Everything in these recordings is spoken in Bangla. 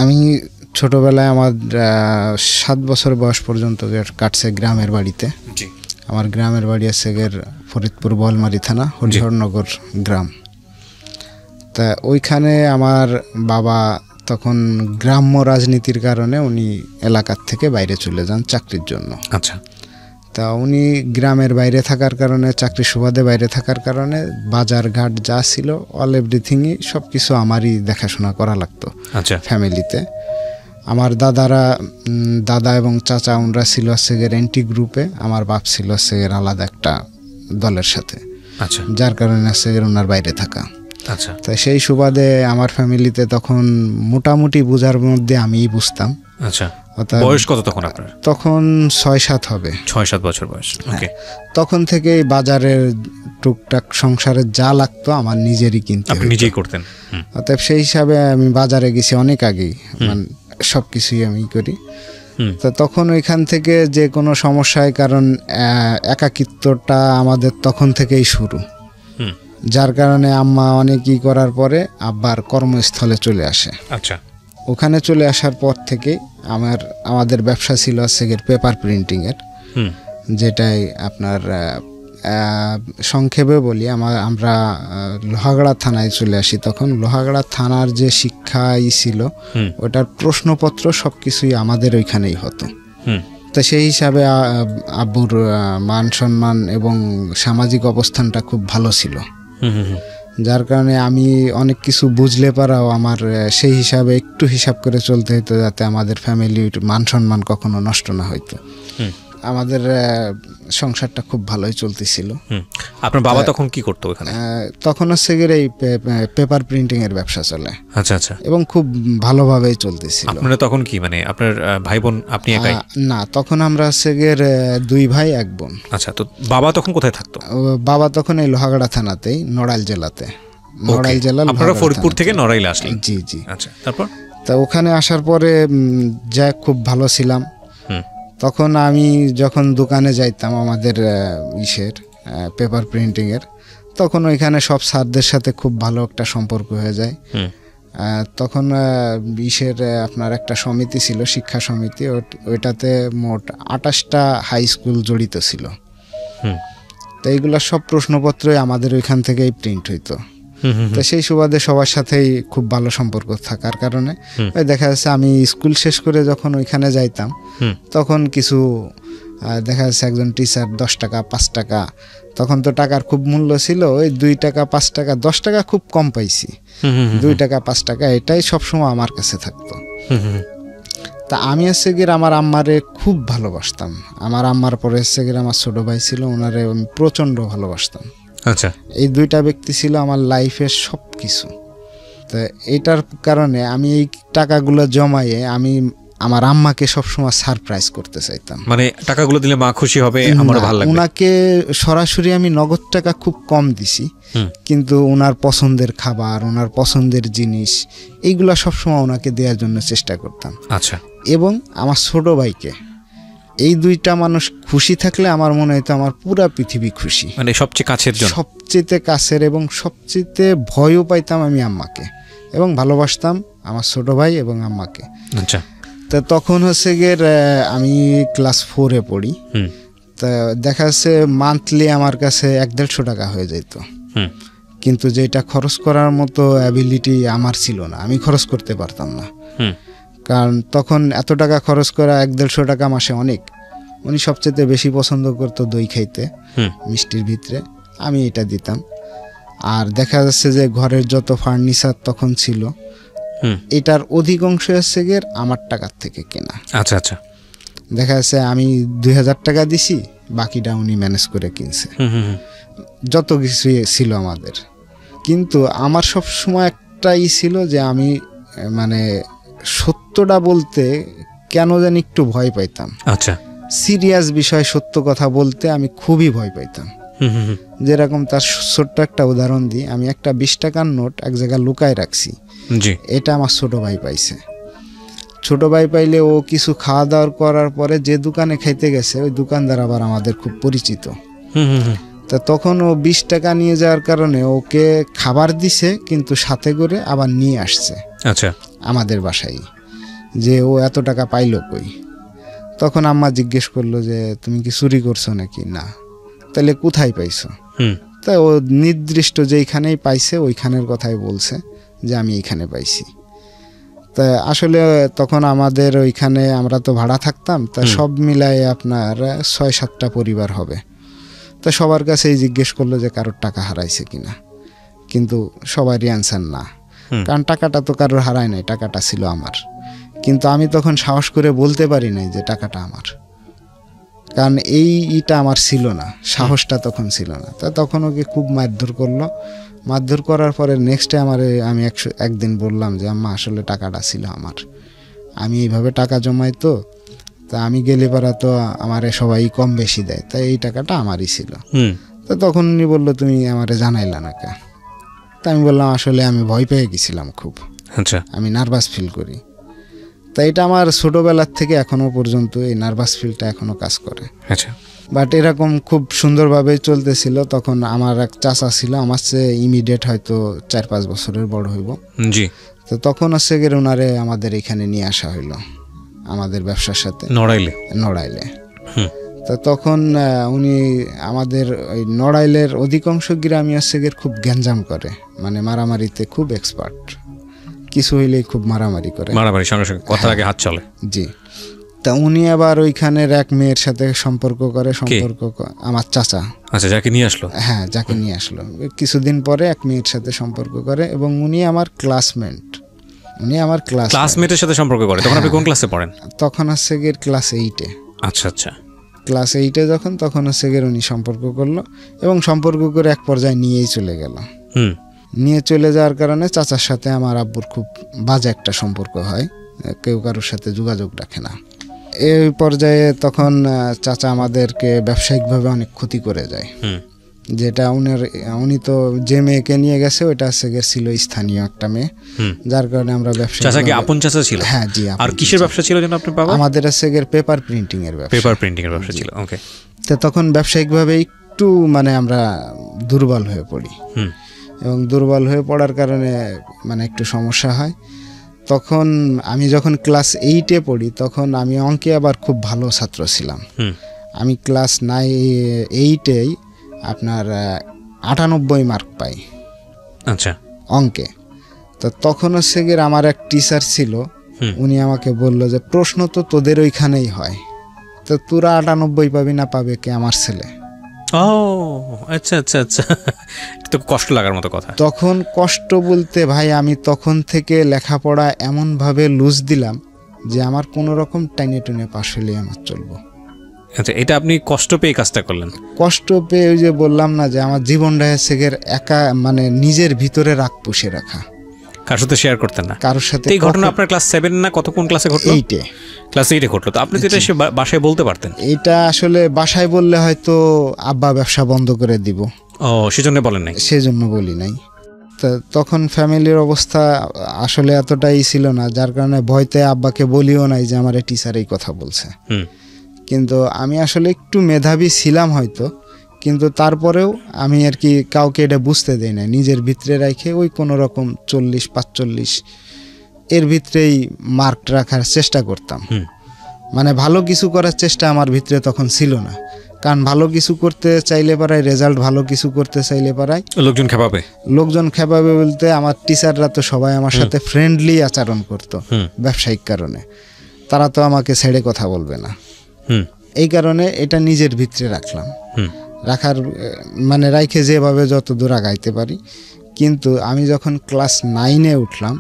আমি ছোটবেলায় আমার 7 বছর বয়স পর্যন্ত কাটছে গ্রামের বাড়িতে। আমার গ্রামের বাড়ি আছে ফরিদপুর বোয়ালমারী থানা হরিহরনগর গ্রাম। তা ওইখানে আমার বাবা তখন গ্রাম্য রাজনীতির কারণে উনি এলাকার থেকে বাইরে চলে যান চাকরির জন্য। আচ্ছা। তা উনি গ্রামের বাইরে থাকার কারণে, চাকরির সুবাদে বাইরে থাকার কারণে বাজার ঘাট যা ছিল অল এভরিথিংই সব কিছু আমারই দেখাশোনা করা লাগতো। আচ্ছা। ফ্যামিলিতে আমার দাদা এবং চাচা ওনরা ছিল এনটি গ্রুপে, আমার বাপ ছিল আলাদা একটা দলের সাথে। আচ্ছা। যার কারণে ওনার বাইরে থাকা। আচ্ছা। তাই সেই সুবাদে আমার ফ্যামিলিতে তখন মোটামুটি বোঝার মধ্যে আমিই বুঝতাম। আচ্ছা। বয়স কত তখন আপনার? তখন 6-7 হবে। 6-7 বছর বয়স। ওকে। তখন থেকেই বাজারের টুকটাক সংসারে যা লাগতো আমার নিজেরই কিনতে, আপনি নিজেই করতেন? অতএব সেই হিসাবে আমি বাজারে গেছি অনেক আগেই, মানে সব কিছুই আমি করি। তো তখন ওইখান থেকে যে কোনো সমস্যায়, কারণ একাকিত্বটা আমাদের তখন থেকেই শুরু, যার কারণে আম্মা অনেকই করার পরে আব্বার কর্মস্থলে চলে আসে। আচ্ছা। ওখানে চলে আসার পর থেকে আমাদের ব্যবসা ছিল পেপার প্রিন্টিংয়ের, যেটাই আপনার সংক্ষেপে বলি, আমরা লোহাগড়া থানায় চলে আসি। তখন লোহাগড়া থানার যে শিক্ষাই ছিল ওটার প্রশ্নপত্র সব কিছুই আমাদের ওইখানেই হতো। তো সেই হিসাবে আব্বুর মান সম্মান এবং সামাজিক অবস্থানটা খুব ভালো ছিল, যার কারণে আমি অনেক কিছু বুঝলে পারাও আমার সেই হিসাবে একটু হিসাব করে চলতে হতো, যাতে আমাদের ফ্যামিলির মান সম্মান কখনো নষ্ট না হইতো। আমাদের সংসারটা খুব ভালোই চলতেছিল। আপনার বাবা তখন কি করতো ওখানে? তখন এই পেপার প্রিন্টিং এর ব্যবসা চলে। আচ্ছা আচ্ছা। এবং খুব ভালোভাবেই চলতেছিল। আপনারা তখন কি, মানে আপনার ভাই বোন আপনি একাই? না, তখন আমরা 2 ভাই 1 বোন। আচ্ছা। তো বাবা তখন কোথায় থাকতো? বাবা তখন এই লোহাগড়া থানাতেই, নড়াইল জেলাতে। নড়াইল জেলা। আপনারা ফরিদপুর থেকে নড়াইলে আসলেন? জি জি। আচ্ছা। তারপর? তা ওখানে আসার পরে যা খুব ভালো ছিলাম। তখন আমি যখন দোকানে যাইতাম আমাদের পেপার প্রিন্টিংয়ের, তখন ওইখানে সব স্যারদের সাথে খুব ভালো একটা সম্পর্ক হয়ে যায়। তখন আপনার একটা সমিতি ছিল, শিক্ষা সমিতি, ওইটাতে মোট 28টা হাই স্কুল জড়িত ছিল। তো এইগুলো সব প্রশ্নপত্রই আমাদের ওইখান থেকেই প্রিন্ট হইতো। তো সেই সুবাদে সবার সাথেই খুব ভালো সম্পর্ক থাকার কারণে দেখা যাচ্ছে আমি স্কুল শেষ করে যখন ওইখানে যাইতাম, তখন কিছু দেখা যাচ্ছে একজন টিচার 10 টাকা 5 টাকা, তখন তো টাকার খুব মূল্য ছিল, ওই 2 টাকা 5 টাকা 10 টাকা খুব কম পাইছি, 2 টাকা 5 টাকা এটাই সবসময় আমার কাছে থাকতো। তা আমি আমার আম্মারে খুব ভালোবাসতাম। আমার আম্মার পরে আমার ছোট ভাই ছিল, ওনারে আমি প্রচণ্ড ভালোবাসতাম। আচ্ছা। এই 2টা ব্যক্তি ছিল আমার লাইফের সব কিছু। তো এইটার কারণে আমি এই টাকাগুলো জমাইয়ে আমি আমার আম্মাকে সবসময় সারপ্রাইজ করতে চাইতাম। মানে টাকাগুলো দিলে মা খুশি হবে, আমারও ভালো লাগবে। ওনাকে সরাসরি আমি নগদ টাকা খুব কম দিছি, কিন্তু ওনার পছন্দের খাবার, ওনার পছন্দের জিনিস, এইগুলা সবসময় ওনাকে দেওয়ার জন্য চেষ্টা করতাম। আচ্ছা। এবং আমার ছোট ভাইকে, এই 2টা মানুষ খুশি থাকলে আমার মনে হইতো আমার পুরা পৃথিবী খুশি। মানে সবচেয়ে কাছের জন, সবচেয়ে কাছের, এবং সবচেয়ে ভয়ও পাইতাম আমি আম্মাকে, এবং ভালোবাসতাম আমার ছোট ভাই এবং আম্মাকে। আচ্ছা। তা তখন আমি ক্লাস 4-এ পড়ি। তা দেখা যাচ্ছে মান্থলি আমার কাছে 150 টাকা হয়ে যেত, কিন্তু যেটা খরচ করার মতো অ্যাবিলিটি আমার ছিল না, আমি খরচ করতে পারতাম না। কারণ তখন এত টাকা খরচ করা, 150 টাকা মাসে অনেক। উনি সবচেয়ে বেশি পছন্দ করতো দই খাইতে, মিষ্টির ভিতরে, আমি এটা দিতাম। আর দেখা যাচ্ছে যে ঘরের যত ফার্নিচার তখন ছিল, এটার অধিকাংশ আমার টাকার থেকে কেনা। আচ্ছা আচ্ছা। দেখা যাচ্ছে আমি 2000 টাকা দিছি, বাকিটা উনি ম্যানেজ করে কিনছে, যত কিছু ছিল আমাদের। কিন্তু আমার সব সময় একটাই ছিল যে আমি মানে সত্যটা বলতে কেন জানি একটু ভয় পাইতাম। আচ্ছা। সিরিয়াস বিষয় সত্য কথা বলতে আমি খুবই ভয় পাইতাম। যেরকম তার ছোট্ট একটা উদাহরণ দিই, আমি একটা 20 টাকার নোট এক জায়গায় লুকায় রাখছি, এটা আমার ছোট ভাই পাইছে। ছোট ভাই পাইলে ও কিছু খাওয়া দাওয়া করার পরে যে দোকানে খাইতে গেছে, ওই দোকানদার আবার আমাদের খুব পরিচিত। তা তখন ও 20 টাকা নিয়ে যাওয়ার কারণে ওকে খাবার দিছে, কিন্তু সাথে করে আবার নিয়ে আসছে। আচ্ছা। আমাদের বাসায়। যে ও এত টাকা পাইলো কই। তখন আম্মা জিজ্ঞেস করলো যে তুমি কি চুরি করছো নাকি, না। তাহলে কোথায় পাইছো? তা ও নির্দিষ্ট যেইখানেই পাইছে ওইখানের কথাই বলছে যে আমি এইখানে পাইছি। তা আসলে তখন আমাদের ওইখানে আমরা তো ভাড়া থাকতাম, তা সব মিলায়ে আপনার 6-7টা পরিবার হবে। তা সবার কাছেই জিজ্ঞেস করলো যে কারোর টাকা হারাইছে কিনা, কিন্তু সবারই অ্যান্সার না, কারণ টাকাটা তো কারোর হারায় নাই, টাকাটা ছিল আমার। কিন্তু আমি তখন সাহস করে বলতে পারি নাই যে টাকাটা আমার, কারণ এইটা আমার ছিল না, সাহসটা তখন ছিল না। তা তখন ওকে খুব মারধর করলো। মারধর করার পরে নেক্সটে আমি একদিন বললাম যে আম্মা আসলে টাকাটা ছিল আমার, আমি এইভাবে টাকা জমাই তো, তা আমি গেলে পারা তো আমারে সবাই কম বেশি দেয়, তাই এই টাকাটা আমারই ছিল। তো তখন উনি বললো তুমি আমারে জানাইলা না কে? তা আমি বললাম আসলে আমি ভয় পেয়ে গেছিলাম খুব, আচ্ছা, আমি নার্ভাস ফিল করি। তাই এটা আমার ছোটোবেলার থেকে এখনও পর্যন্ত এই নার্ভাস ফিলটা এখনও কাজ করে। আচ্ছা, বাট এরকম খুব সুন্দরভাবেই চলতেছিল। তখন আমার এক চাচা ছিল, আমার চেয়ে ইমিডিয়েট হয়তো 4-5 বছরের বড় হইব। জি। তো তখন হচ্ছে গিয়ে ওনারে আমাদের এখানে নিয়ে আসা হইলো আমাদের ব্যবসার সাথে, নড়াইলে। তো তখন উনি আমাদের ওই নড়াইলের অধিকাংশ গ্রামই হচ্ছে গিয়ে খুব গ্যাঞ্জাম করে, মানে মারামারিতে খুব এক্সপার্ট, কিছু হইলেই খুব মারামারি করে, সঙ্গে সঙ্গে কথার আগে হাত চলে। জি। তা উনি আবার ওইখানের এক মেয়ের সাথে সম্পর্ক করে, আমার চাচা। আচ্ছা, যাকে নিয়ে আসলো? হ্যাঁ, যাকে নিয়ে আসলো। কিছুদিন পরে এক মেয়ের সাথে সম্পর্ক করে, এবং উনি আমার ক্লাসমেট। ক্লাসমেটের সাথে সম্পর্ক করে? তখন আপনি কোন ক্লাসে পড়েন? তখন হচ্ছে গিয়ে ক্লাস 8-এ। আচ্ছা আচ্ছা। ক্লাস 8-এ তখন হচ্ছে গিয়ে উনি সম্পর্ক করলো, এবং সম্পর্ক করে এক পর্যায়ে নিয়েই চলে গেল। নিয়ে চলে যাওয়ার কারণে চাচার সাথে আমার আব্বুর খুব বাজে একটা সম্পর্ক হয়, কেউ কারোর সাথে যোগাযোগ রাখে না। এই পর্যায়ে তখন চাচা আমাদেরকে ব্যবসায়িকভাবে অনেক ক্ষতি করে যায়, যেটা উনি তো যে মেয়েকে নিয়ে গেছে ওইটা ছিল স্থানীয় একটা মেয়ে, যার কারণে আমরা ব্যবসা। চাচা কি আপন চাচা ছিল? হ্যাঁ, জি। আর কিসের ব্যবসা ছিল যেন আপনার বাবা? আমাদের পেপার প্রিন্টিং এর ব্যবসা ছিল। ওকে। তো তখন ব্যবসায়িকভাবে একটু মানে আমরা দুর্বল হয়ে পড়ি, এবং দুর্বল হয়ে পড়ার কারণে মানে একটু সমস্যা হয়। তখন আমি যখন ক্লাস 8-এ পড়ি, তখন আমি অঙ্কে আবার খুব ভালো ছাত্র ছিলাম। আমি ক্লাস 8-এই আপনার 98 মার্ক পাই। আচ্ছা, অঙ্কে। তো তখন হচ্ছে গিয়ে আমার এক টিচার ছিল, উনি আমাকে বলল যে প্রশ্ন তো তোদের ওইখানেই হয়, তো তোরা 98 পাবি না, পাবে কে? আমার ছেলে। ও আচ্ছা আচ্ছা আচ্ছা, তো কষ্ট লাগার মতো কথা। তখন কষ্ট বলতে ভাই, আমি তখন থেকে লেখাপড়া এমনভাবে লুজ দিলাম যে আমার কোনো রকম টাইনে টুনে পাশ হলেই আমার চলবো। আচ্ছা, এটা আপনি কষ্ট পেয়ে কাজটা করলেন? কষ্ট পেয়ে, ওই যে বললাম না যে আমার জীবনটা হচ্ছে একা, মানে নিজের ভিতরে রাগ পুষে রাখা, কারোর সাথে শেয়ার করতেন না কারোর সাথে। এই ঘটনা আপনার ক্লাস 7 না কত, কোন ক্লাসে ঘটলো? 8-এ। ক্লাস 8-এ ঘটলো। তো আপনি তো এটা বাসায় বলতে পারতেন? এটা আসলে বাসায় বললে হয়তো আব্বা ব্যবসা বন্ধ করে দিব। ও, সেজন্য বলেন নাই? সেজন্য বলি নাই। তো তখন ফ্যামিলির অবস্থা আসলে এতটাই ছিল না, যার কারণে ভয়তে আব্বাকে বলিও নাই যে আমার টিচার এই কথা বলছে। কিন্তু আমি আসলে একটু মেধাবী ছিলাম হয়তো, কিন্তু তারপরেও আমি আর কি কাউকে এটা বুঝতে দেই না, নিজের ভিতরে রাখে ওই কোনো রকম 40-45 এর ভিতরেই মার্ক রাখার চেষ্টা করতাম। মানে ভালো কিছু করার চেষ্টা আমার ভিতরে তখন ছিল না, কারণ ভালো কিছু করতে চাইলে পারাই রেজাল্ট, ভালো কিছু করতে চাইলে পারাই লোকজন খেপাবে বলতে আমার টিচাররা তো সবাই আমার সাথে ফ্রেন্ডলি আচরণ করতো ব্যবসায়িক কারণে, তারা তো আমাকে ছেড়ে কথা বলবে না। এই কারণে এটা নিজের ভিতরে রাখলাম, রাখার মানে রাইখে যেভাবে যত দূর আগাইতে পারি। কিন্তু আমি যখন ক্লাস 9-এ উঠলাম,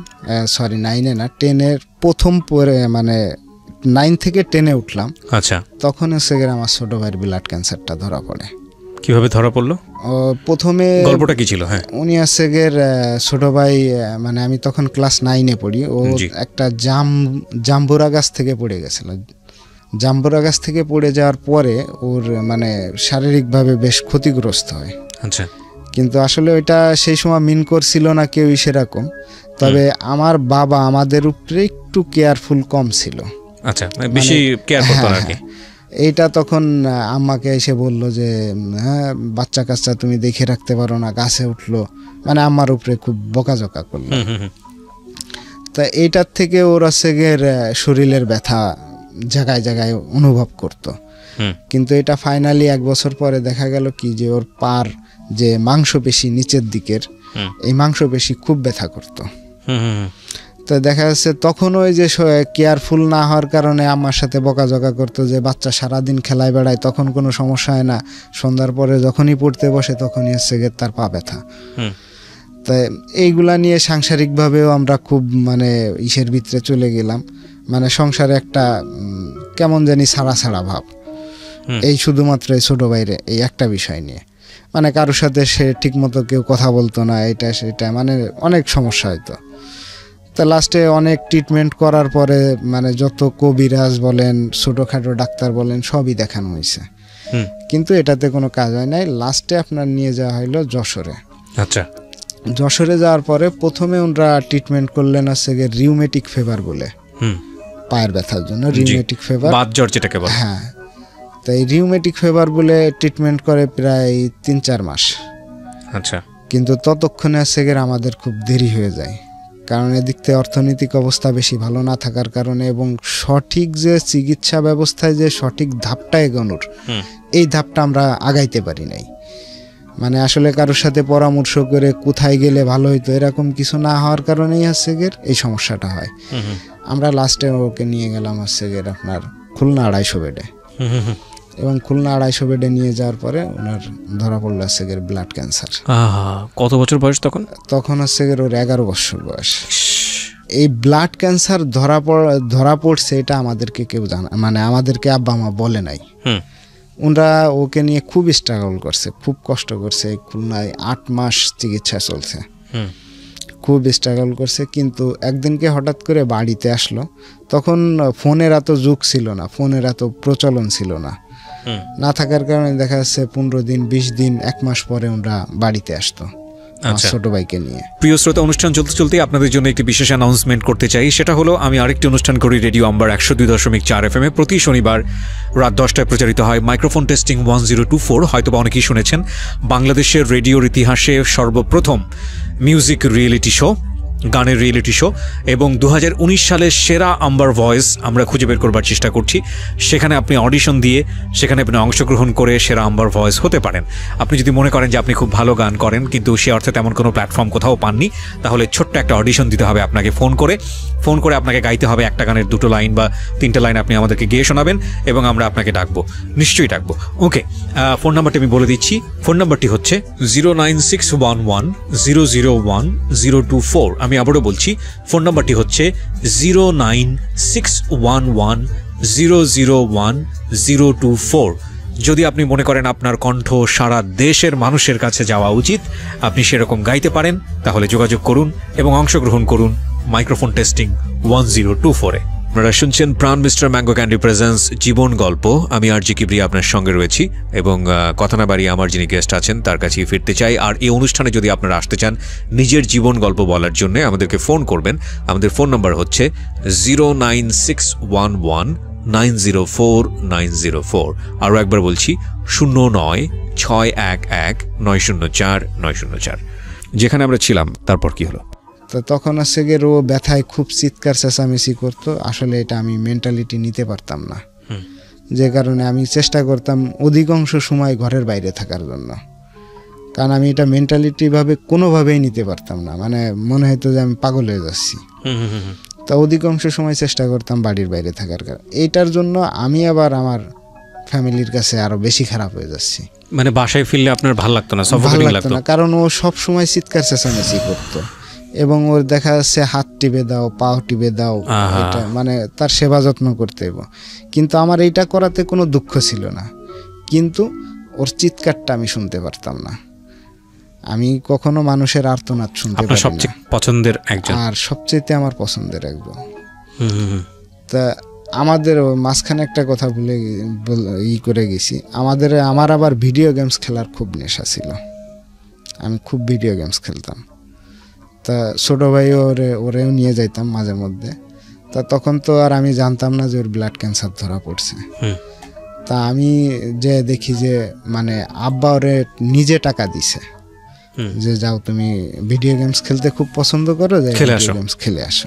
9-এ না 10-এর প্রথম পরে, মানে 9 থেকে 10-এ উঠলাম। আচ্ছা, তখন হচ্ছে আমার ছোট ভাইয়ের ব্লাড ক্যান্সারটা ধরা পড়ে। কিভাবে ধরা পড়লো? প্রথমে গল্পটা কি ছিল? হ্যাঁ, উনি হচ্ছে ছোট ভাই, মানে আমি তখন ক্লাস 9-এ পড়ি, ও একটা জাম্বুরা গাছ থেকে পড়ে গেছিল। জাম্বুরা গাছ থেকে পড়ে যাওয়ার পরে ওর মানে শারীরিকভাবে বেশ ক্ষতিগ্রস্ত হয়। আচ্ছা, কিন্তু আসলে ওইটা সেই সময় মিন করছিল না কেউই সেরকম, তবে আমার বাবা আমাদের উপরে একটু কেয়ারফুল কম ছিল। আচ্ছা, বেশি কেয়ার করতো না। এইটা তখন আম্মাকে এসে বলল যে হ্যাঁ, বাচ্চা কাচ্চা তুমি দেখে রাখতে পারো না, গাছে উঠলো, মানে আম্মার উপরে খুব বকাঝকা করলো। তা এইটার থেকে ওর হচ্ছে গিয়ে শরীরের ব্যথা জায়গায় জায়গায় অনুভব করতো। কিন্তু এটা ফাইনালি 1 বছর পরে দেখা গেল কি যে ওর পার যে মাংসপেশি নিচের দিকের এই মাংসপেশি খুব ব্যথা করতো। তো দেখা যাচ্ছে তখন ওই যে কেয়ারফুল না হওয়ার কারণে আমার সাথে বকাঝকা করতো যে বাচ্চা সারাদিন খেলায় বেড়ায়, তখন কোনো সমস্যা হয় না, সন্ধ্যার পরে যখনই পড়তে বসে তখনই হচ্ছে গিয়ে তার পা ব্যথা। তাই এইগুলা নিয়ে সাংসারিকভাবেও আমরা খুব মানে ইসের ভিতরে চলে গেলাম, মানে সংসারে একটা কেমন জানি ছাড়া ছাড়া ভাব, এই শুধুমাত্র এই ছোট বাইরে এই একটা বিষয় নিয়ে, মানে কারোর সাথে সে ঠিকমতো কেউ কথা বলতো না, এটা সেটা মানে অনেক সমস্যা হতো। তা লাস্টে অনেক ট্রিটমেন্ট করার পরে মানে যত কবিরাজ বলেন ছোটোখাটো ডাক্তার বলেন সবই দেখানো হয়েছে, কিন্তু এটাতে কোনো কাজ হয় নাই। লাস্টে আপনার নিয়ে যাওয়া হলো যশোরে। আচ্ছা, যশোরে যাওয়ার পরে প্রথমে ওনারা ট্রিটমেন্ট করলেন হচ্ছে গিয়ে রিউমেটিক ফিভার বলে, পায়ের ব্যথার জন্য রিউমেটিক ফিভার, বাতজ্বর যেটাকে বলে। হ্যাঁ, তাই রিউমেটিক ফিভার বলে ট্রিটমেন্ট করে প্রায় 3-4 মাস। আচ্ছা, কিন্তু ততক্ষণে হচ্ছে গিয়ে আমাদের খুব দেরি হয়ে যায়, কারণ এদিক থেকে অর্থনৈতিক অবস্থা বেশি ভালো না থাকার কারণে এবং সঠিক যে চিকিৎসা ব্যবস্থায় যে সঠিক ধাপটা এগোনোর এই ধাপটা আমরা আগাইতে পারি নাই। মানে আসলে কারোর সাথে পরামর্শ করে কোথায় গেলে ভালো হইতো এরকম কিছু না হওয়ার কারণেই হচ্ছে গিয়ে এই সমস্যাটা হয়। আমরা লাস্টে ওকে নিয়ে গেলাম হচ্ছে গিয়ে আপনার খুলনা 250 বেডে, এবং খুলনা 250 বেডে নিয়ে যাওয়ার পরে ওনার ধরা পড়লো হচ্ছে গিয়ে ব্লাড ক্যান্সার। কত বছর বয়স তখন? তখন হচ্ছে গিয়ে ওর 11 বছর বয়স। এই ব্লাড ক্যান্সার ধরা পড়ছে এটা আমাদেরকে কেউ জানা, মানে আমাদেরকে আব্বা মা বলে নাই। ওনারা ওকে নিয়ে খুব স্ট্রাগল করছে, খুব কষ্ট করছে। খুলনায় 8 মাস চিকিৎসা চলছে, খুব স্ট্রাগল করছে। কিন্তু একদিনকে হঠাৎ করে বাড়িতে আসলো, তখন ফোনের এত যুগ ছিল না, ফোনের এত প্রচলন ছিল না, না থাকার কারণে দেখা যাচ্ছে 15 দিন 20 দিন 1 মাস পরে ওরা বাড়িতে আসতো ছোট ভাইকে নিয়ে। প্রিয় শ্রোতা, অনুষ্ঠান চলতে চলতে আপনাদের জন্য একটি বিশেষ অ্যানাউন্সমেন্ট করতে চাই। সেটা হলো আমি আরেকটি অনুষ্ঠান করি রেডিও আম্বার 102.4 FM এ, প্রতি শনিবার রাত 10টায় প্রচারিত হয় মাইক্রোফোন টেস্টিং 1024। হয়তোবা অনেকেই শুনেছেন, বাংলাদেশের রেডিওর ইতিহাসে সর্বপ্রথম মিউজিক রিয়েলিটি শো, গানের রিয়েলিটি শো, এবং 2019 সালের সেরা আম্বার ভয়েস আমরা খুঁজে বের করবার চেষ্টা করছি। সেখানে আপনি অডিশন দিয়ে সেখানে আপনি অংশগ্রহণ করে সেরা আম্বার ভয়েস হতে পারেন। আপনি যদি মনে করেন যে আপনি খুব ভালো গান করেন কিন্তু সে অর্থে তেমন কোনো প্ল্যাটফর্ম কোথাও পাননি, তাহলে ছোট্ট একটা অডিশন দিতে হবে আপনাকে। ফোন করে আপনাকে গাইতে হবে একটা গানের 2টো লাইন বা 3টে লাইন আপনি আমাদেরকে গেয়ে শোনাবেন এবং আমরা আপনাকে ডাকবো, নিশ্চয়ই ডাকবো। ওকে, ফোন নাম্বারটি আমি বলে দিচ্ছি। ফোন নাম্বারটি হচ্ছে 09611001024। আমি আবারও বলছি, ফোন নাম্বারটি হচ্ছে 09611001024। যদি আপনি মনে করেন আপনার কণ্ঠ সারা দেশের মানুষের কাছে যাওয়া উচিত, আপনি সেরকম গাইতে পারেন, তাহলে যোগাযোগ করুন এবং অংশগ্রহণ করুন মাইক্রোফোন টেস্টিং 1024-এ। আপনারা শুনছেন প্রাণ মিস্টার ম্যাঙ্গো ক্যান্ডি প্রেজেন্স জীবন গল্প। আমি আরজি কিবরিয়া আপনার সঙ্গে রয়েছি এবং কথা না বাড়িয়ে আমার যিনি গেস্ট আছেন তার কাছেই ফিরতে চাই। আর এই অনুষ্ঠানে যদি আপনারা আসতে চান নিজের জীবন গল্প বলার জন্য, আমাদেরকে ফোন করবেন। আমাদের ফোন নাম্বার হচ্ছে 09611904904। আরও একবার বলছি, 09611904904। যেখানে আমরা ছিলাম তারপর কি হলো? তো তখন হচ্ছে গিয়ে ও ব্যথায় খুব চিৎকার চেঁচামেচি করতো। আসলে এটা আমি মেন্টালিটি নিতে পারতাম না, যে কারণে আমি চেষ্টা করতাম অধিকাংশ সময় ঘরের বাইরে থাকার জন্য, কারণ আমি এটা মেন্টালিটিভাবে কোনোভাবেই নিতে পারতাম না। মানে মনে হতো যে আমি পাগল হয়ে যাচ্ছি। তা অধিকাংশ সময় চেষ্টা করতাম বাড়ির বাইরে থাকার কারণ এইটার জন্য আমি আবার আমার ফ্যামিলির কাছে আরো বেশি খারাপ হয়ে যাচ্ছি। মানে বাসায় ফিরলে আপনার ভালো লাগতো না, ভালো লাগতো না, কারণ ও সব সময় চিৎকার চেঁচামেচি করতো এবং ওর দেখা যাচ্ছে হাত টিপে দাও, পাও টিপে দাও, এটা মানে তার সেবা যত্ন করতে হবে। কিন্তু আমার এইটা করাতে কোনো দুঃখ ছিল না, কিন্তু ওর চিৎকারটা আমি শুনতে পারতাম না। আমি কখনো মানুষের আর্তনাদ শুনতে পারি না। সবচেয়ে পছন্দের একজন, আর সবচেয়ে আমার পছন্দের একজন। তা আমাদের মাঝখানে একটা কথা করে গেছি, আমার আবার ভিডিও গেমস খেলার খুব নেশা ছিল। আমি খুব ভিডিও গেমস খেলতাম। তা ছোটো ভাই ওরেও নিয়ে যাইতাম মাঝে মধ্যে। তা তখন তো আর আমি জানতাম না যে ওর ব্লাড ক্যান্সার ধরা পড়ছে। তা আমি যে দেখি যে মানে আব্বা ওরে নিজে টাকা দিছে যে যাও তুমি ভিডিও গেমস খেলতে খুব পছন্দ করো, যে ভিডিও গেমস খেলে আসো।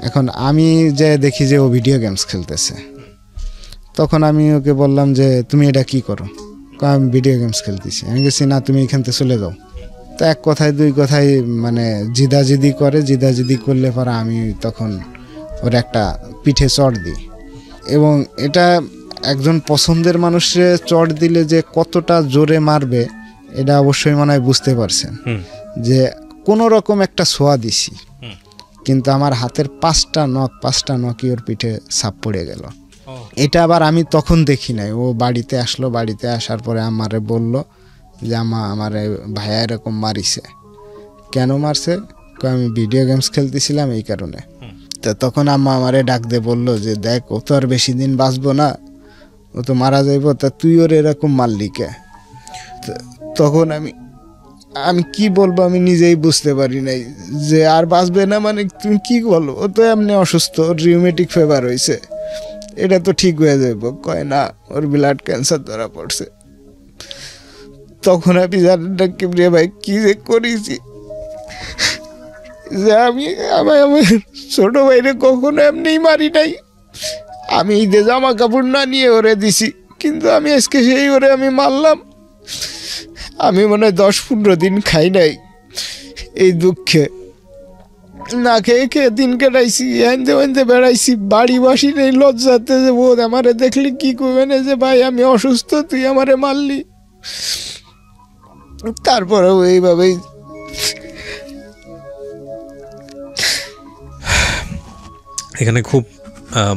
এখন আমি যে দেখি যে ও ভিডিও গেমস খেলতেছে, তখন আমি ওকে বললাম যে তুমি এটা কি করো? আমি ভিডিও গেমস খেলতেছি। আমি গেছি, না তুমি এখান থেকে চলে যাও। তো এক কথায় দুই কথায় মানে জিদাজিদি করে, জিদাজিদি করলে পরে আমি তখন ওর একটা পিঠে চড় দিই। এবং এটা একজন পছন্দের মানুষে চড় দিলে যে কতটা জোরে মারবে এটা অবশ্যই মনে হয় বুঝতে পারছেন। যে কোনো রকম একটা ছোঁয়া দিছি, কিন্তু আমার হাতের 5টা নখই ওর পিঠে ছাপ পড়ে গেল। এটা আবার আমি তখন দেখি নাই। ও বাড়িতে আসলো, বাড়িতে আসার পরে আমারে বলল যে আমার ভাইয়া এরকম মারিছে। কেন মারছে? আমি ভিডিও গেমস খেলতেছিলাম এই কারণে। তো তখন আম্মা আমারে ডাক দিয়ে বললো যে দেখ, ও তো আর বেশি দিন বাঁচবো না, ও তো মারা যাইব, তা তুই ওর এরকম মারলি কে? তখন আমি কি বলবো আমি নিজেই বুঝতে পারি নাই যে আর বাঁচবে না মানে তুমি কি বলো? ও তো এমনি অসুস্থ, ওর রিউমেটিক ফিভার হয়েছে, এটা তো ঠিক হয়ে যাইব। কয় না, ওর ব্লাড ক্যান্সার ধরা পড়ছে। তখন আমি জানেন না কি রে ভাই, কি যে করেছি যে আমি আমার ছোট ভাইরে কখনো এমনি মারি নাই। আমি ঈদে জামা কাপড় না নিয়ে ওরে দিছি, কিন্তু আমি আজকে সেই ওরে আমি মারলাম। আমি মনে হয় 10-15 দিন খাই নাই এই দুঃখে, না খেয়ে খেয়ে দিন কাটাইছি, এনতে বেড়াইছি, বাড়ি বাসি নেই লজ্জাতে যে বোধ আমারে দেখলি কি করবে না যে ভাই আমি অসুস্থ, তুই আমারে মারলি। তারপরেও এইভাবেই এখানে খুব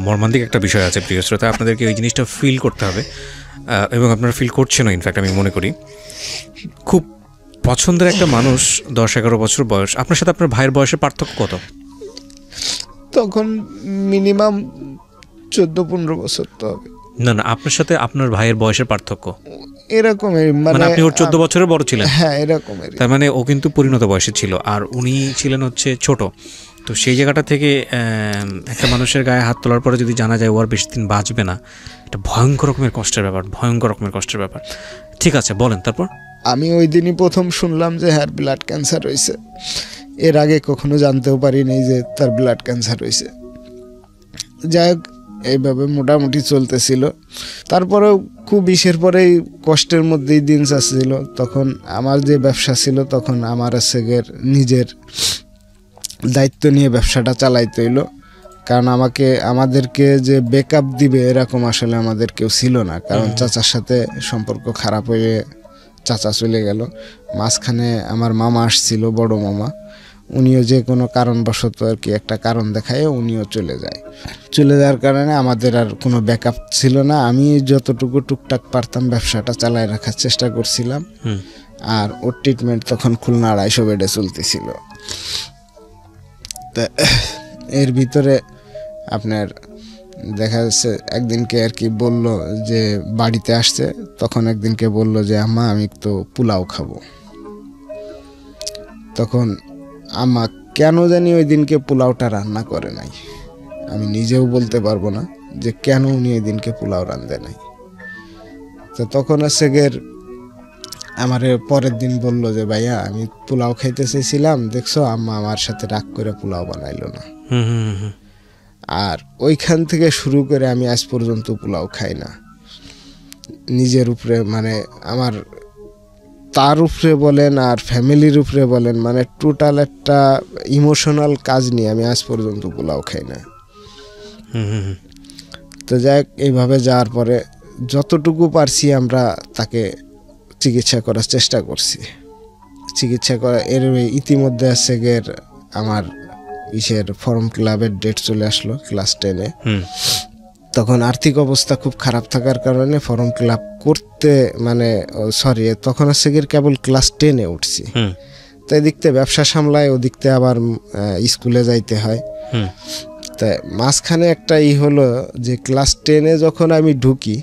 মর্মান্তিক একটা বিষয় আছে প্রিয় শ্রোতা, আপনাদেরকে ওই জিনিসটা ফিল করতে হবে, এবং আপনারা ফিল করছেনও। ইনফ্যাক্ট আমি মনে করি খুব পছন্দের একটা মানুষ, 10-11 বছর বয়স। আপনার সাথে আপনার ভাইয়ের বয়সের পার্থক্য কত? তখন মিনিমাম 14-15 বছর তো হবে। না, আপনার সাথে আপনার ভাইয়ের বয়সের পার্থক্য এরকমই, মানে আপনি ওর 14 বছরের বড় ছিলেন। হ্যাঁ, এরকমই। তার মানে ও কিন্তু পরিণত বয়সে ছিল, আর উনি ছিলেন হচ্ছে ছোট। তো সেই জায়গাটা থেকে একটা মানুষের গায়ে হাত তোলার পরে যদি জানা যায় ও আর বেশি দিন বাঁচবে না, এটা ভয়ঙ্কর রকমের কষ্টের ব্যাপার। ঠিক আছে, বলেন তারপর। আমি ওই দিনই প্রথম শুনলাম যে হ্যাঁ ব্লাড ক্যান্সার হয়েছে। এর আগে কখনো জানতেও পারিনি যে তার ব্লাড ক্যান্সার হয়েছে। যাই হোক, এইভাবে মোটামুটি চলতেছিল। তারপরেও খুব ইসের পরেই কষ্টের মধ্যেই দিন যাচ্ছিল। তখন আমার যে ব্যবসা ছিল, তখন আমার সেগের নিজের দায়িত্ব নিয়ে ব্যবসাটা চালাইতে হইলো, কারণ আমাদেরকে যে ব্যাকআপ দিবে এরকম আসলে আমাদের কেউ ছিল না। কারণ চাচার সাথে সম্পর্ক খারাপ হয়ে চাচা চলে গেল। মাঝখানে আমার মামা আসছিল, বড় মামা, উনিও যে কোনো কারণবশত আর কি একটা কারণ দেখায় উনিও চলে যাওয়ার কারণে আমাদের আর কোনো ব্যাকআপ ছিল না। আমি যতটুকু টুকটাক পারতাম ব্যবসাটা চালায় রাখার চেষ্টা করছিলাম। আর ওর ট্রিটমেন্ট তখন খুলনা 250 বেডে চলতেছিল। তা এর ভিতরে আপনার দেখা যাচ্ছে একদিনকে আর কি বললো যে বাড়িতে আসছে, তখন একদিনকে বললো যে আম্মা আমি তো পোলাও খাবো। তখন আম্মা কেন জানি ওই দিনকে পোলাওটা রান্না করে নাই। আমি নিজেও বলতে পারবো না যে কেন উনি ওই দিনকে পোলাও রান্ধে নাই। তো তখন সেগের আমার পরের দিন বলল যে ভাইয়া আমি পোলাও খাইতে চেয়েছিলাম, দেখছো আম্মা আমার সাথে রাগ করে পোলাও বানাইলো না। আর ওইখান থেকে শুরু করে আমি আজ পর্যন্ত পোলাও খাই না। নিজের উপরে মানে আমার তার উপরে বলেন আর ফ্যামিলির উপরে বলেন, মানে টোটাল একটা ইমোশনাল কাজ নিয়ে আমি আজ পর্যন্ত পোলাও খাই না। তো যাই এইভাবে যাওয়ার পরে যতটুকু পারছি আমরা তাকে চিকিৎসা করার চেষ্টা করছি। চিকিৎসা করা এর ইতিমধ্যে আছে গের আমার ফর্ম ক্লাবের ডেট চলে আসলো ক্লাস 10-এ। তখন আর্থিক অবস্থা খুব খারাপ থাকার কারণে ফর্ম ক্লাব করতে মানে তখন আছে গের কেবল ক্লাস 10-এ উঠছি। তো এদিকতে ব্যবসা সামলায়, ওদিকতে আবার স্কুলে যাইতে হয়। তা মাঝখানে একটা হলো যে ক্লাস 10-এ যখন আমি ঢুকি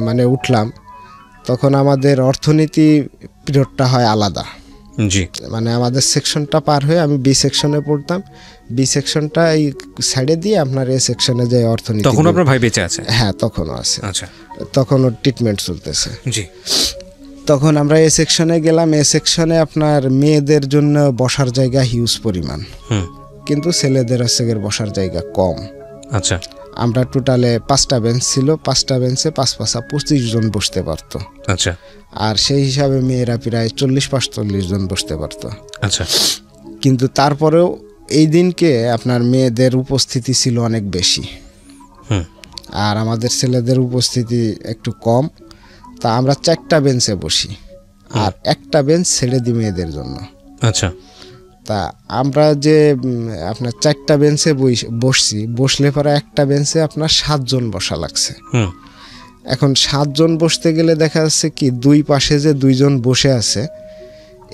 মানে উঠলাম, তখন আমাদের অর্থনীতি পিরিয়ডটা হয় আলাদা। জি, মানে আমাদের সেকশনটা পার হয়ে আমি বি সেকশনে পড়তাম। বি সেকশনটা এই সাইডে দিয়ে আপনার এ সেকশনে যায় অর্থনীতি। তখন আপনার ভাই বেঁচে আছে? হ্যাঁ, তখনও আছে। আচ্ছা, তখন ওর ট্রিটমেন্ট চলতেছে। জি। তখন আমরা এ সেকশনে গেলাম। এ সেকশনে আপনার মেয়েদের জন্য বসার জায়গা হিউজ পরিমাণ, কিন্তু ছেলেদের হচ্ছে গিয়ে বসার জায়গা কম। আচ্ছা, আমরা টোটালে 5টা বেঞ্চ ছিল, 5টা বেঞ্চে 5 25 জন বসতে পারতো। আচ্ছা, আর সেই হিসাবে মেয়েরা প্রায় 40-45 জন বসতে পারতো। আচ্ছা, কিন্তু তারপরেও এই দিনকে আপনার মেয়েদের উপস্থিতি ছিল অনেক বেশি, হুম, আর আমাদের ছেলেদের উপস্থিতি একটু কম। তা আমরা 4টা বেঞ্চে বসি, আর একটা বেঞ্চ ছেড়ে দিই মেয়েদের জন্য। আচ্ছা, তা আমরা যে আপনার 4টা বেঞ্চে বসলে পরে একটা বেঞ্চে আপনার 7 জন বসা লাগছে। হুম, এখন 7 জন বসতে গেলে দেখা যাচ্ছে কি দুই পাশে যে 2 জন বসে আছে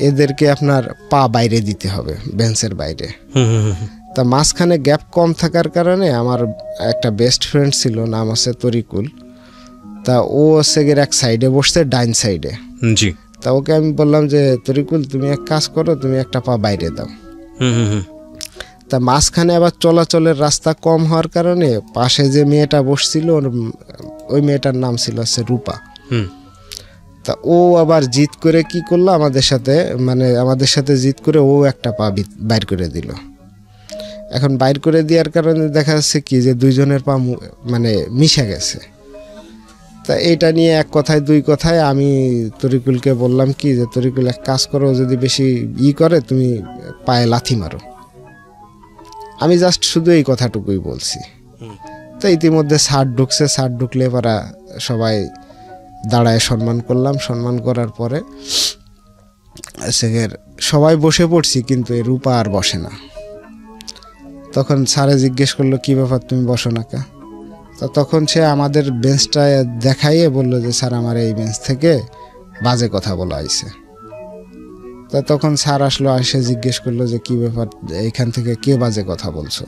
এদেরকে আপনার পা বাইরে দিতে হবে বেঞ্চের বাইরে। হুম, হুম, হুম, তা মাঝখানে গ্যাপ কম থাকার কারণে আমার একটা বেস্ট ফ্রেন্ড ছিল, নাম হচ্ছে তরিকুল। তা ও হচ্ছে গিয়ে এক সাইডে বসছে, ডাইন সাইডে। জি, তা ওকে আমি বললাম যে তরিকুল তুমি এক কাজ করো, তুমি একটা পা বাইরে দাও। হুম, হুম, হুম, তা মাঝখানে আবার চলাচলের রাস্তা কম হওয়ার কারণে পাশে যে মেয়েটা বসছিল ওই মেয়েটার নাম ছিল হচ্ছে রূপা। হুম, তা ও আবার জিদ করে কি করলো আমাদের সাথে জিদ করে ও একটা পা বাইর করে দিল। এখন বাইর করে দেওয়ার কারণে দেখা যাচ্ছে কি যে 2 জনের পা মানে মিশে গেছে। তা এইটা নিয়ে এক কথায় 2 কথায় আমি তরিকুলকে বললাম কি যে তরিকুল এক কাজ করো, যদি বেশি করে তুমি পায়ে লাথি মারো। আমি জাস্ট শুধু এই কথাটুকুই বলছি। তো ইতিমধ্যে স্যার ঢুকছে, স্যার ঢুকলে পরা সবাই দাঁড়ায় সম্মান করলাম। সম্মান করার পরে সবাই বসে পড়ছি, কিন্তু এই রূপা আর বসে না। তখন স্যারে জিজ্ঞেস করলো কি ব্যাপার তুমি বসো না কা? তো তখন সে আমাদের বেঞ্চটা দেখাইয়ে বললো যে স্যার আমার এই বেঞ্চ থেকে বাজে কথা বলা হয়েছে। তা তখন স্যার আসলো, এসে জিজ্ঞেস করলো যে কি ব্যাপার, এইখান থেকে কে বাজে কথা বলছো?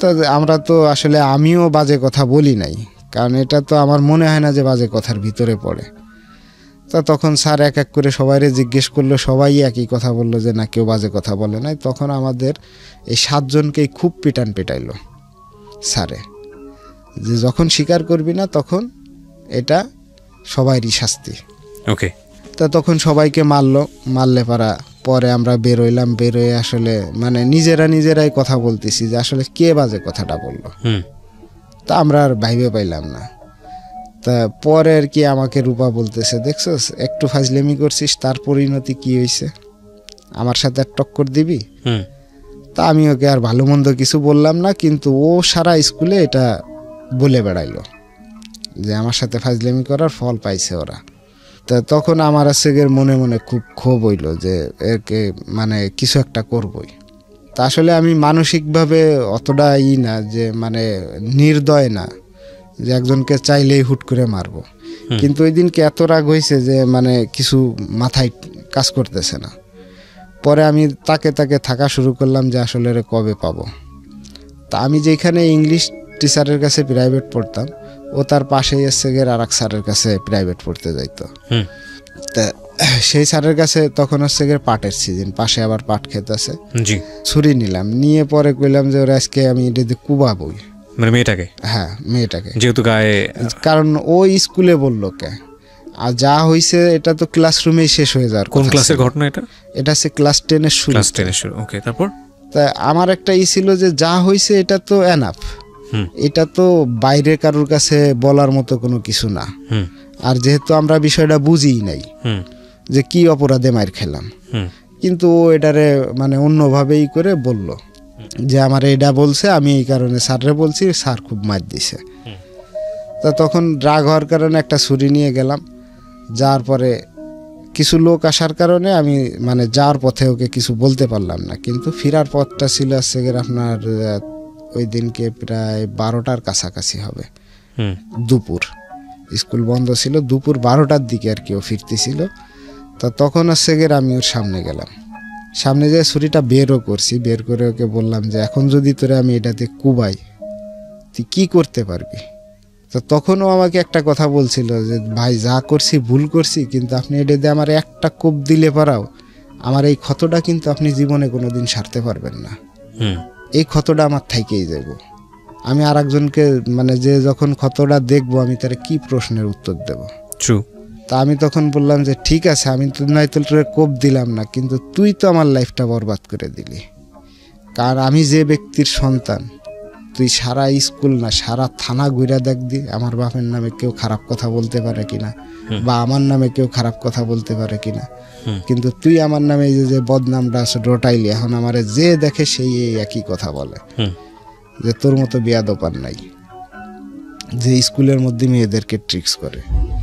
তো আমরা তো আসলে আমিও বাজে কথা বলি নাই, কারণ এটা তো আমার মনে হয় না যে বাজে কথার ভিতরে পড়ে। তা তখন স্যার এক এক করে সবাইরে জিজ্ঞেস করলো, সবাই একই কথা বললো যে না কেউ বাজে কথা বলে নাই। তখন আমাদের এই 7 জনকেই খুব পিটাইলো স্যারে, যে যখন স্বীকার করবি না তখন এটা সবাইরই শাস্তি। ওকে। তা তখন সবাইকে মারলে পরে আমরা বেরোইলাম। বেরোয় আসলে মানে নিজেরাই কথা বলতেছি যে আসলে কে বাজে কথাটা বললো। তা আমরা আর ভাইবে পাইলাম না। তা পরে আর কি আমাকে রূপা বলতেছে, দেখছস একটু ফাজলেমি করছিস, তার পরিণতি কি হয়েছে, আমার সাথে আর টক্কর দিবি? তা আমি ওকে আর ভালো মন্দ কিছু বললাম না, কিন্তু ও সারা স্কুলে এটা বলে বেড়াইলো যে আমার সাথে ফাজলেমি করার ফল পাইছে ওরা। তা তখন আমার মনে মনে খুব ক্ষোভ হইল যে একে মানে কিছু একটা করবই। তা আসলে আমি মানসিকভাবে অতটা না, যে মানে নির্দয় না যে একজনকে চাইলেই হুট করে মারবো। কিন্তু ওই দিনকে এত রাগ হয়েছে যে মানে কিছু মাথায় কাজ করতেছে না। পরে আমি তাকে থাকা শুরু করলাম যে আসলে কবে পাবো। তা আমি যেখানে ইংলিশ টিচারের কাছে প্রাইভেট পড়তাম, ও তার পাশেই আর এক স্যারের কাছে প্রাইভেট পড়তে যাইতো। তা সেই স্যারের কাছে তখন পাটের সিজন, পাশে আবার পাট ক্ষেত আছে। ছুরি নিলাম, নিয়ে পরে কইলাম যে ওরা আজকে আমি এটা কুবাবই, মানে মেয়েটাকে? হ্যাঁ মেয়েটাকে, যেহেতু গায়ে, কারণ ও স্কুলে বললো কে, আর যা হয়েছে এটা তো ক্লাসরুমেই শেষ হয়ে যাওয়ার। কোন ক্লাসের ঘটনা এটা? এটা হচ্ছে ক্লাস 10-এর শুরু। ক্লাস 10-এর শুরু, ওকে। তারপর তা আমার একটা ছিল যে যা হয়েছে এটা তো এনাফ, এটা তো বাইরে কারোর কাছে বলার মতো কোনো কিছু না। আর যেহেতু আমরা বিষয়টা বুঝিই নাই যে কি অপরাধে মার খেলাম, কিন্তু ও এটারে মানে অন্যভাবেই করে বলল যে আমার এটা বলছে, আমি এই কারণে স্যাররে বলছি, স্যার খুব মার দিছে। তা তখন রাগ হওয়ার কারণে একটা ছুরি নিয়ে গেলাম। যাওয়ার পরে কিছু লোক আসার কারণে আমি মানে যাওয়ার পথে ওকে কিছু বলতে পারলাম না, কিন্তু ফেরার পথটা ছিল আপনার ওই দিনকে প্রায় 12টার কাছাকাছি হবে, দুপুর। স্কুল বন্ধ ছিল, দুপুর 12টার দিকে আর কি ও ফিরতেছিল। তা তখন আমি ওর সামনে গেলাম, সামনে যে ছুরিটা বেরও করছি, বের করে ওকে বললাম যে এখন যদি তোরে আমি এটাতে কুবাই তুই কি করতে পারবি? তো তখনও আমাকে একটা কথা বলছিল যে ভাই যা করছি ভুল করছি, কিন্তু আপনি এটা দিয়ে আমার একটা কোপ দিলে পারাও আমার এই ক্ষতটা কিন্তু আপনি জীবনে কোনোদিন সারতে পারবেন না। এই ক্ষতটা আমার থাইকেই যাব। আমি আর একজনকে মানে যে যখন ক্ষতটা দেখবো আমি তার কি প্রশ্নের উত্তর দেব? তা আমি তখন বললাম যে ঠিক আছে, আমি তো নয়তো কোপ দিলাম না, কিন্তু তুই তো আমার লাইফটা বরবাদ করে দিলি, কারণ আমি যে ব্যক্তির সন্তান, তুই সারা স্কুল না সারা থানা ঘুরে দেখবি আমার বাপের নামে কেউ খারাপ কথা বলতে পারে কিনা, বা আমার নামে কেউ খারাপ কথা বলতে পারে কিনা। কিন্তু তুই আমার নামে এই যে বদনামটা রটাইলি, এখন আমারে যে দেখে সেই এই একই কথা বলে যে তোর মতো বেয়াদব আর নাই, যে স্কুলের মধ্যে মেয়েদেরকে ট্রিক্স করে।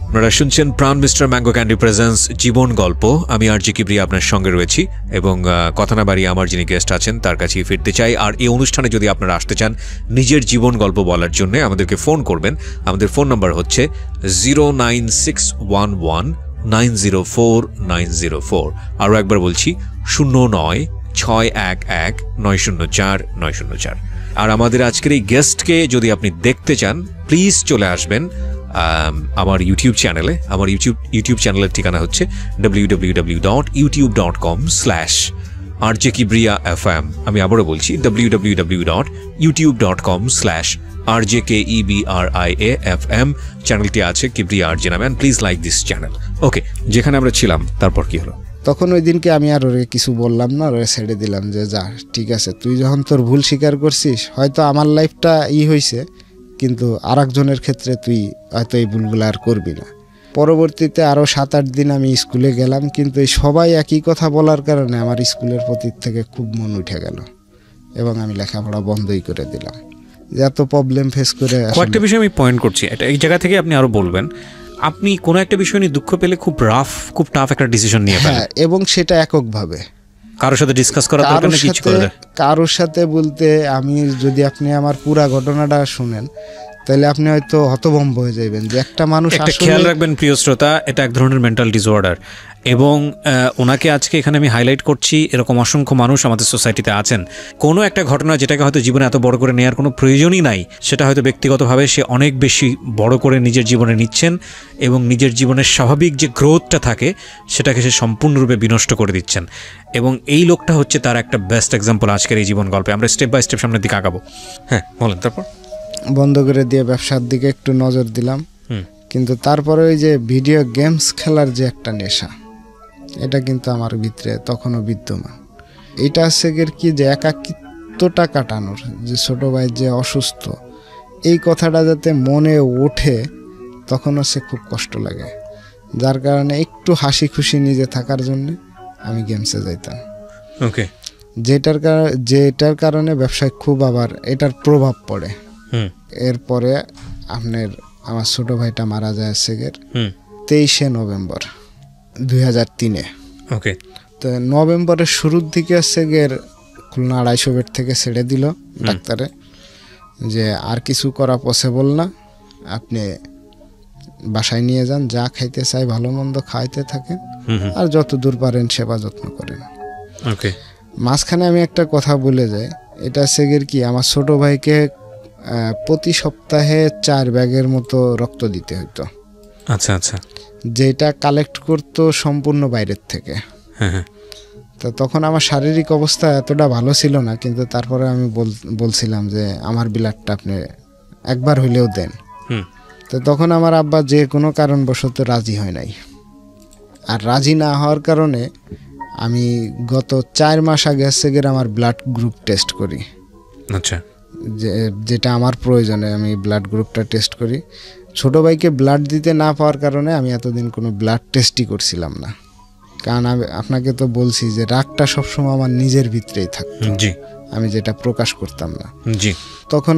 আপনারা শুনছেন প্রাণ মিস্টার ম্যাঙ্গো ক্যান্ডি প্রেজেন্স জীবন গল্প। আমি আরজে কিবরিয়া আপনার সঙ্গে রয়েছি এবং কথা না বাড়িয়ে আমার যিনি গেস্ট আছেন তার কাছেই ফিরতে চাই। আর এই অনুষ্ঠানে যদি আপনারা আসতে চান নিজের জীবন গল্প বলার জন্য আমাদেরকে ফোন করবেন। আমাদের ফোন নাম্বার হচ্ছে 09611904904। আরও একবার বলছি 09611904 আর আমাদের আজকের এই গেস্টকে যদি আপনি দেখতে চান প্লিজ চলে আসবেন আমার ইউটিউব চ্যানেলে। আমার ইউটিউব চ্যানেলের ঠিকানা হচ্ছে www.youtube.com/RJKibriya.fm। আমি আবারও বলছি www.youtube.com/RJKEBRIAFM। চ্যানেলটি আছে কিবরিয়া আরজে নামে। Please like this channel. Okay, যেখানে আমরা ছিলাম তারপর কি হলো? তখন ওই দিনকে আমি আর ওরে কিছু বললাম না, ওরে ছেড়ে দিলাম যে যা ঠিক আছে, তুই যখন তোর ভুল স্বীকার করছিস, হয়তো আমার লাইফটা হয়েছে, কিন্তু আর একজনের ক্ষেত্রে তুই হয়তো এই ভুলগুলো আর করবি না। পরবর্তীতে আরও 7-8 দিন আমি স্কুলে গেলাম, কিন্তু এই সবাই একই কথা বলার কারণে আমার স্কুলের প্রতি থেকে খুব মন উঠে গেল এবং আমি লেখাপড়া বন্ধই করে দিলাম। যে এত প্রবলেম ফেস করে কয়েকটা বিষয় আমি পয়েন্ট করছি, এটা এই জায়গা থেকে আপনি আরও বলবেন। আপনি কোনো একটা বিষয় নিয়ে দুঃখ পেলে খুব টাফ একটা ডিসিশন নিয়ে ফেলেন, এবং সেটা এককভাবে, কারোর সাথে ডিসকাস করা দরকার না, কিছু করে কারোর সাথে বলতে আমি যদি আপনি আমার পুরো ঘটনাটা শুনেন তাহলে আপনি হয়তো হতভম্ব হয়ে যাবেন যে একটা মানুষ। একটা খেয়াল রাখবেন প্রিয় শ্রোতা, এটা এক ধরনের মেন্টাল ডিসঅর্ডার এবং ওনাকে আজকে এখানে আমি হাইলাইট করছি। এরকম অসংখ্য মানুষ আমাদের সোসাইটিতে আছেন। কোনো একটা ঘটনা যেটাকে হয়তো জীবনে এত বড় করে নেওয়ার কোনো প্রয়োজনই নাই, সেটা হয়তো ব্যক্তিগতভাবে সে অনেক বেশি বড় করে নিজের জীবনে নিচ্ছেন এবং নিজের জীবনের স্বাভাবিক যে গ্রোথটা থাকে সেটাকে সে সম্পূর্ণরূপে বিনষ্ট করে দিচ্ছেন। এবং এই লোকটা হচ্ছে তার একটা বেস্ট এক্সাম্পল আজকের এই জীবন গল্পে। আমরা স্টেপ বাই স্টেপ সামনের দিকে আগাবো। হ্যাঁ বলেন। তারপর বন্ধ করে দিয়ে ব্যবসার দিকে একটু নজর দিলাম, কিন্তু তারপরে ওই যে ভিডিও গেমস খেলার যে একটা নেশা, এটা কিন্তু আমার ভিতরে তখনও বিদ্যমান। এটা হচ্ছে কি যে একাকিত্বটা কাটানোর, যে ছোট ভাই যে অসুস্থ, এই কথাটা যাতে মনে ওঠে তখন হচ্ছে খুব কষ্ট লাগে, যার কারণে একটু হাসি খুশি নিজে থাকার জন্য আমি গেমসে যাইতাম। ওকে, যেটার কারণে ব্যবসায় খুব আবার এটার প্রভাব পড়ে। এরপরে আমার ছোট ভাইটা মারা যায় 23 নভেম্বর 2003-এ। ওকে, তো নভেম্বরের শুরুর দিকে খুলনা 250 বেড থেকে ছেড়ে দিল ডাক্তারে, যে আর কিছু করা পসিবল না, আপনি বাসায় নিয়ে যান, যা খাইতে চাই ভালো মন্দ খাইতে থাকেন, আর যত দূর পারেন সেবা যত্ন করেন। ওকে, মাঝখানে আমি একটা কথা বলে যাই, এটা কি আমার ছোট ভাইকে প্রতি সপ্তাহে 4 ব্যাগের মতো রক্ত দিতে হতো। আচ্ছা আচ্ছা, যেটা কালেক্ট করতো সম্পূর্ণ বাইরের থেকে। হ্যাঁ, তো তখন আমার শারীরিক অবস্থা এতটা ভালো ছিল না, কিন্তু তারপরে আমি বলছিলাম যে আমার ব্লাডটা আপনি একবার হইলেও দেন। তো তখন আমার আব্বা যে কোনো কারণবশত রাজি হয় নাই, আর রাজি না হওয়ার কারণে আমি গত 4 মাস আগে আমার ব্লাড গ্রুপ টেস্ট করি। আচ্ছা, যেটা আমার প্রয়োজনে আমি ব্লাড গ্রুপটা টেস্ট করি। ছোট ভাইকে ব্লাড দিতে না পাওয়ার কারণে আমি এতদিন কোনো ব্লাড টেস্টই করছিলাম না, কারণ আপনাকে তো বলছি যে রাগটা সবসময় আমার নিজের ভিতরেই থাকতো, আমি যেটা প্রকাশ করতাম না। তখন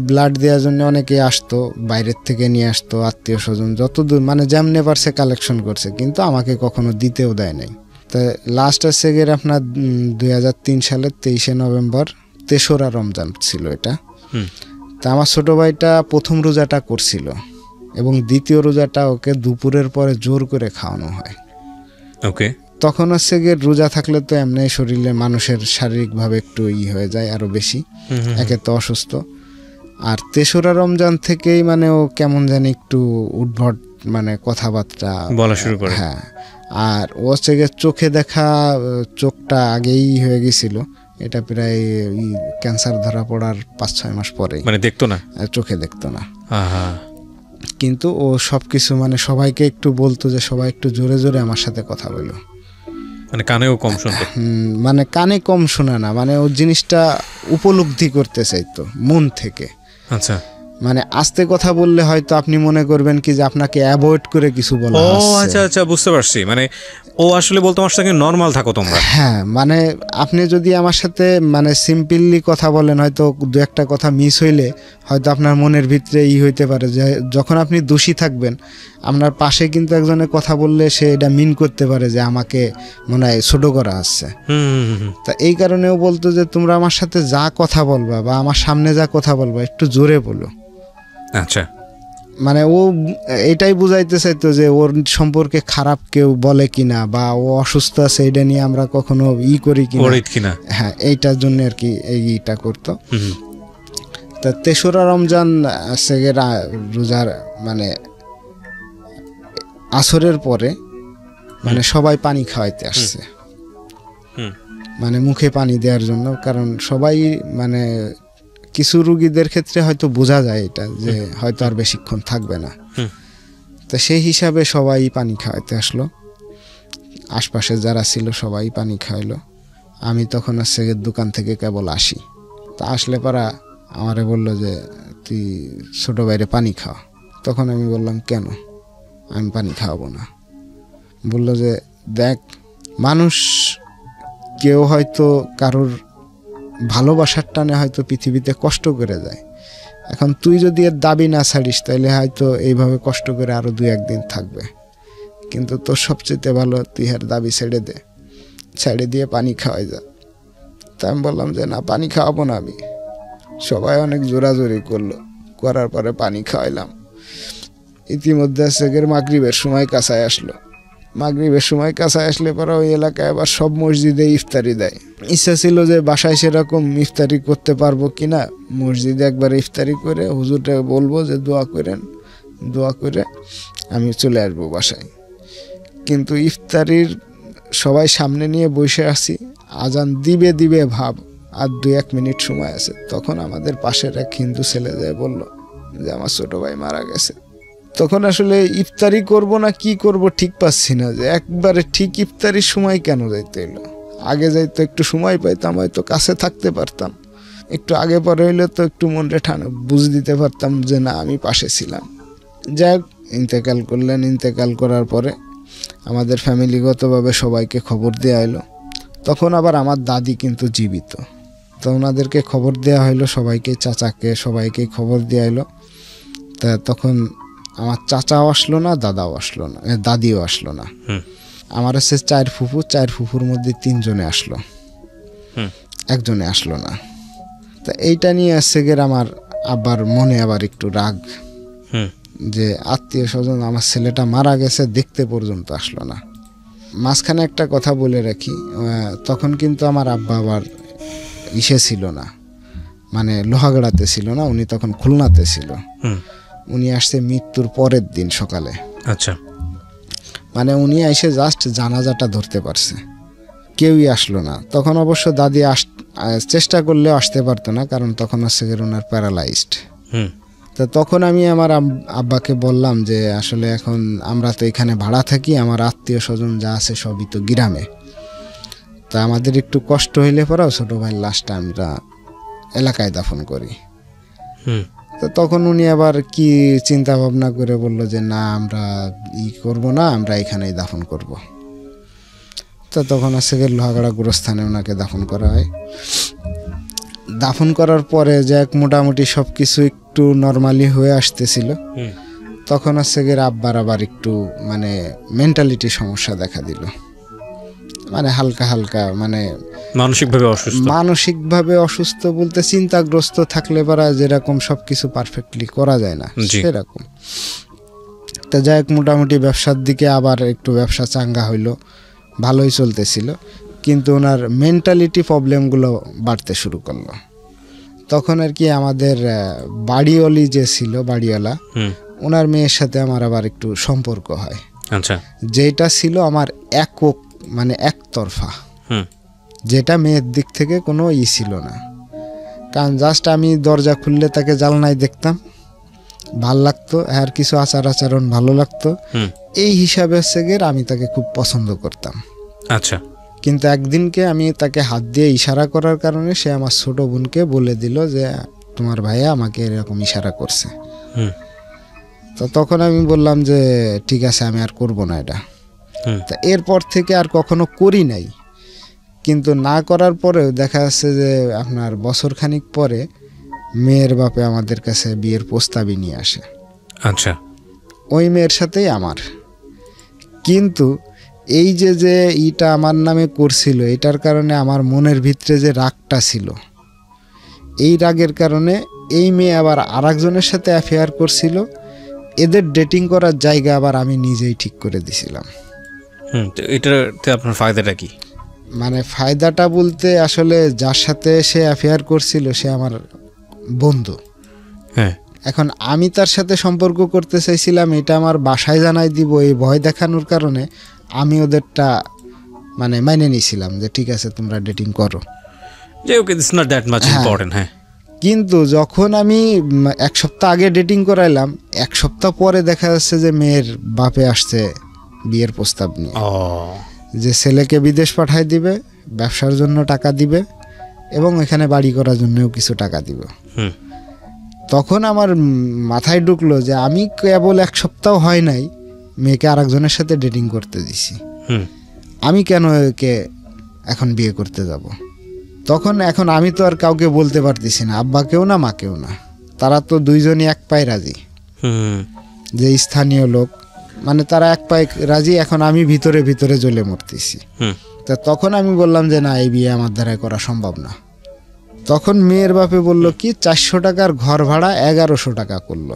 ব্লাড দেওয়ার জন্য অনেকে আসতো, বাইরের থেকে নিয়ে আসতো, আত্মীয় স্বজন যতদূর মানে যেমনে পারছে কালেকশন করছে, কিন্তু আমাকে কখনো দিতেও দেয় নাই। তো লাস্ট আপনার 2003 সালের 23 নভেম্বর 3রা রমজান ছিল এটা। তা আমার ছোট ভাইটা প্রথম রোজাটা করছিল এবং দ্বিতীয় রোজাটা ওকে দুপুরের পরে জোর করে খাওয়ানো হয়। ওকে, তখন রোজা থাকলে তো এমনি শরীরে মানুষের শারীরিকভাবে একটু হয়ে যায় আরো বেশি, একে তো অসুস্থ, আর 3রা রমজান থেকেই মানে ও কেমন জানি একটু উদ্ভট মানে কথাবার্তা বলা শুরু করে। হ্যাঁ, আর ও চোখে দেখা চোখটা আগেই হয়ে গেছিল, এটা প্রায় ক্যান্সার ধরা পড়ার 5-6 মাস পরে, মানে দেখতো না, চোখে দেখতো না। কিন্তু ও সবকিছু মানে সবাইকে একটু বলতো যে সবাই একটু জোরে জোরে আমার সাথে কথা বলো। মানে কানেও কম শুনতো। মানে কানে কম শোনা না, মানে ও জিনিসটা উপলব্ধি করতে চাইতো মন থেকে। আচ্ছা, মানে আস্তে কথা বললে হয়তো আপনি মনে করবেন কি যে আপনাকে অ্যাভয়েড করে কিছু বলা ও হচ্ছে। আচ্ছা আচ্ছা, বুঝতে পারছি। মানে ও আসলে বলতো আমার সঙ্গে নর্মাল থাকো তোমরা। হ্যাঁ, মানে আপনি যদি আমার সাথে মানে সিম্পলি কথা বলেন, হয়তো দু একটা কথা মিস হইলে হয়তো আপনার মনের ভিতরে হইতে পারে যে যখন আপনি দোষী থাকবেন, আপনার পাশে কিন্তু একজনের কথা বললে সে এটা মিন করতে পারে যে আমাকে মনে হয় ছোট করা হচ্ছে। তা এই কারণেও বলতো যে তোমরা আমার সাথে যা কথা বলবা বা আমার সামনে যা কথা বলবা একটু জোরে বলো। আচ্ছা, মানে ও এটাই বুঝাইতে চাইতো যে ওর সম্পর্কে খারাপ কেউ বলে কিনা বা ও অসুস্থ আছে এটা নিয়ে আমরা কখনো করি কিনা। হ্যাঁ, এইটার জন্য আর কি এইটা করতো। তা ৩রা রমজান সেগের রোজার মানে আসরের পরে মানে সবাই পানি খাওয়াইতে আসছে, মানে মুখে পানি দেওয়ার জন্য। কারণ সবাই মানে কিছু রুগীদের ক্ষেত্রে হয়তো বোঝা যায় এটা যে হয়তো আর বেশিক্ষণ থাকবে না, তো সেই হিসাবে সবাই পানি খাওয়াইতে আসলো। আশপাশে যারা ছিল সবাই পানি খাওয়াইলো। আমি তখন হচ্ছে দোকান থেকে কেবল আসি, তা আসলে পারা আমারে বললো যে তুই ছোট বাইরে পানি খাওয়া। তখন আমি বললাম কেন, আমি পানি খাওয়াবো না। বললো যে দেখ, মানুষ কেউ হয়তো কারোর ভালোবাসার টানে হয়তো পৃথিবীতে কষ্ট করে যায়, এখন তুই যদি এর দাবি না ছাড়িস তাহলে হয়তো এইভাবে কষ্ট করে আরো 2-1 দিন থাকবে, কিন্তু তোর সবচেয়ে ভালো তুই এর দাবি ছেড়ে দে, ছেড়ে দিয়ে পানি খাওয়াই যা। তা আমি বললাম যে না, পানি খাওয়াবো না আমি। সবাই অনেক জোরাজোরি করলো, করার পরে পানি খাওয়াইলাম। ইতিমধ্যে সেগের মাগরিবের সময় কাছায় আসলো। মাগরিবের সময় কাছায় আসলে পরে ওই এলাকায় আবার সব মসজিদে ইফতারি দেয়। ইচ্ছা ছিল যে বাসায় সেরকম ইফতারি করতে পারবো কিনা, মসজিদে একবার ইফতারি করে হুজুরটা বলবো যে দোয়া করেন, দোয়া করে আমি চলে আসবো বাসায়। কিন্তু ইফতারির সবাই সামনে নিয়ে বসে আছি, আজান দিবে দিবে ভাব, আর 2-1 মিনিট সময় আছে। তখন আমাদের পাশের এক হিন্দু ছেলে যায় বলল যে আমার ছোট ভাই মারা গেছে। তখন আসলে ইফতারি করব না কি করব ঠিক পাচ্ছি না, যে একবারে ঠিক ইফতারির সময় কেন যাইতে এলো। আগে যাইতো একটু সময় পাইতাম, হয়তো কাছে থাকতে পারতাম, একটু আগে পরে হইলে তো একটু মনটা ঠান্ডা বুঝ দিতে পারতাম যে না আমি পাশে ছিলাম। যাই ইন্তেকাল করলেন। ইন্তেকাল করার পরে আমাদের ফ্যামিলিগতভাবে সবাইকে খবর দেওয়া হলো। তখন আবার আমার দাদি কিন্তু জীবিত, তো ওনাদেরকে খবর দেওয়া হলো সবাইকে, চাচাকে সবাইকে খবর দেওয়া হলো। তা তখন আমার চাচাও আসলো না, দাদাও আসলো না, দাদিও আসলো না। আমার হচ্ছে 4 ফুফু, 4 ফুফুর মধ্যে 3 জনে আসলো, একজনে আসলো না। তা এইটা নিয়ে আসছে গের আমার আবার মনে আবার একটু রাগ, যে আত্মীয় স্বজন আমার ছেলেটা মারা গেছে দেখতে পর্যন্ত আসলো না। মাঝখানে একটা কথা বলে রাখি, তখন কিন্তু আমার আব্বা আবার ছিল না, মানে লোহাগড়াতে ছিল না, উনি তখন খুলনাতে ছিল। উনি আসছে মৃত্যুর পরের দিন সকালে। আচ্ছা, মানে উনি এসে জাস্ট জানাজাটা ধরতে পারছে, কেউই আসলো না। তখন অবশ্য দাদি চেষ্টা করলেও আসতে পারতো না, কারণ তখন হচ্ছে ওনার প্যারালাইজড। তা তখন আমি আমার আব্বাকে বললাম যে আসলে এখন আমরা তো এখানে ভাড়া থাকি, আমার আত্মীয় স্বজন যা আছে সবই তো গ্রামে, তা আমাদের একটু কষ্ট হইলে পরেও ছোট ভাইয়ের লাশটা আমরা এলাকায় দাফন করি। তো তখন উনি আবার কি চিন্তা ভাবনা করে বলল যে না, আমরা করব না, আমরা এখানেই দাফন করব। তো তখন আছে লোহাগড়া গোরস্থানে ওনাকে দাফন করা হয়। দাফন করার পরে যে মোটামুটি সব কিছু একটু নর্মালি হয়ে আসতেছিল, তখন আছে আব্বার আবার একটু মানে মেন্টালিটি সমস্যা দেখা দিল, মানে হালকা হালকা, মানে মানসিকভাবে অসুস্থ বলতে চিন্তাগ্রস্ত থাকলে পারা যেরকম সবকিছু পারফেক্টলি করা যায় না সেরকম। তা যাই হোক, মোটামুটি ব্যবসার দিকে আবার একটু ব্যবসা চাঙ্গা হইলো, ভালোই চলতেছিল, কিন্তু ওনার মেন্টালিটি প্রবলেমগুলো বাড়তে শুরু করলো। তখন আর কি আমাদের বাড়িওয়ালি যে ছিল, বাড়িওয়ালা, ওনার মেয়ের সাথে আমার আবার একটু সম্পর্ক হয়। আচ্ছা, যেটা ছিল আমার একক, মানে একতরফা, যেটা মেয়ের দিক থেকে কোনো ছিল না। কারণ জাস্ট আমি দরজা খুললে তাকে জানলায় দেখতাম, ভাল লাগতো, আর কিছু আচরণ ভালো লাগতো, এই হিসাবে হচ্ছে আমি তাকে খুব পছন্দ করতাম। আচ্ছা, কিন্তু একদিনকে আমি তাকে হাত দিয়ে ইশারা করার কারণে সে আমার ছোট বোনকে বলে দিল যে তোমার ভাইয়া আমাকে এরকম ইশারা করছে। তো তখন আমি বললাম যে ঠিক আছে, আমি আর করব না এটা। তা এরপর থেকে আর কখনো করি নাই, কিন্তু না করার পরেও দেখা যাচ্ছে যে আপনার বছরখানিক পরে মেয়ের বাপে আমাদের কাছে বিয়ের প্রস্তাবই নিয়ে আসে। আচ্ছা, ওই মেয়ের সাথেই আমার। কিন্তু এই যে যে ইটা আমার নামে করছিল, এটার কারণে আমার মনের ভিতরে যে রাগটা ছিল, এই রাগের কারণে এই মেয়ে আবার আরেকজনের সাথে অ্যাফেয়ার করছিল। এদের ডেটিং করার জায়গা আবার আমি নিজেই ঠিক করে দিছিলাম। তো এটাতে আপনার ফায়দাটা কি? মানে ফায়দাটা বলতে আসলে যার সাথে সে অ্যাফেয়ার করছিল সে আমার বন্ধু। হ্যাঁ, এখন আমি তার সাথে সম্পর্ক করতে চাইছিলাম, এটা আমার বাসায় জানাই দিব এই ভয় দেখানোর কারণে আমি ওদেরটা মানে মাইনে নিয়েছিলাম যে ঠিক আছে তোমরা ডেটিং করো, যে okay it's not that much important. হ্যাঁ, কিন্তু যখন আমি 1 সপ্তাহ আগে ডেটিং করাইলাম, 1 সপ্তাহ পরে দেখা যাচ্ছে যে মেয়ের বাপে আসছে বিয়ের প্রস্তাব নিয়ে, যে ছেলেকে বিদেশ পাঠায় দিবে, ব্যবসার জন্য টাকা দিবে এবং এখানে বাড়ি করার জন্যও কিছু টাকা দিবে। তখন আমার মাথায় ঢুকলো যে আমি কেবল 1 সপ্তাহ হয় নাই মেয়েকে আরেকজনের সাথে ডেটিং করতে দিছি, আমি কেন একে এখন বিয়ে করতে যাব? এখন আমি তো আর কাউকে বলতে পারতেছি না, আব্বাকেও না মাকেও না, তারা তো দুইজনই এক পায়ে রাজি, যে স্থানীয় লোক মানে তারা এক পায়ে রাজি। এখন আমি ভিতরে ভিতরে জ্বলে মরতেছি। তা তখন আমি বললাম যে না, এই বিয়ে আমার দ্বারা করা সম্ভব না। তখন মেয়ের বাপে বলল কি 400 টাকার ঘর ভাড়া 1100 টাকা করলো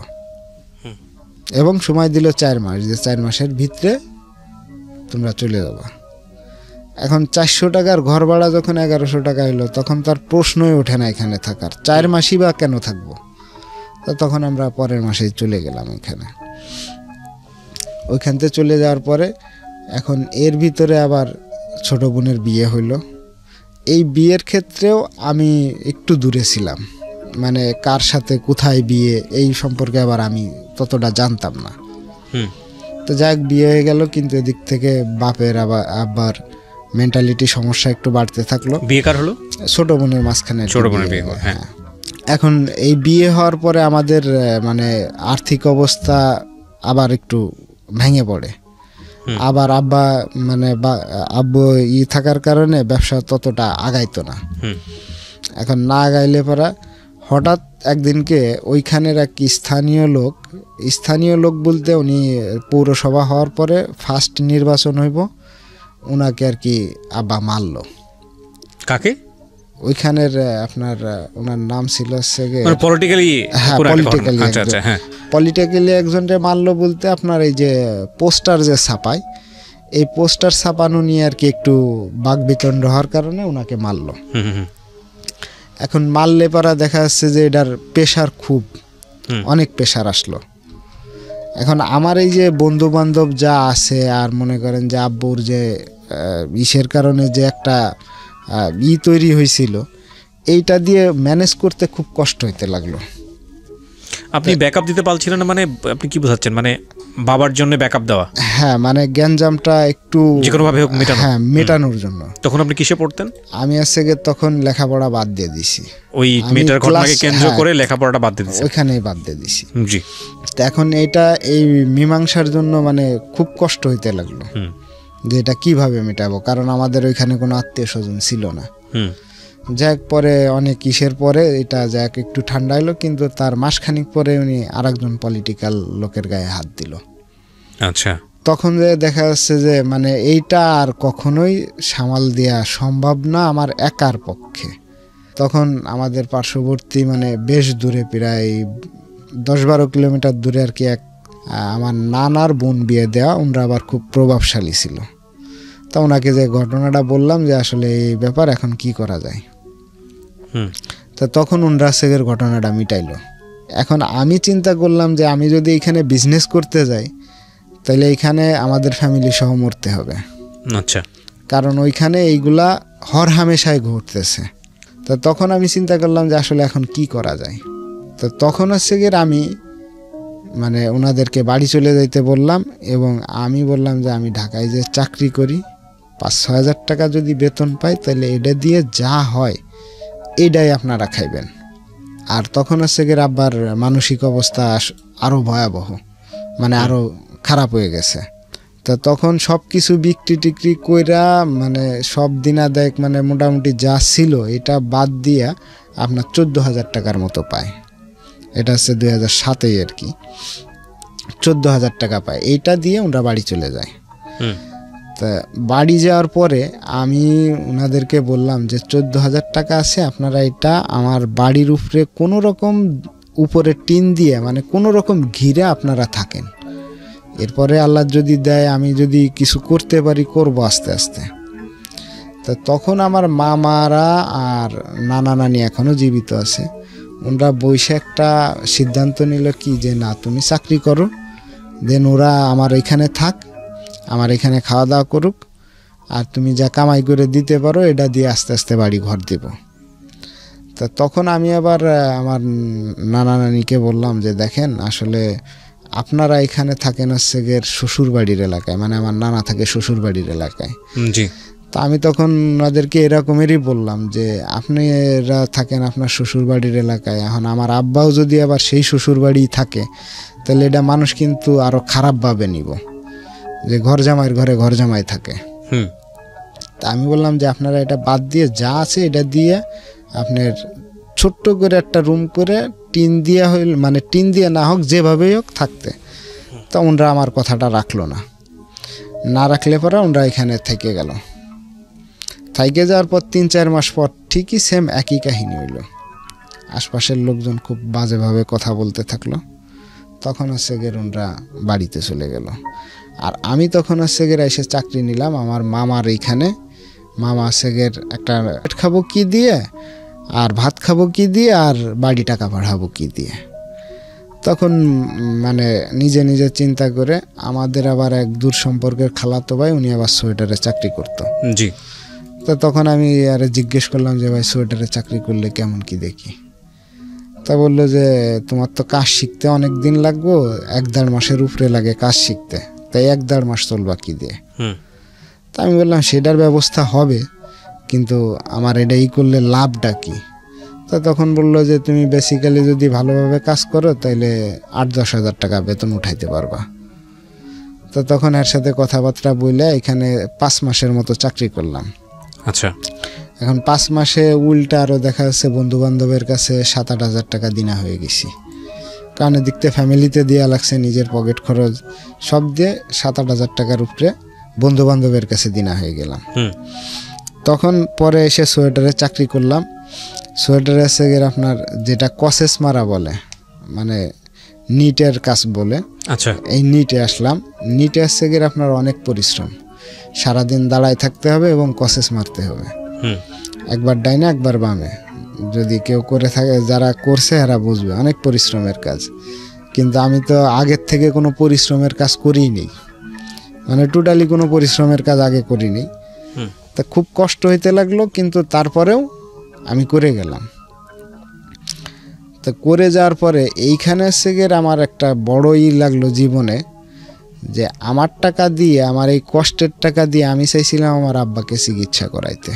এবং সময় দিল 4 মাস, যে 4 মাসের ভিতরে তোমরা চলে যাবা। এখন 400 টাকার ঘর ভাড়া যখন 1100 টাকা হলো, তখন তার প্রশ্নই ওঠে না এখানে থাকার, 4 মাসই বা কেন থাকবো। তো তখন আমরা পরের মাসেই চলে গেলাম এখানে। ওইখান থেকে চলে যাওয়ার পরে এখন এর ভিতরে আবার ছোট বোনের বিয়ে হইলো। এই বিয়ের ক্ষেত্রেও আমি একটু দূরে ছিলাম, মানে কার সাথে কোথায় বিয়ে এই সম্পর্কে আবার আমি ততটা জানতাম না। তো যাক, বিয়ে হয়ে গেল, কিন্তু এদিক থেকে বাপের আবার মেন্টালিটি সমস্যা একটু বাড়তে থাকলো। বিয়ে কার হলো? ছোট বোনের মাঝখানে ছোট বোনের বিয়ে। হ্যাঁ, এখন এই বিয়ে হওয়ার পরে আমাদের মানে আর্থিক অবস্থা আবার একটু ভেঙে পড়ে। আবার আব্বা মানে আব্বু থাকার কারণে ব্যবসা ততটা আগাইতো না। এখন না আগাইলে পরা হঠাৎ একদিনকে ওইখানের এক স্থানীয় লোক বলতে উনি পৌরসভা হওয়ার পরে ফার্স্ট নির্বাচন হইব, ওনাকে আর কি আব্বা মারলো। কাকে? ওইখানের আপনার ওনার নাম ছিল পলিটিক্যালি একজনকে মারলো বলতে আপনার এই যে পোস্টার যে ছাপায়, এই পোস্টার ছাপানো নিয়ে আর কি একটু বাকবিতণ্ড হওয়ার কারণে ওনাকে মারলো। এখন মারলে পারা দেখা যাচ্ছে যে এটার প্রেশার খুব অনেক প্রেশার আসলো। এখন আমার এই যে বন্ধু বান্ধব যা আছে, আর মনে করেন যে আব্বুর যে ইসের কারণে যে একটা তৈরি হয়েছিল, এইটা দিয়ে ম্যানেজ করতে খুব কষ্ট হইতে লাগলো। আপনি ব্যাকআপ দিতে পারছিলেন না? মানে আপনি কি বোঝাচ্ছেন? মানে বাবার জন্য ব্যাকআপ দেওয়া? হ্যাঁ, মানে গ্যাঞ্জামটা একটু যেকোনোভাবে হোক মেটানোর জন্য। তখন আপনি কিসে পড়তেন? আমি আজকে তখন লেখাপড়া বাদ দিয়ে দিছি। ওই মেয়েটার ঘটনাকে কেন্দ্র করে লেখাপড়াটা বাদ দিয়ে দিছি? ওইখানেই বাদ দিয়ে দিছি। জি। তো এখন এই মীমাংসার জন্য মানে খুব কষ্ট হইতে লাগলো যে এটা কিভাবে মেটাবো, কারণ আমাদের ওইখানে কোনো আত্মীয় স্বজন ছিল না। যাক, পরে অনেক কিসের পরে এটা যাক একটু ঠান্ডা হলো, কিন্তু তার মাসখানিক পরে উনি আরেকজন পলিটিক্যাল লোকের গায়ে হাত দিল। আচ্ছা। তখন যে দেখা যাচ্ছে যে মানে এইটা আর কখনোই সামাল দেওয়া সম্ভব না আমার একার পক্ষে। তখন আমাদের পার্শ্ববর্তী মানে বেশ দূরে, প্রায় 10-12 কিলোমিটার দূরে আর কি এক আমার নানার বোন বিয়ে দেওয়া, ওনারা আবার খুব প্রভাবশালী ছিল। তা ওনাকে যে ঘটনাটা বললাম যে আসলে এই ব্যাপার এখন কি করা যায়, তো তখন ওনারা সেগের ঘটনাটা মিটাইলো। এখন আমি চিন্তা করলাম যে আমি যদি এখানে বিজনেস করতে যাই তাহলে এখানে আমাদের ফ্যামিলি সহ মরতে হবে। আচ্ছা। কারণ ওইখানে এইগুলা হর হামেশায় ঘটতেছে। তো তখন আমি চিন্তা করলাম যে আসলে এখন কি করা যায়। তো তখন হচ্ছে গিয়ে আমি মানে ওনাদেরকে বাড়ি চলে যাইতে বললাম এবং আমি বললাম যে আমি ঢাকায় যে চাকরি করি 5-6 হাজার টাকা যদি বেতন পাই তাহলে এটা দিয়ে যা হয় এটাই আপনারা খাইবেন। আর তখন হচ্ছে গিয়ে আব্বার মানসিক অবস্থা আরও ভয়াবহ, মানে আরও খারাপ হয়ে গেছে। তো তখন সব কিছু বিক্রি টিক্রি কইরা মানে সব দিনাদায়ক মানে মোটামুটি যা ছিল এটা বাদ দিয়া আপনার 14,000 টাকার মতো পায়। এটা হচ্ছে 2007 আর কি, 14,000 টাকা পায়। এইটা দিয়ে ওরা বাড়ি চলে যায়। তা বাড়ি যাওয়ার পরে আমি ওনাদেরকে বললাম যে 14,000 টাকা আছে, আপনারা এটা আমার বাড়ির উপরে কোনো রকম উপরে টিন দিয়ে মানে কোনো রকম ঘিরে আপনারা থাকেন, এরপরে আল্লাহ যদি দেয় আমি যদি কিছু করতে পারি করব আস্তে আস্তে। তা তখন আমার মামারা আর নানা নানি এখনও জীবিত আছে, ওরা বসে একটা সিদ্ধান্ত নিল কি যে না তুমি চাকরি করো, দেন ওরা আমার এখানে থাক, আমার এখানে খাওয়া দাওয়া করুক, আর তুমি যা কামাই করে দিতে পারো এটা দিয়ে আস্তে আস্তে বাড়ি ঘর দেব। তা তখন আমি আবার আমার নানা নানিকে বললাম যে দেখেন আসলে আপনারা এখানে থাকেন হচ্ছে গিয়ে শ্বশুর বাড়ির এলাকায়, মানে আমার নানা থাকে শ্বশুর বাড়ির এলাকায়। জি। তা আমি তখন ওনাদেরকে এরকমেরই বললাম যে আপনারা থাকেন আপনার শ্বশুর বাড়ির এলাকায়, এখন আমার আব্বাও যদি আবার সেই শ্বশুর বাড়ি থাকে তাহলে এটা মানুষ কিন্তু আরও খারাপভাবে নিব যে ঘর জামাইয়ের ঘরে ঘর জামাই থাকে। তা আমি বললাম যে আপনারা এটা বাদ দিয়ে যা আছে এটা দিয়ে আপনার ছোট্ট করে একটা রুম করে টিন দিয়া হইল, মানে টিন দিয়ে না হোক যেভাবেই হোক থাকতে। তা ওনরা আমার কথাটা রাখলো না রাখলে পরে ওনরা এখানে থেকে গেল। থেকে যাওয়ার পর 3-4 মাস পর ঠিকই সেম একই কাহিনী হইল। আশপাশের লোকজন খুব বাজেভাবে কথা বলতে থাকলো। তখন হচ্ছে গিয়ে ওনরা বাড়িতে চলে গেল। আর আমি তখন হচ্ছে গিয়ে এসে চাকরি নিলাম আমার মামার এইখানে। মামা হচ্ছে গিয়ে একটা খাবো কি দিয়ে আর ভাত খাবো কি দিয়ে আর বাড়ি টাকা পাঠাবো কি দিয়ে। তখন মানে নিজে নিজে চিন্তা করে আমাদের আবার এক দূর সম্পর্কের খালাতো ভাই, উনি আবার সোয়েটারে চাকরি করতো। জি। তো তখন আমি আরে জিজ্ঞেস করলাম যে ভাই সোয়েটারে চাকরি করলে কেমন কি দেখি। তা বললো যে তোমার তো কাজ শিখতে অনেক দিন লাগবো, 1-1.5 মাসের উপরে লাগে কাজ শিখতে, তাই 1-1.5 মাস চলবা কি দিয়ে। তা আমি বললাম সেটার ব্যবস্থা হবে, কিন্তু আমার এটাই করলে লাভটা কি। তা তখন বললো যে তুমি বেসিক্যালি যদি ভালোভাবে কাজ করো তাহলে 8-10 হাজার টাকা বেতন উঠাইতে পারবা। তো তখন এর সাথে কথাবার্তা বলে এখানে 5 মাসের মতো চাকরি করলাম। আচ্ছা। এখন 5 মাসে উল্টা আরও দেখা যাচ্ছে বন্ধু বান্ধবের কাছে 7-8 হাজার টাকা দিনা হয়ে গেছি, কারণ এদিকতে ফ্যামিলিতে দেওয়া লাগছে, নিজের পকেট খরচ সব দিয়ে 7-8 হাজার টাকার উপরে বন্ধু বান্ধবের কাছে দিনা হয়ে গেলাম। তখন পরে এসে সোয়েটারে চাকরি করলাম। সোয়েটারে এসে গেলে আপনার যেটা কসেস মারা বলে, মানে নিটের কাজ বলে। আচ্ছা। এই নিটে আসলাম। নিটে এসে গেলে আপনার অনেক পরিশ্রম, সারাদিন দাঁড়ায় থাকতে হবে এবং কসেস মারতে হবে, একবার ডাইনে একবার বামে। যদি কেউ করে থাকে, যারা করছে এরা বুঝবে, অনেক পরিশ্রমের কাজ। কিন্তু আমি তো আগের থেকে কোনো পরিশ্রমের কাজ করিনি, মানে টোটালি কোনো পরিশ্রমের কাজ আগে করিনি। তা খুব কষ্ট হইতে লাগলো, কিন্তু তারপরেও আমি করে গেলাম। তো করে যাওয়ার পরে এইখানে এসে গিয়ে আমার একটা বড়ই লাগলো জীবনে, যে আমার টাকা দিয়ে, আমার এই কষ্টের টাকা দিয়ে আমি চাইছিলাম আমার আব্বাকে চিকিৎসা করাইতে,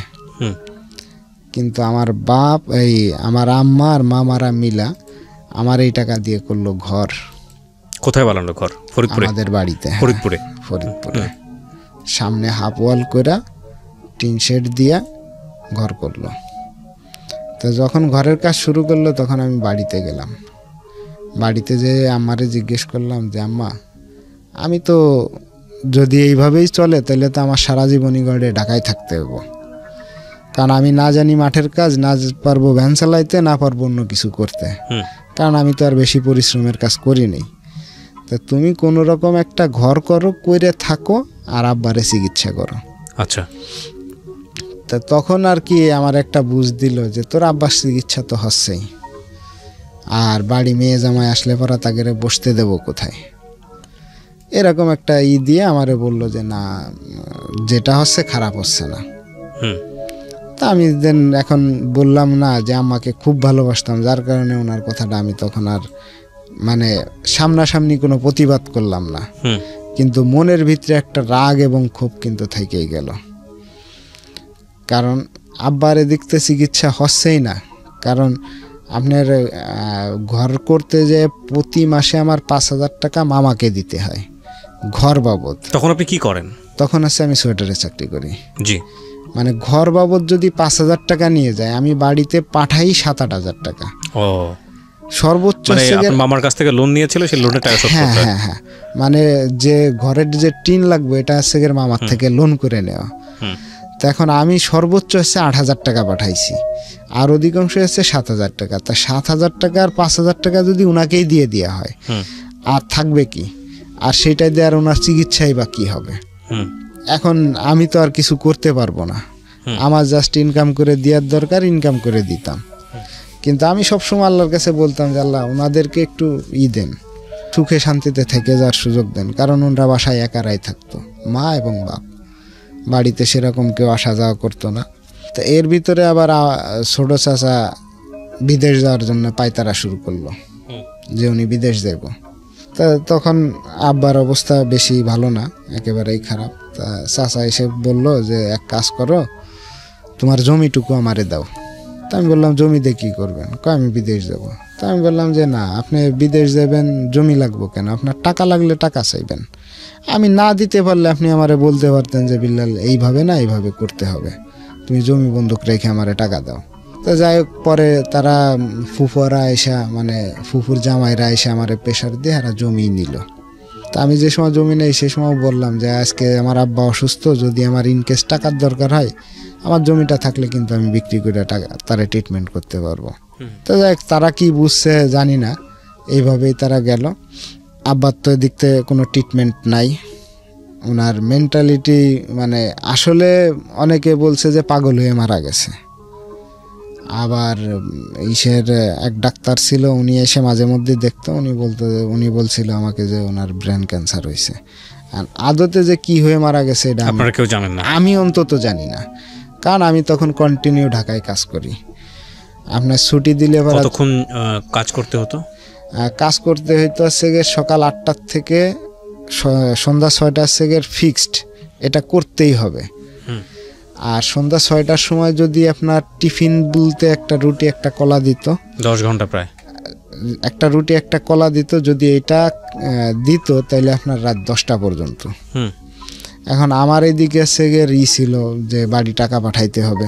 কিন্তু আমার বাপ এই আমার আম্মা আর মামারা মিলা আমার এই টাকা দিয়ে করলো ঘর। কোথায় বানালো ঘর? ফরিদপুরে? আমাদের বাড়িতে। ফরিদপুরে? ফরিদপুরে সামনে হাফ ওয়াল কইরা টিন শেড দিয়া ঘর করলো। তো যখন ঘরের কাজ শুরু করলো তখন আমি বাড়িতে গেলাম। বাড়িতে যেয়ে আম্মারে জিজ্ঞেস করলাম যে আম্মা, আমি তো যদি এইভাবেই চলে তাহলে তো আমার সারা জীবনই ঘরে ঢাকায় থাকতে হবে, কারণ আমি না জানি মাঠের কাজ, না পারবো ভ্যান চালাইতে, না পারবো অন্য কিছু করতে, কারণ আমি তো আর বেশি পরিশ্রমের কাজ করিনি। তা তুমি কোনো রকম একটা ঘর করো, করে থাকো আর আব্বারে চিকিৎসা করো। আচ্ছা। তা তখন আর কি আমার একটা বুঝ দিল যে তোর আব্বার চিকিৎসা তো হচ্ছেই, আর বাড়ি মেয়ে জামাই আসলে পরা তাকে বসতে দেব কোথায়, এরকম একটা দিয়ে আমারে বললো যে না, যেটা হচ্ছে খারাপ হচ্ছে না। তা আমি দেন এখন বললাম না যে আম্মাকে খুব ভালোবাসতাম, যার কারণে ওনার কথাটা আমি তখন আর মানে সামনাসামনি কোনো প্রতিবাদ করলাম না, কিন্তু মনের ভিতরে একটা রাগ এবং ক্ষোভ কিন্তু থেকেই গেল। কারণ আব্বার এদিকতে চিকিৎসা হচ্ছেই না, কারণ আপনার ঘর করতে যে প্রতি মাসে আমার 5,000 টাকা মামাকে দিতে হয় ঘর বাবদ। তখন আপনি কি করেন? তখন আছে আমি সোয়েটারে চাকরি করি। জি, মানে ঘর বাবদ যদি 5,000 টাকা নিয়ে যায়, আমি বাড়িতে পাঠাই 7-8 হাজার টাকা। ও, সর্বোচ্চ মানে আপনার মামার কাছ থেকে লোন নিয়েছিল, সেই লোনের টাকা শোধ করতে হয়। হ্যাঁ, মানে যে ঘরের যে টিন লাগবে এটা হচ্ছে গিয়ে মামার থেকে লোন করে নেওয়া। তো এখন আমি সর্বোচ্চ হচ্ছে 8,000 টাকা পাঠাইছি, আর অধিকাংশ হচ্ছে 7,000 টাকা। তা 7,000 টাকা আর 5,000 টাকা যদি ওনাকেই দিয়ে দেওয়া হয়, আর থাকবে কি? আর সেটাই দিয়ে আর ওনার চিকিৎসাই বা কি হবে? এখন আমি তো আর কিছু করতে পারবো না, আমার জাস্ট ইনকাম করে দেওয়ার দরকার, ইনকাম করে দিতাম। কিন্তু আমি সবসময় আল্লাহর কাছে বলতাম যে আল্লাহ ওনাদেরকে একটু দেন, সুখে শান্তিতে থেকে যাওয়ার সুযোগ দেন, কারণ ওনারা বাসায় একারাই থাকতো, মা এবং বাপ, বাড়িতে সেরকম কেউ আসা যাওয়া করতো না। তো এর ভিতরে আবার ছোট চাচা বিদেশ যাওয়ার জন্য পায়তারা শুরু করলো যে উনি বিদেশ যাব। তা তখন আব্বার অবস্থা বেশি ভালো না, একেবারেই খারাপ। তা চাচা এসে বলল যে এক কাজ করো, তোমার জমিটুকু আমারে দাও। তা আমি বললাম জমি দিয়ে কী করবেন? আমি বিদেশ যাব। তা আমি বললাম যে না, আপনি বিদেশ যাবেন, জমি লাগবো কেন? আপনার টাকা লাগলে টাকা চাইবেন, আমি না দিতে পারলে আপনি আমারে বলতে পারতেন যে বিল্লাল এইভাবে না এইভাবে করতে হবে, তুমি জমি বন্ধক রেখে আমারে টাকা দাও। তো যাই হোক, পরে তারা ফুফুরা এসা, মানে ফুফুর জামাইরা এসে আমারে প্রেশার দিয়ে এরা জমি নিল। তা আমি যে সময় জমি নেই সে সময় বললাম যে আজকে আমার আব্বা অসুস্থ, যদি আমার ইনকেস টাকার দরকার হয়, আমার জমিটা থাকলে কিন্তু আমি বিক্রি করে টাকা তারা ট্রিটমেন্ট করতে পারবো। তো যাই হোক, তারা কি বুঝছে জানি না, এইভাবেই তারা গেল। আব্বার তো এদিক থেকে কোনো ট্রিটমেন্ট নাই, ওনার মেন্টালিটি মানে আসলে অনেকে বলছে যে পাগল হয়ে মারা গেছে। আবার ইসের এক ডাক্তার ছিল, উনি এসে মাঝে মধ্যে দেখতো, উনি বলছিল আমাকে যে ওনার ব্রেন ক্যান্সার হয়েছে। আর আদতে যে কি হয়ে মারা গেছে এটা আপনারা কেউ জানেন না? আমি অন্তত জানি না, কারণ আমি তখন কন্টিনিউ ঢাকায় কাজ করি। আপনার ছুটি দিলে কতক্ষণ কাজ করতে হতো? কাজ করতে হইতো হচ্ছে সকাল 8টার থেকে সন্ধ্যা 6টার থেকে ফিক্সড, এটা করতেই হবে। আর সন্ধ্যা 6টার সময় যদি আপনার টিফিন বলতে একটা রুটি একটা কলা দিত, 10 ঘন্টা প্রায় একটা রুটি একটা কলা দিত, যদি এটা দিত তাহলে আপনার রাত 10টা পর্যন্ত। এখন আমার এইদিকে ছিল যে বাড়ি টাকা পাঠাইতে হবে,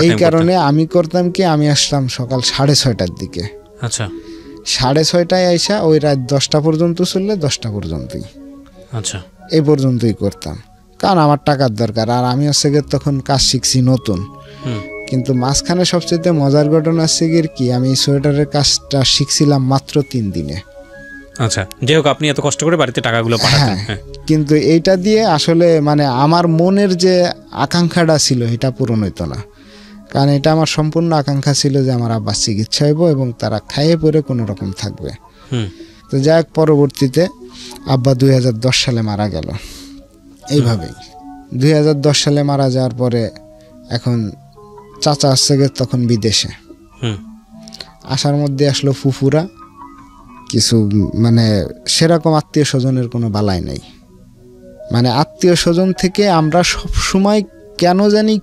এই কারণে আমি করতাম কি, আমি আসলাম সকাল 6:30টার দিকে। আচ্ছা, 6:30টায় আইসা ওই রাত 10টা পর্যন্ত চললে 10টা পর্যন্তই, আচ্ছা এই পর্যন্তই করতাম, কারণ আমার টাকার দরকার। আর আমি তখন কাজ শিখছি নতুন। কিন্তু মাঝখানে সবচেয়ে মজার ঘটনা আছে কি, আমি সোয়েটারের কাজটা শিখছিলাম মাত্র 3 দিনে। আচ্ছা, যাই হোক, আপনি এত কষ্ট করে বাড়িতে টাকাগুলো পাঠাতেন। কিন্তু এইটা দিয়ে আসলে মানে আমার মনের যে আকাঙ্ক্ষাটা ছিল এটা পূরণ হইতো না, কারণ এটা আমার সম্পূর্ণ আকাঙ্ক্ষা ছিল যে আমার আব্বার চিকিৎসা হইব এবং তারা খাইয়ে পরে কোনো রকম থাকবে। তো যাই হোক, পরবর্তীতে আব্বা 2010 সালে মারা গেল। এইভাবেই 2010 সালে মারা যাওয়ার পরে এখন চাচা আসছে তখন বিদেশে, আসার মধ্যে আসলো ফুফুরা, কিছু মানে সেরকম আত্মীয় স্বজনের কোনো বালাই নেই। মানে আত্মীয় স্বজন থেকে আমরা সব সময় কেন জানি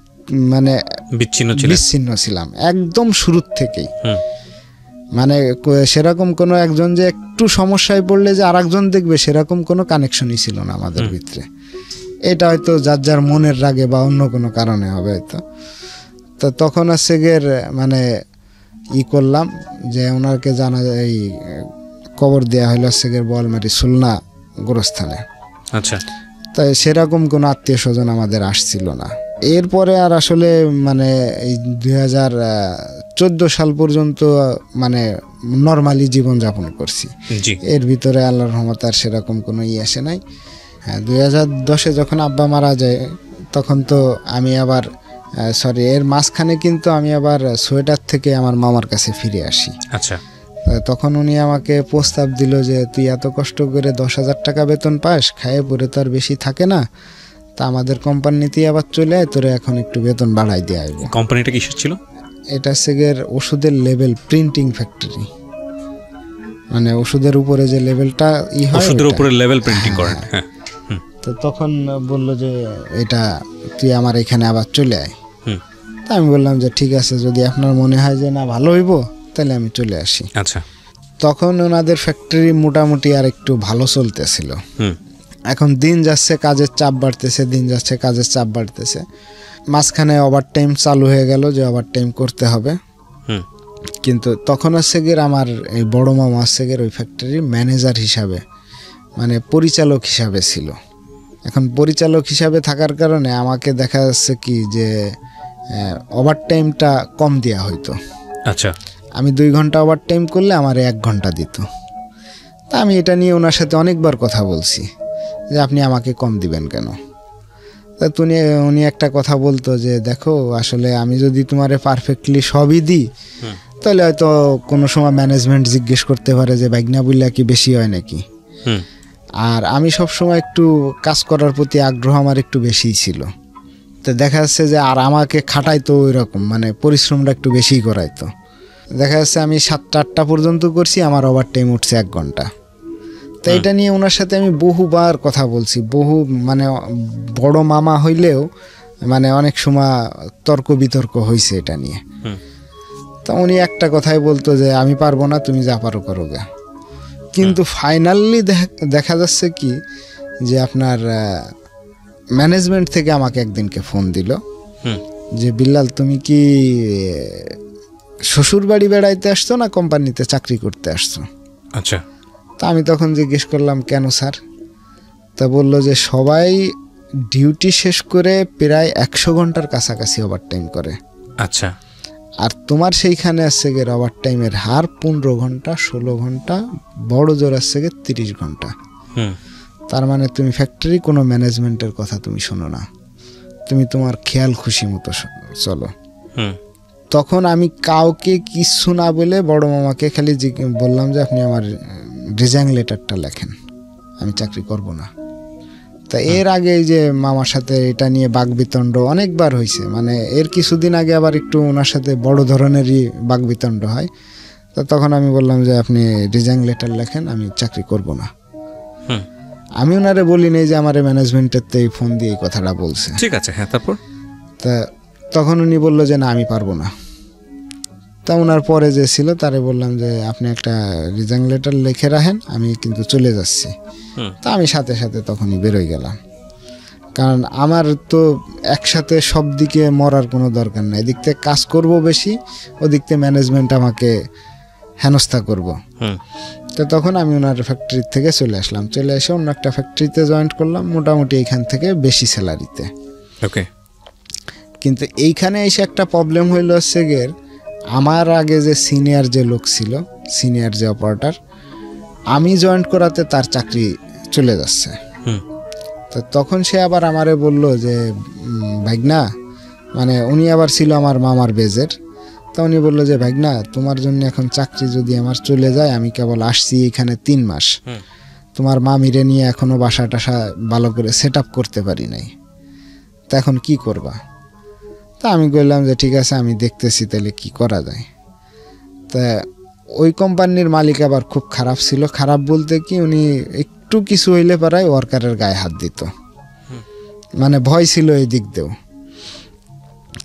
মানে বিচ্ছিন্ন ছিলাম একদম শুরুর থেকেই। মানে সেরকম কোনো একজন যে একটু সমস্যায় পড়লে যে আরেকজন দেখবে সেরকম কোনো কানেকশনই ছিল না আমাদের ভিতরে। এটা হয়তো যার যার মনের রাগে বা অন্য কোনো কারণে হবে হয়তো। তো তখন হচ্ছে গিয়ে মানে করলাম যে ওনাকে জানা এই কবর দেওয়া হলো হচ্ছে গিয়ে বোয়ালমারি সুলনা গোরস্থানে। আচ্ছা, তাই সেরকম কোনো আত্মীয় স্বজন আমাদের আসছিল না। এরপরে আর আসলে মানে এই 2014 সাল পর্যন্ত মানে নর্মালি জীবনযাপন করছি। এর ভিতরে আল্লাহর রহমতে আর সেরকম কোনো আসে নাই। হ্যাঁ, 2010-এ যখন আব্বা মারা যায় তখন তো আমি আবার এর মাঝখানে কিন্তু আমি আবার সোয়েটার থেকে আমার মামার কাছে ফিরে আসি। আচ্ছা, তখন উনি আমাকে প্রস্তাব দিল যে তুই এত কষ্ট করে 10,000 টাকা বেতন পাস, খায়ে পরে তো আর বেশি থাকে না, তা আমাদের কোম্পানিতেই আবার চলে আয়, তোরে এখন একটু বেতন বাড়াই দিয়ে আসবো। কোম্পানিটা কিসের ছিল? এটা সেগের ওষুধের লেবেল প্রিন্টিং ফ্যাক্টরি, মানে ওষুধের উপরে যে লেবেলটা হয়, ওষুধের উপরে লেবেল প্রিন্টিং করেন। তো তখন বলল যে এটা তুই আমার এখানে আবার চলে আয়। তা আমি বললাম যে ঠিক আছে, যদি আপনার মনে হয় যে না ভালো হইব তাহলে আমি চলে আসি। আচ্ছা। তখন ওনাদের ফ্যাক্টরি মোটামুটি আর একটু ভালো চলতেছিল। এখন দিন যাচ্ছে কাজের চাপ বাড়তেছে, দিন যাচ্ছে কাজের চাপ বাড়তেছে। মাঝখানে ওভারটাইম চালু হয়ে গেল যে ওভারটাইম করতে হবে। কিন্তু তখন হচ্ছে গিয়ে আমার এই বড় মামা হচ্ছে গিয়ে ওই ফ্যাক্টরির ম্যানেজার হিসাবে, মানে পরিচালক হিসাবে ছিল। এখন পরিচালক হিসাবে থাকার কারণে আমাকে দেখা যাচ্ছে কি যে ওভারটাইমটা কম দেওয়া হইতো। আচ্ছা। আমি 2 ঘন্টা ওভারটাইম করলে আমার 1 ঘন্টা দিত। তা আমি এটা নিয়ে ওনার সাথে অনেকবার কথা বলছি যে আপনি আমাকে কম দিবেন কেন। তা উনি একটা কথা বলতো যে দেখো, আসলে আমি যদি তোমারে পারফেক্টলি সবই দিই তাহলে হয়তো কোনো সময় ম্যানেজমেন্ট জিজ্ঞেস করতে পারে যে বাইগনা বুল্লা কি বেশি হয় নাকি। আর আমি সবসময় একটু কাজ করার প্রতি আগ্রহ আমার একটু বেশিই ছিল। তো দেখা যাচ্ছে যে আর আমাকে খাটাইতো ওই রকম, মানে পরিশ্রমটা একটু বেশিই করাইতো। দেখা যাচ্ছে আমি 7টা-8টা পর্যন্ত করছি, আমার ওভারটাইম উঠছে 1 ঘন্টা। তো এটা নিয়ে ওনার সাথে আমি বহুবার কথা বলছি, মানে বড় মামা হইলেও মানে অনেক সময় তর্ক বিতর্ক হয়েছে এটা নিয়ে। তো উনি একটা কথাই বলতো যে আমি পারবো না, তুমি যা পারো করো গা। কিন্তু ফাইনালি দেখা যাচ্ছে কি যে আপনার ম্যানেজমেন্ট থেকে আমাকে একদিনকে ফোন দিল যে বিল্লাল, তুমি কি শ্বশুর বাড়ি বেড়াইতে আসছো না কোম্পানিতে চাকরি করতে আসছো? আচ্ছা। তা আমি তখন জিজ্ঞেস করলাম কেন স্যার? তা বলল যে সবাই ডিউটি শেষ করে প্রায় 100 ঘন্টার কাছাকাছি ওভারটাইম করে। আচ্ছা। আর তোমার সেইখানে আসছে গিয়ে ওভারটাইমের হার 15 ঘন্টা, 16 ঘন্টা, বড় জোর আসছে গিয়ে 30 ঘন্টা। তার মানে তুমি ফ্যাক্টরি কোনো ম্যানেজমেন্টের কথা তুমি শোনো না, তুমি তোমার খেয়াল খুশি মতো চলো। তখন আমি কাউকে কিচ্ছু না বলে বড় মামাকে খালি বললাম যে আপনি আমার রিজাইন লেটারটা লেখেন, আমি চাকরি করব না। তা এর আগে যে মামার সাথে এটা নিয়ে বাকবিতণ্ড অনেকবার হয়েছে, মানে এর কিছুদিন আগে আবার একটু ওনার সাথে বড় ধরনেরই বাকবিতণ্ড হয়। তা তখন আমি বললাম যে আপনি রিজাইন লেটার লেখেন, আমি চাকরি করব না। আমি ওনারে বলি নাই যে আমার ম্যানেজমেন্টের তো এই ফোন দিয়ে এই কথাটা বলছে। ঠিক আছে, হ্যাঁ। তারপর তা তখন উনি বললো যে না আমি পারবো না। তা ওনার পরে যে ছিল তারে বললাম যে আপনি একটা রিজাইন লেটার লিখে রাখেন, আমি কিন্তু চলে যাচ্ছি। তা আমি সাথে সাথে তখনই বেরোই গেলাম, কারণ আমার তো একসাথে সব দিকে মরার কোনো দরকার নাই। এদিক থেকে কাজ করব বেশি, ওদিক থেকে ম্যানেজমেন্ট আমাকে হেনস্থা করব। তো তখন আমি ওনার ফ্যাক্টরি থেকে চলে আসলাম, চলে এসে অন্য একটা ফ্যাক্টরিতে জয়েন করলাম, মোটামুটি এইখান থেকে বেশি স্যালারিতে। ওকে। কিন্তু এইখানে এসে একটা প্রবলেম হইল হচ্ছে গিয়ে, আমার আগে যে সিনিয়র যে লোক ছিল, সিনিয়র যে অপারেটর, আমি জয়েন করাতে তার চাকরি চলে যাচ্ছে। তো তখন সে আবার আমারে বলল যে ভাইগনা, মানে উনি আবার ছিল আমার মামার বেজের। তো উনি বললো যে ভাইগনা, তোমার জন্য এখন চাকরি যদি আমার চলে যায়, আমি কেবল আসছি এখানে 3 মাস, তোমার মামিরে নিয়ে এখনো বাসা টাসা ভালো করে সেট আপ করতে পারি নাই, তা এখন কি করবা? তা আমি বললাম যে ঠিক আছে, আমি দেখতেছি তাহলে কি করা যায়। তা ওই কোম্পানির মালিক আবার খুব খারাপ ছিল। খারাপ বলতে কি, উনি একটু কিছু হইলে পারায় ওয়ার্কারের গায়ে হাত দিত, মানে ভয় ছিল এই দিক দিয়েও।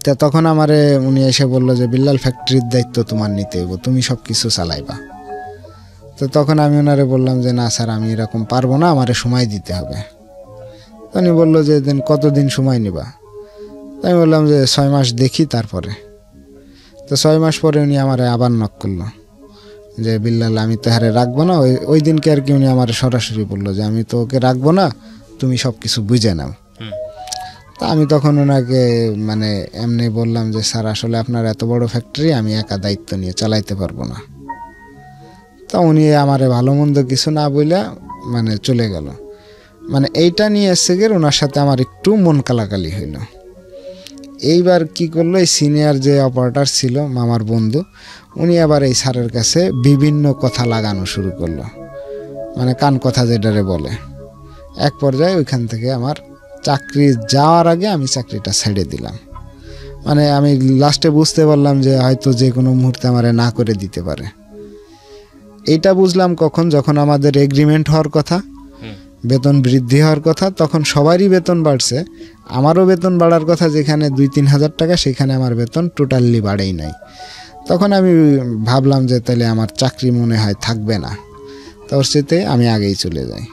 তা তখন আমারে উনি এসে বললো যে বিল্লাল, ফ্যাক্টরির দায়িত্ব তোমার নিতে হইব, তুমি সব কিছু চালাইবা। তো তখন আমি ওনারে বললাম যে না স্যার, আমি এরকম পারবো না, আমারে সময় দিতে হবে। উনি বললো যে দিন কতদিন সময় নিবা? আমি বললাম যে 6 মাস দেখি তারপরে। তো 6 মাস পরে উনি আমার আবার নক করলো যে বিল্লাল, আমি তো হারে রাখবো না। ওই দিনকে আর কি উনি আমার সরাসরি বললো যে আমি তো ওকে রাখবো না, তুমি সব কিছু বুঝে নাও। তা আমি তখন ওনাকে মানে এমনি বললাম যে স্যার, আসলে আপনার এত বড় ফ্যাক্টরি আমি একা দায়িত্ব নিয়ে চালাইতে পারবো না। তা উনি আমারে ভালো মন্দ কিছু না বইলা মানে চলে গেল। মানে এইটা নিয়ে এসে গিয়ে ওনার সাথে আমার একটু মন কালাকালি হইল। এইবার কি করলো, এই সিনিয়র যে অপারেটর ছিল মামার বন্ধু, উনি আবার এই স্যারের কাছে বিভিন্ন কথা লাগানো শুরু করলো, মানে কান কথা যেটারে বলে। এক পর্যায়ে ওইখান থেকে আমার চাকরি যাওয়ার আগে আমি চাকরিটা ছেড়ে দিলাম। মানে আমি লাস্টে বুঝতে পারলাম যে হয়তো যে কোনো মুহূর্তে আমারে না করে দিতে পারে। এইটা বুঝলাম কখন, যখন আমাদের এগ্রিমেন্ট হওয়ার কথা বেতন বৃদ্ধি হওয়ার কথা, তখন সবারই বেতন বাড়ছে, আমারও বেতন বাড়ার কথা, যেখানে 2-3 হাজার টাকা সেখানে আমার বেতন টোটালি বাড়েই নাই। তখন আমি ভাবলাম যে তাহলে আমার চাকরি মনে হয় থাকবে না, তোর সাথে আমি আগেই চলে যাই।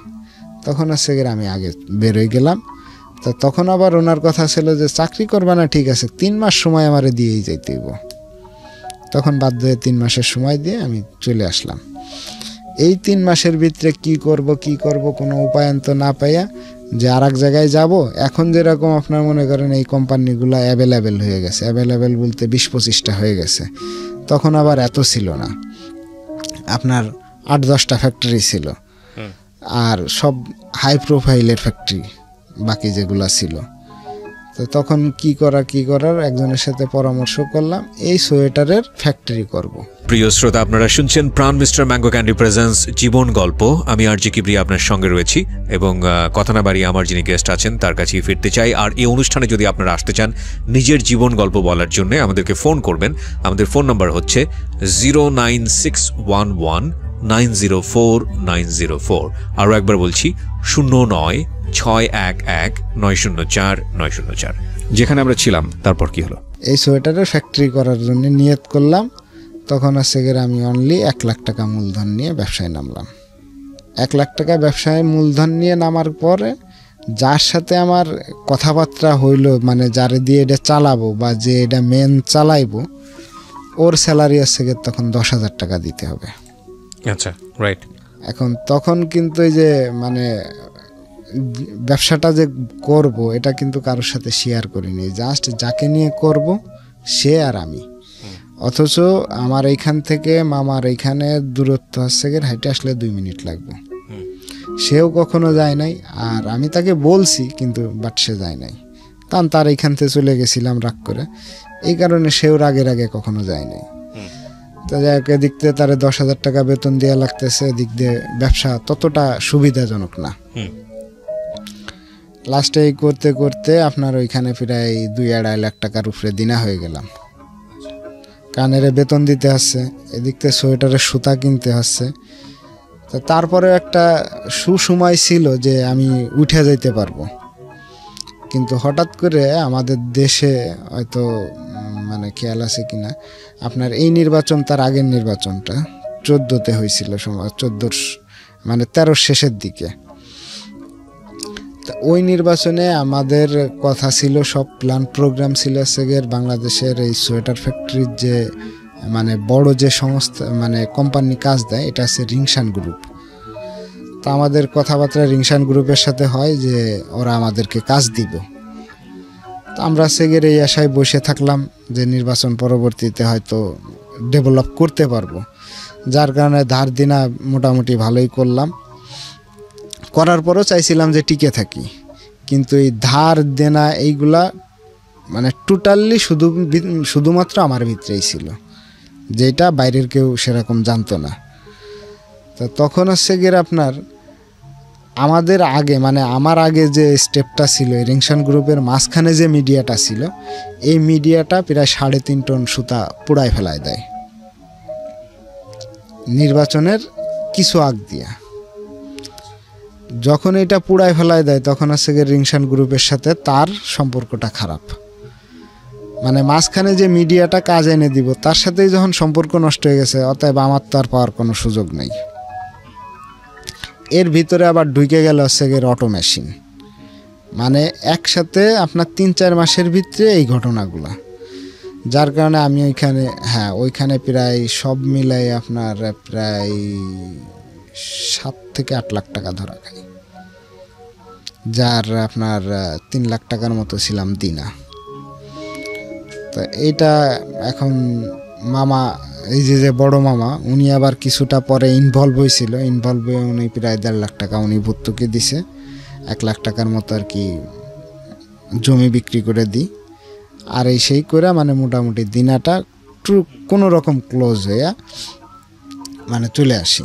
তখন হচ্ছে গিয়ে আমি আগে বেরোয় গেলাম। তো তখন আবার ওনার কথা ছিল যে চাকরি করবে না, ঠিক আছে 3 মাস সময় আমারে দিয়েই যাইতে হইব। তখন বাধ্য হয়ে 3 মাসের সময় দিয়ে আমি চলে আসলাম। এই 3 মাসের ভিতরে কি করব কোনো উপায়ন্ত না পাইয়া যে আর এক জায়গায় যাব। এখন যেরকম আপনার মনে করেন এই কোম্পানিগুলো অ্যাভেলেবেল হয়ে গেছে, অ্যাভেলেবেল বলতে 20-25টা হয়ে গেছে, তখন আবার এত ছিল না, আপনার 8-10টা ফ্যাক্টরি ছিল, আর সব হাই প্রোফাইলের ফ্যাক্টরি বাকি যেগুলো ছিল। তো তখন কি করার একজনের সাথে পরামর্শ করলাম, এই সোয়েটারের ফ্যাক্টরি করব। প্রিয় শ্রোতা, আপনারা শুনছেন প্রাণ মিস্টার ম্যাঙ্গো ক্যান্ডি প্রেজেন্স জীবন গল্প। আমি আরজি কিবরিয়া আপনার সঙ্গে রয়েছি এবং কথা না বাড়িয়ে আমার যিনি গেস্ট আছেন তার কাছেই ফিরতে চাই। আর এই অনুষ্ঠানে যদি আপনারা আসতে চান নিজের জীবন গল্প বলার জন্য, আমাদেরকে ফোন করবেন। আমাদের ফোন নাম্বার হচ্ছে 09611904904। আরও একবার বলছি 09611904 যেখানে আমরা ছিলাম। তারপর কি হলো? এই সোয়েটারের ফ্যাক্টরি করার জন্য নিয়ত করলাম। তখন আছে গিয়ে আমি অনলি 1 লাখ টাকা মূলধন নিয়ে ব্যবসায় নামলাম। 1 লাখ টাকা ব্যবসায় মূলধন নিয়ে নামার পরে যার সাথে আমার কথাবার্তা হইল, মানে যারে দিয়ে এটা চালাবো বা যে এটা মেন চালাইবো, ওর স্যালারি আছে গিয়ে তখন 10,000 টাকা দিতে হবে। আচ্ছা, রাইট। এখন তখন কিন্তু এই যে মানে ব্যবসাটা যে করব এটা কিন্তু কারোর সাথে শেয়ার করিনি, জাস্ট যাকে নিয়ে করব সে আর আমি। অথচ আমার এইখান থেকে মামার এইখানে দূরত্ব হচ্ছে গিয়ে হাইটে আসলে 2 মিনিট লাগবে। সেও কখনো যায় নাই, আর আমি তাকে বলছি কিন্তু বাট সে যায় নাই, কারণ তার এইখান থেকে চলে গেছিলাম রাগ করে, এই কারণে সেও রাগে কখনো যায় নাই। তো যাই হোক, এদিক দিয়ে তারে 10,000 টাকা বেতন দেওয়া লাগতেছে, এদিক দিয়ে ব্যবসা ততটা সুবিধাজনক না। লাস্টে এই করতে করতে আপনার ওইখানে প্রায় 2-2.5 লাখ টাকার উপরে দিনা হয়ে গেলাম। কানের বেতন দিতে হচ্ছে, এদিক থেকে সোয়েটারের সুতা কিনতে হচ্ছে। তো তারপরে একটা সুসময় ছিল যে আমি উঠে যাইতে পারবো, কিন্তু হঠাৎ করে আমাদের দেশে হয়তো মানে খেয়াল আছে কিনা আপনার, এই নির্বাচন তার আগের নির্বাচনটা 14তে হয়েছিল, সময় 14 মানে 13 শেষের দিকে। ওই নির্বাচনে আমাদের কথা ছিল, সব প্ল্যান প্রোগ্রাম ছিল সেগের বাংলাদেশের এই সোয়েটার ফ্যাক্টরির যে মানে বড় যে সংস্থা মানে কোম্পানি কাজ দেয়, এটা হচ্ছে রিংশান গ্রুপ। তো আমাদের কথাবার্তা রিংশান গ্রুপের সাথে হয় যে ওরা আমাদেরকে কাজ দিব। তো আমরা সেগের এই আশায় বসে থাকলাম যে নির্বাচন পরবর্তীতে হয়তো ডেভেলপ করতে পারবো, যার কারণে ধার দিনা মোটামুটি ভালোই করলাম। করার পরও চাইছিলাম যে টিকে থাকি, কিন্তু এই ধার দেনা এইগুলা মানে টোটালি শুধুমাত্র আমার ভিতরেই ছিল, যেটা বাইরের কেউ সেরকম জানতো না। তো তখন হচ্ছে গিয়ে আপনার আমাদের আগে মানে আমার আগে যে স্টেপটা ছিল, রিংশান গ্রুপের মাঝখানে যে মিডিয়াটা ছিল, এই মিডিয়াটা প্রায় 3.5 টন সুতা পুড়ায় ফেলায় দেয় নির্বাচনের কিছু আগ দিয়া। যখন এটা পুড়ায় ফেলায় দেয় তখন হচ্ছে গিয়ে রিংশান গ্রুপের সাথে তার সম্পর্কটা খারাপ, মানে মাঝখানে যে মিডিয়াটা কাজ এনে দিব তার সাথেই যখন সম্পর্ক নষ্ট হয়ে গেছে, অতএব আমার তো আর পাওয়ার কোনো সুযোগ নেই। এর ভিতরে আবার ঢুকে গেল হচ্ছে গিয়ে অটো মেশিন, মানে একসাথে আপনার 3-4 মাসের ভিতরে এই ঘটনাগুলা, যার কারণে আমি ওইখানে প্রায় সব মিলাই আপনার প্রায় 7 থেকে 8 লাখ টাকা ধরা খাই, যার আপনার 3 লাখ টাকার মতো ছিলাম দিনা। তো এইটা এখন মামা, এই যে বড় মামা, উনি আবার কিছুটা পরে ইনভলভ হয়েছিল, ইনভলভ হয়ে উনি প্রায় 1.5 লাখ টাকা উনি ভর্তুকি দিছে, 1 লাখ টাকার মতো আর কি জমি বিক্রি করে দিই। আর এই সেই করে মানে মোটামুটি দিনাটা কোনো রকম ক্লোজ হয়ে মানে চলে আসি,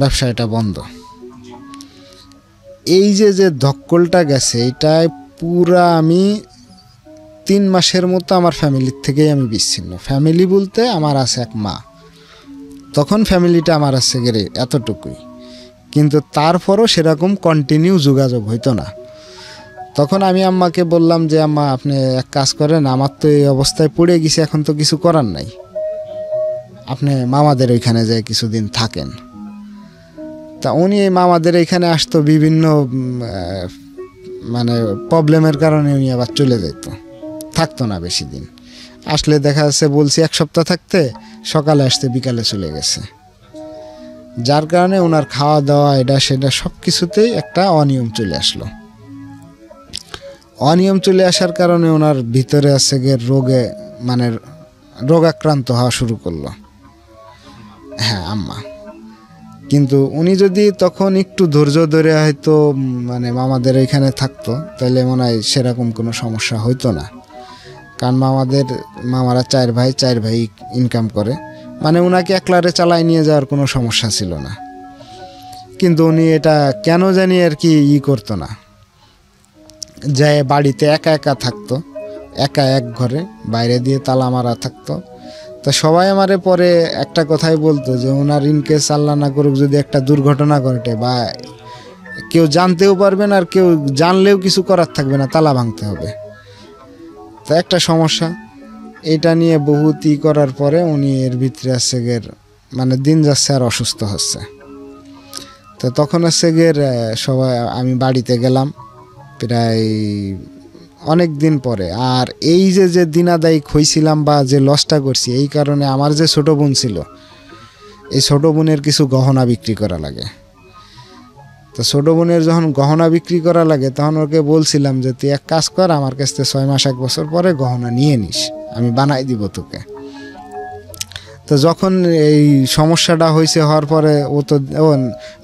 ব্যবসাটা বন্ধ। এই যে ধক্কলটা গেছে, এটাই পুরা আমি 3 মাসের মতো আমার ফ্যামিলির থেকেই আমি বিচ্ছিন্ন। ফ্যামিলি বলতে আমার আছে এক মা, তখন ফ্যামিলিটা আমার আছে গেলে এতটুকুই, কিন্তু তারপরও সেরকম কন্টিনিউ যোগাযোগ হইতো না। তখন আমি আম্মাকে বললাম যে আম্মা আপনি এক কাজ করেন, আমার তো এই অবস্থায় পড়ে গেছি, এখন তো কিছু করার নাই, আপনি মামাদের ওইখানে যেয়ে কিছুদিন থাকেন। তা উনি মামাদের এইখানে আসতো বিভিন্ন মানে প্রবলেমের কারণে উনি আবার চলে যেত, থাকতো না বেশি দিন। আসলে দেখা যাচ্ছে বলছি 1 সপ্তাহ থাকতে, সকালে আসতে বিকালে চলে গেছে, যার কারণে ওনার খাওয়া দাওয়া এটা সেটা সব কিছুতেই একটা অনিয়ম চলে আসলো। অনিয়ম চলে আসার কারণে ওনার ভিতরে আছে গিয়ে রোগে মানে রোগাক্রান্ত হওয়া শুরু করলো। হ্যাঁ আম্মা। কিন্তু উনি যদি তখন একটু ধৈর্য ধরে হয়তো মানে মামাদের এখানে থাকতো, তাহলে মনে হয় সেরকম কোনো সমস্যা হইতো না। কারণ মামারা 4 ভাই ইনকাম করে, মানে ওনাকে একলারে চালায় নিয়ে যাওয়ার কোনো সমস্যা ছিল না। কিন্তু উনি এটা কেন জানি আর কি করতো না, যায় বাড়িতে একা একা থাকতো, একা এক ঘরে, বাইরে দিয়ে তালা মারা থাকতো। তো সবাই আমারে পরে একটা কথাই বলতো যে ওনার ইনকেস আল্লাহ না করুক যদি একটা দুর্ঘটনা ঘটে, বা কেউ জানতেও পারবে না আর কেউ জানলেও কিছু করার থাকবে না, তালা ভাঙতে হবে। তো একটা সমস্যা, এটা নিয়ে বহুত করার পরে উনি এর ভিতরে আসছে গের মানে দিন যাচ্ছে আর অসুস্থ হচ্ছে। তো তখন আসছে গের সবাই আমি বাড়িতে গেলাম প্রায় অনেক দিন পরে। আর এই যে দিনাদায়ী হইছিলাম বা যে লসটা করছি, এই কারণে আমার যে ছোট বোন ছিল, এই ছোট বোনের কিছু গহনা বিক্রি করা লাগে। তো ছোট বোনের যখন গহনা বিক্রি করা লাগে, তখন ওকে বলছিলাম যে তুই এক কাজ কর, আমার কাছ থেকে 6 মাস 1 বছর পরে গহনা নিয়ে নিস, আমি বানাই দিব তোকে। তো যখন এই সমস্যাটা হয়েছে, হওয়ার পরে ও তো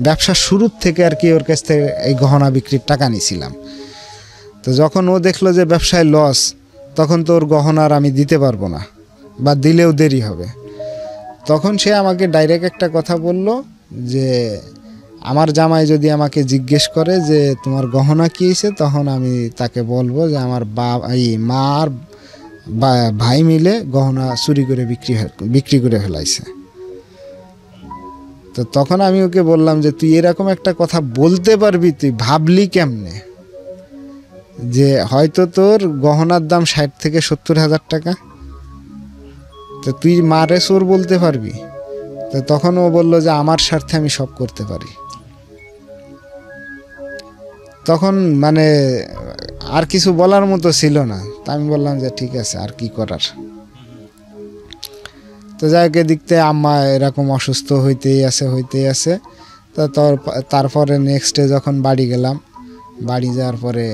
ব্যবসার শুরুর থেকে আর কি ওর কাছ থেকে এই গহনা বিক্রির টাকা নিয়েছিলাম। তো যখন ও দেখলো যে ব্যবসায় লস, তখন তো ওর গহনা আর আমি দিতে পারবো না, বা দিলেও দেরি হবে। তখন সে আমাকে ডাইরেক্ট একটা কথা বলল যে আমার জামাই যদি আমাকে জিজ্ঞেস করে যে তোমার গহনা কী হয়েছে, তখন আমি তাকে বলবো যে আমার মা আর ভাই মিলে গহনা চুরি করে বিক্রি করে ফেলাইছে। তো তখন আমি ওকে বললাম যে তুই এরকম একটা কথা বলতে পারবি, তুই ভাবলি কেমনে যে হয়তো তোর গহনার দাম 60 থেকে 70 হাজার টাকা, তো তুই মারে চোর বলতে পারবি? তো তখন ও বলল যে আমার স্বার্থে আমি সব করতে পারি। তখন মানে আর কিছু বলার মতো ছিল না। তা আমি বললাম যে ঠিক আছে, আর কি করার। তো যাই হোক, দেখতে আম্মা এরকম অসুস্থ হইতেই আছে। তো তারপরে নেক্সট ডে যখন বাড়ি গেলাম, বাড়ি যাওয়ার পরে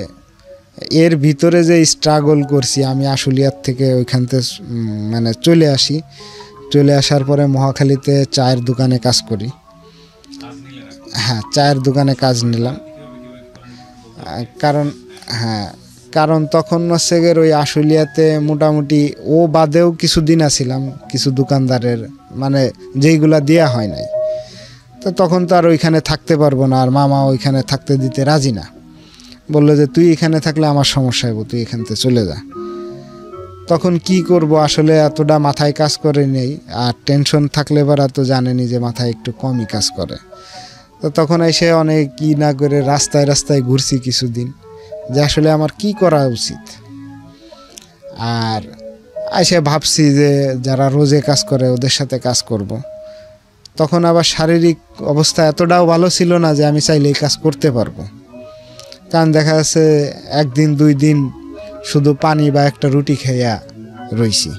এর ভিতরে যে স্ট্রাগল করছি আমি, আশুলিয়ার থেকে ওইখান থেকে মানে চলে আসার পরে মহাখালীতে চায়ের দোকানে কাজ করি। হ্যাঁ, চায়ের দোকানে কাজ নিলাম। কারণ তখন হচ্ছে গিয়ে ওই আশুলিয়াতে মোটামুটি ও বাদেও কিছু দিন আছিলাম কিছু দোকানদারের, মানে যেইগুলা দেয়া হয় নাই। তো তখন তো আর ওইখানে থাকতে পারবো না, আর মামা ওইখানে থাকতে দিতে রাজি না, বললো যে তুই এখানে থাকলে আমার সমস্যা হইব, তুই এখান থেকে চলে যা। তখন কি করব, আসলে এতটা মাথায় কাজ করে নেই, আর টেনশন থাকলে এবার তো জানেনি যে মাথায় একটু কমই কাজ করে। তো তখন এসে অনেক কি না করে রাস্তায় ঘুরছি কিছুদিন, যে আসলে আমার কি করা উচিত। আর এসে ভাবছি যে যারা রোজে কাজ করে ওদের সাথে কাজ করব। তখন আবার শারীরিক অবস্থা এতটাও ভালো ছিল না যে আমি চাইলে এই কাজ করতে পারবো। কারণ দেখা যাচ্ছে 1 দিন 2 দিন শুধু পানি বা একটা রুটি খাইয়া রইছি।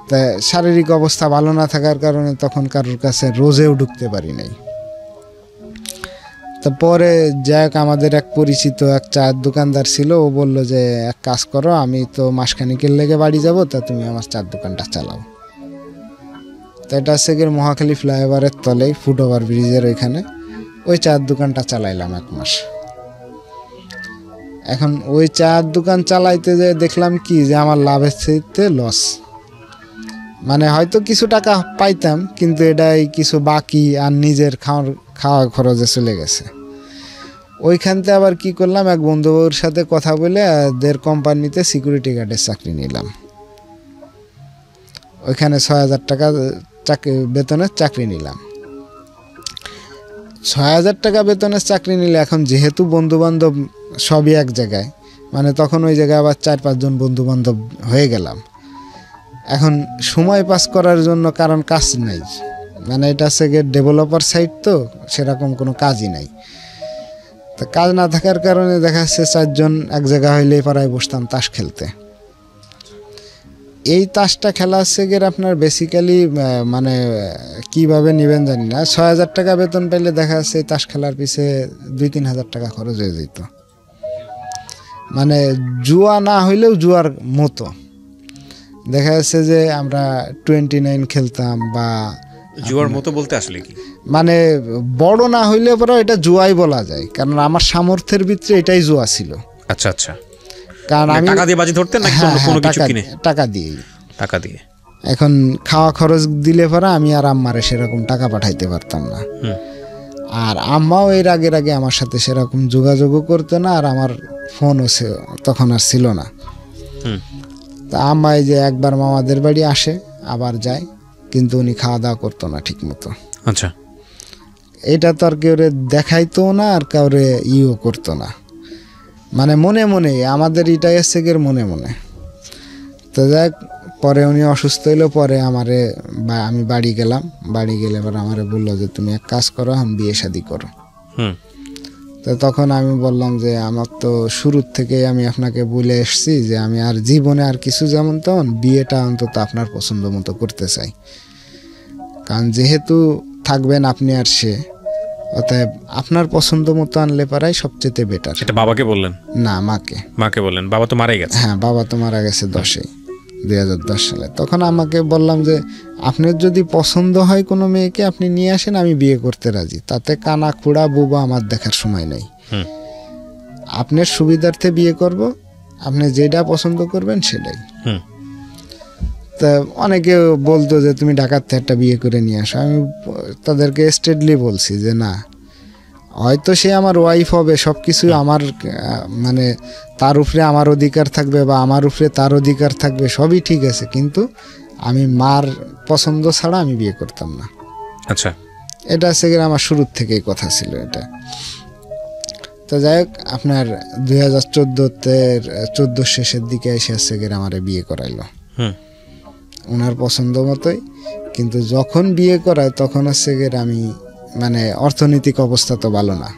তা শারীরিক অবস্থা ভালো না থাকার কারণে তখন কারোর কাছে রোজেও ঢুকতে পারি নাই। তারপরে যাক, আমাদের এক পরিচিত এক চায়ের দোকানদার ছিল, ও বলল যে এক কাজ করো, আমি তো মাসখানিকের লেগে বাড়ি যাব, তা তুমি আমার চায়ের দোকানটা চালাও। তো এটা হচ্ছে গিয়ে মহাখালী ফ্লাইওভারের তলেই ফুটওভার ব্রিজের ওইখানে ওই চায়ের দোকানটা চালাইলাম 1 মাস। এখন ওই চায়ের দোকান চালাইতে যেয়ে দেখলাম কি যে আমার লাভের চাইতে লস। মানে হয়তো কিছু টাকা পাইতাম, কিন্তু এটাই কিছু বাকি আর নিজের খাওয়া খরচে চলে গেছে। ওইখানতে আবার কি করলাম, এক বন্ধুবাবুর সাথে কথা বলে এদের কোম্পানিতে সিকিউরিটি গার্ডের চাকরি নিলাম। ওইখানে 6000 টাকা বেতনের চাকরি নিলাম। ৬,০০০ টাকা বেতনের চাকরি নিলে এখন যেহেতু বন্ধু বান্ধব সবই এক জায়গায়, মানে তখন ওই জায়গায় আবার 4-5 জন বন্ধু বান্ধব হয়ে গেলাম। এখন সময় পাস করার জন্য, কারণ কাজ নাই, মানে এটা হচ্ছে গিয়ে ডেভেলপার সাইট, তো সেরকম কোনো কাজই নাই। তো কাজ না থাকার কারণে দেখা যাচ্ছে 4 জন এক জায়গা হইলে পাড়ায় বসতাম তাস খেলতে। এই তাসটা খেলা হচ্ছে গিয়ে আপনার বেসিক্যালি মানে কিভাবে নেবেন জানি না, ৬,০০০ টাকা বেতন পেলে দেখা যাচ্ছে এই তাস খেলার পিছে 2-3 হাজার টাকা খরচ হয়ে যেত। মানে জুয়া না হইলেও জুয়ার মতো। দেখা যাচ্ছে যে আমরা 29 খেলতাম, বা জুয়ার মতো বলতে আসলে কি, মানে বড় না হইলে পরে এটা জুয়াই বলা যায়, কারণ আমার সামর্থ্যের ভিতরে এটাই জুয়া ছিল। আচ্ছা আচ্ছা, কারণ আমি টাকা দিয়ে বাজি ধরতেন নাকি কোনো কিছু কিনে? টাকা দিয়ে। এখন খাওয়া খরচ দিলে পরে আমি আর আম্মারে সেরকম টাকা পাঠাইতে পারতাম না, আর আম্মাও এর আগে আমার সাথে সেরকম যোগাযোগও করতো না, আর আমার ফোনও তখন আর ছিল না। তা আম্মা এই যে একবার মামাদের বাড়ি আসে আবার যায়, কিন্তু উনি খাওয়া দাওয়া করতো না ঠিক মতো। আচ্ছা, এটা তো আর কেউ দেখাইতো না, আর কাউরে ইও করতো না, মানে মনে মনে আমাদের এটাই এসছে গের মনে মনে। তো যাক, পরে উনি অসুস্থ হইলো, পরে আমি বাড়ি গেলাম, বাড়ি গেলে পরে আমারে বললো যে তুমি এক কাজ করো, এখন বিয়ে শাদি করো। তো তখন আমি বললাম যে আমার তো শুরুর থেকে আমি আপনাকে বলে এসছি যে আমি আর জীবনে আর কিছু যেমন তেমন বিয়েটা অন্তত আপনার পছন্দ মতো করতে চাই, কারণ যেহেতু থাকবেন আপনি আর সে, অতএব আপনার পছন্দ মতো আনলে পারাই সবচেয়ে বেটার। এটা বাবাকে বললেন? না, মাকে বললেন। বাবা তো মারাই গেছে? হ্যাঁ, বাবা তো মারা গেছে 2010 সালে। তখন আমাকে বললাম যে আপনার যদি পছন্দ হয় কোনো মেয়েকে আপনি নিয়ে আসেন, আমি বিয়ে করতে রাজি, তাতে কানা খুড়া বুবা আমার দেখার সময় নাই। আপনার সুবিধার্থে বিয়ে করব, আপনি যেটা পছন্দ করবেন সেটাই। তা অনেকে বলতো যে তুমি ঢাকার থেকে একটা বিয়ে করে নিয়ে আসো। আমি তাদেরকে স্ট্রেটলি বলছি যে না, হয়তো সে আমার ওয়াইফ হবে, সব কিছু আমার, মানে তার উপরে আমার অধিকার থাকবে বা আমার উপরে তার অধিকার থাকবে, সবই ঠিক আছে, কিন্তু আমি মার পছন্দ ছাড়া আমি বিয়ে করতাম না। আচ্ছা, এটা হচ্ছে আমার শুরুর থেকেই কথা ছিল এটা। তো যাই হোক, আপনার 2014 শেষের দিকে এসে হচ্ছে আমার বিয়ে করাইলো ওনার পছন্দ মতোই। কিন্তু যখন বিয়ে করায় তখন হচ্ছে আমি, মানে অর্থনৈতিক অবস্থা তো ভালো না,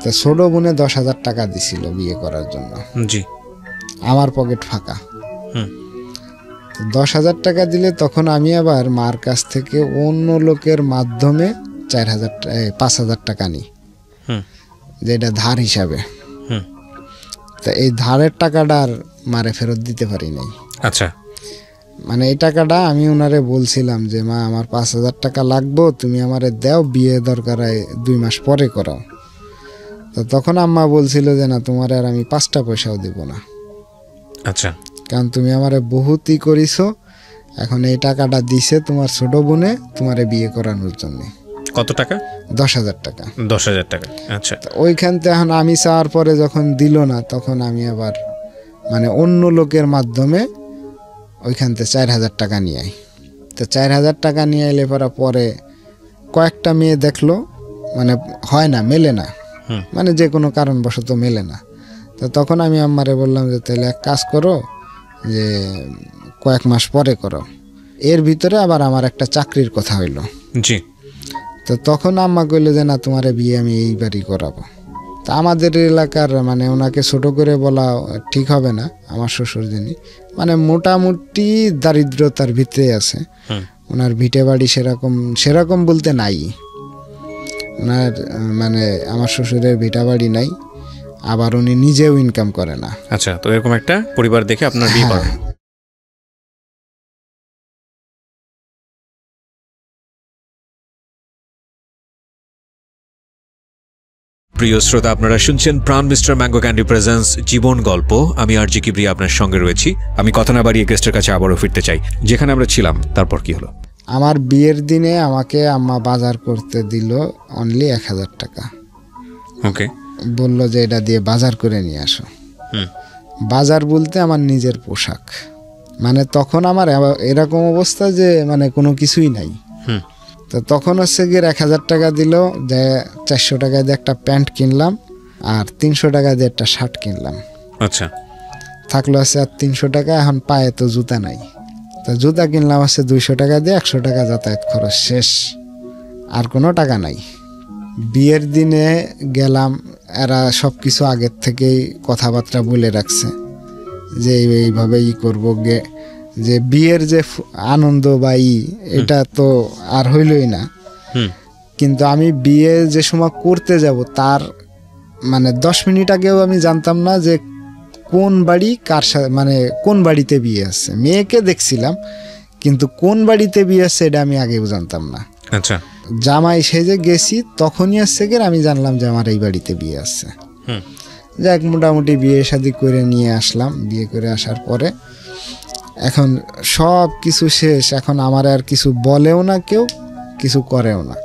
তো ছোট বোনে 10,000 টাকা দিছিল বিয়ে করার জন্য। জি, আমার পকেট ফাঁকা। 10,000 টাকা দিলে তখন আমি আবার মার কাছ থেকে অন্য লোকের মাধ্যমে 5,000 টাকা নিই, যেটা ধার হিসাবে। তা এই ধারের টাকাটা আর মারে ফেরত দিতে পারি নাই। আচ্ছা, মানে এই টাকাটা আমি ওনারে বলছিলাম যে মা আমার 5,000 টাকা লাগবো, তুমি আমারে দাও, বিয়ে দরকার হয় 2 মাস পরে করাও। তো তখন আম্মা বলছিল যে না, তোমার আর আমি 5টা পয়সাও দেব না। আচ্ছা, কারণ তুমি আমারে বহুতই করিছো, এখন এই টাকাটা দিছে তোমার ছোট বোনে তোমারে বিয়ে করানোর জন্য। কত টাকা? 10,000 টাকা। 10,000 টাকা। আচ্ছা, ওইখান থেকে এখন আমি চাওয়ার পরে যখন দিল না, তখন আমি আবার মানে অন্য লোকের মাধ্যমে ওইখান থেকে 4,000 টাকা নিয়ে আই। তো 4,000 টাকা নিয়ে এলে পরে কয়েকটা মেয়ে দেখলো, মানে হয় না, মেলে না, মানে যে কোনো কারণবশত মেলে না। তো তখন আমি আম্মারে বললাম যে তাহলে এক কাজ করো, যে কয়েক মাস পরে করো। এর ভিতরে আবার আমার একটা চাকরির কথা হইলো। জি। তো তখন আম্মা কইলো যে না, তোমার বিয়ে আমি এইবারই করাবো। তা আমাদের এলাকার, মানে ওনাকে ছোট করে বলা ঠিক হবে না, আমার শ্বশুর যিনি, মানে মোটামুটি দারিদ্রতার ভিতরে আছে। ওনার ভিটে বাড়ি সেরকম বলতে নাই, ওনার মানে আমার শ্বশুরের ভিটা বাড়ি নাই, আবার উনি নিজেও ইনকাম করে না। আচ্ছা, তো এরকম একটা পরিবার দেখে আপনার বিয়ে করা। প্রিয় শ্রোতা, আপনারা শুনছেন প্রাণ মিস্টার ম্যাঙ্গো ক্যান্ডি প্রেজেন্স জীবন গল্প। আমি আরজি কিবরিয়া আপনার সঙ্গে রয়েছি। আমি কথা না বাড়িয়ে গেস্টের কাছে আবারও ফিরতে চাই, যেখানে আমরা ছিলাম। তারপর কি হলো? আমার বিয়ের দিনে আমাকে আম্মা বাজার করতে দিল অনলি 1,000 টাকা। ওকে, বললো যে এটা দিয়ে বাজার করে নিয়ে আসো। বাজার বলতে আমার নিজের পোশাক, মানে তখন আমার এরকম অবস্থা যে মানে কোনো কিছুই নাই। তো তখন হচ্ছে গিয়ে 1,000 টাকা দিল, যে 400 টাকা দিয়ে একটা প্যান্ট কিনলাম আর 300 টাকা দিয়ে একটা শার্ট কিনলাম। আচ্ছা, থাকলো আছে আর 300 টাকা। এখন পায়ে তো জুতা নাই, তো জুতা কিনলাম আছে 200 টাকা দিয়ে, 100 টাকা যাতায়াত খরচ শেষ, আর কোনো টাকা নাই। বিয়ের দিনে গেলাম, এরা সব কিছু আগের থেকেই কথাবার্তা বলে রাখছে যে এইভাবে করবো গে, যে বিয়ের যে আনন্দ বা এটা তো আর হইলই না। কিন্তু আমি বিয়ে যে সময় করতে যাব তার মানে 10 মিনিট আগেও আমি জানতাম না যে কোন বাড়ি কার সাথে, মানে কোন বাড়িতে বিয়ে আছে। মেয়েকে দেখছিলাম কিন্তু কোন বাড়িতে বিয়ে আছে এটা আমি আগেও জানতাম না। আচ্ছা, জামাই সেজে গেছি তখনই আসছে গিয়ে আমি জানলাম যে আমার এই বাড়িতে বিয়ে আছে। যাক, মোটামুটি বিয়ে শাদী করে নিয়ে আসলাম। বিয়ে করে আসার পরে এখন সব কিছু শেষ, এখন আমার আর কিছু বলেও না, কেউ কিছু করেও না।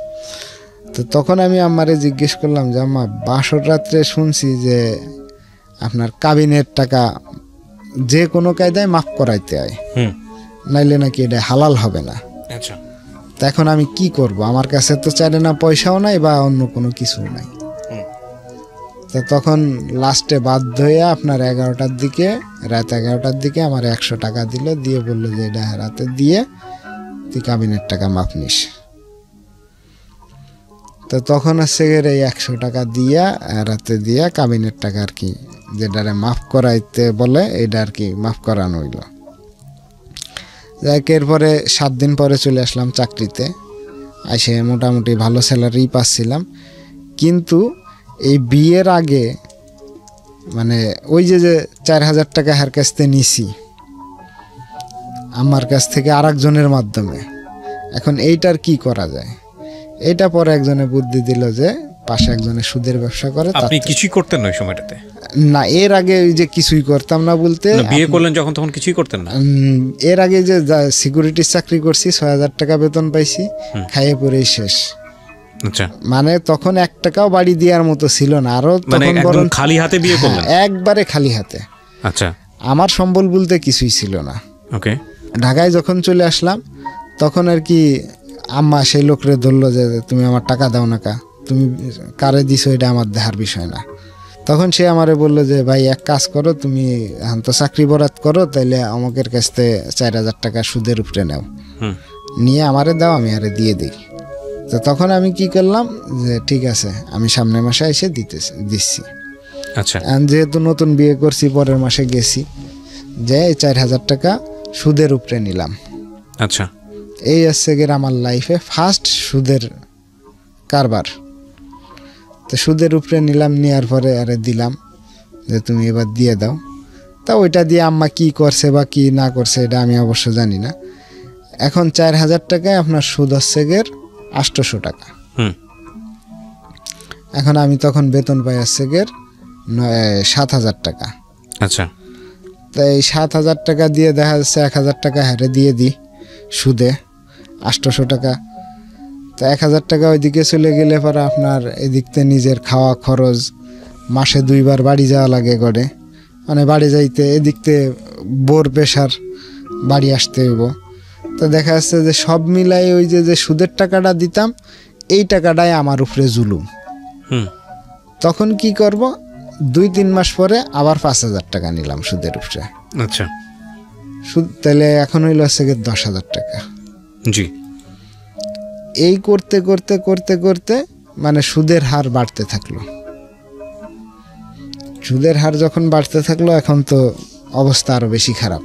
তো তখন আমি আম্মারে জিজ্ঞেস করলাম যে আম্মা, বাসর রাত্রে শুনছি যে আপনার কাবিনের টাকা যে কোনো কায়দায় মাফ করাইতে হয়, নাইলে নাকি এটা হালাল হবে না। আচ্ছা, তা এখন আমি কি করব? আমার কাছে তো চাইলে না পয়সাও নাই বা অন্য কোনো কিছু নাই। তো তখন লাস্টে বাধ্য হয়ে আপনার 11টার দিকে, রাত 11টার দিকে আমার 100 টাকা দিল, দিয়ে বললো যে এটা রাতে দিয়ে তুই কাবিনের টাকা মাপ নিস। তো তখন হচ্ছে গেলে এই 100 টাকা দিয়া রাতে দিয়া কাবিনের টাকা আর কি, যেটারে মাফ করাইতে বলে এটা আর কি মাফ করানো হইল। যাক, এরপরে 7 দিন পরে চলে আসলাম চাকরিতে। এসে মোটামুটি ভালো স্যালারি পাচ্ছিলাম। কিন্তু এই বিয়ের আগে মানে ওই যে 4,000 টাকা হার কাছ থেকে নিছি আমার কাছ থেকে আরেকজনের মাধ্যমে, এখন এইটার কি করা যায়? এটা পরে একজনে বুদ্ধি দিল যে পাশে একজনে সুদের ব্যবসা করে। আপনি কিছুই করতেন না ওই সময়টাতে? না, এর আগে ওই যে কিছুই করতাম না বলতে, বিয়ে করলেন যখন তখন কিছুই করতেন না? এর আগে যে সিকিউরিটির চাকরি করছি, 6,000 টাকা বেতন পাইছি, খাইয়ে পরেই শেষ। আচ্ছা, মানে তখন 1 টাকাও বাড়ি দেওয়ার মতো ছিল না। আরো মানে তখন একদম খালি হাতে বিয়ে করলেন? একবারে খালি হাতে। আচ্ছা, আমার সম্বল বলতে কিছুই ছিল না। ওকে। ঢাকায় যখন চলে আসলাম তখন আর কি আম্মা সেই লোকরে ধরলো যে তুমি আমার টাকা দাও না, তুমি কারে দিছো এটা আমার দেখার বিষয় না। তখন সে আমারে বললো যে ভাই এক কাজ করো, তুমি এখন তো চাকরি বরাত করো, তাইলে আমাদের কাছ থেকে 4,000 টাকা সুদের উপরে নাও, নিয়ে আমারে দাও, আমি আরে দিয়ে দিই। তো তখন আমি কি করলাম যে ঠিক আছে, আমি সামনের মাসে এসে দিচ্ছি। আচ্ছা, যেহেতু নতুন বিয়ে করছি, পরের মাসে গেছি, যে 4,000 টাকা সুদের উপরে নিলাম। আচ্ছা, এই হচ্ছে গিয়ে আমার লাইফে ফার্স্ট সুদের কারবার। তো সুদের উপরে নিলাম, নেওয়ার পরে আরে দিলাম যে তুমি এবার দিয়ে দাও। তা ওইটা দিয়ে আম্মা কি করছে বা কি না করছে এটা আমি অবশ্য জানি না। এখন 4,000 টাকায় আপনার সুদ হচ্ছে গিয়ে 800 টাকা। এখন আমি তখন বেতন পাই হচ্ছে গিয়ে 7,000 টাকা। আচ্ছা, তাই 7,000 টাকা দিয়ে দেখা যাচ্ছে 1,000 টাকা হারে দিয়ে দিই সুদে, 800 টাকা। তো 1,000 টাকা ওইদিকে চলে গেলে পরে আপনার এদিকতে নিজের খাওয়া খরচ, মাসে 2 বার বাড়ি যাওয়া লাগে গড়ে, মানে বাড়ি যাইতে এদিকতে বোর পেশার বাড়ি আসতে হইব। তো দেখা যাচ্ছে যে সব মিলাই ওই যে সুদের টাকাটা দিতাম, এই টাকাটাই আমার উপরে জুলুম। তখন কি করব, 2-3 মাস পরে আবার 5,000 টাকা নিলাম সুদের উপরে। আচ্ছা, সুদ তাহলে এখন হইল হচ্ছে 10,000 টাকা। জি। এই করতে করতে করতে করতে মানে সুদের হার বাড়তে থাকলো। সুদের হার যখন বাড়তে থাকলো, এখন তো অবস্থা আরো বেশি খারাপ।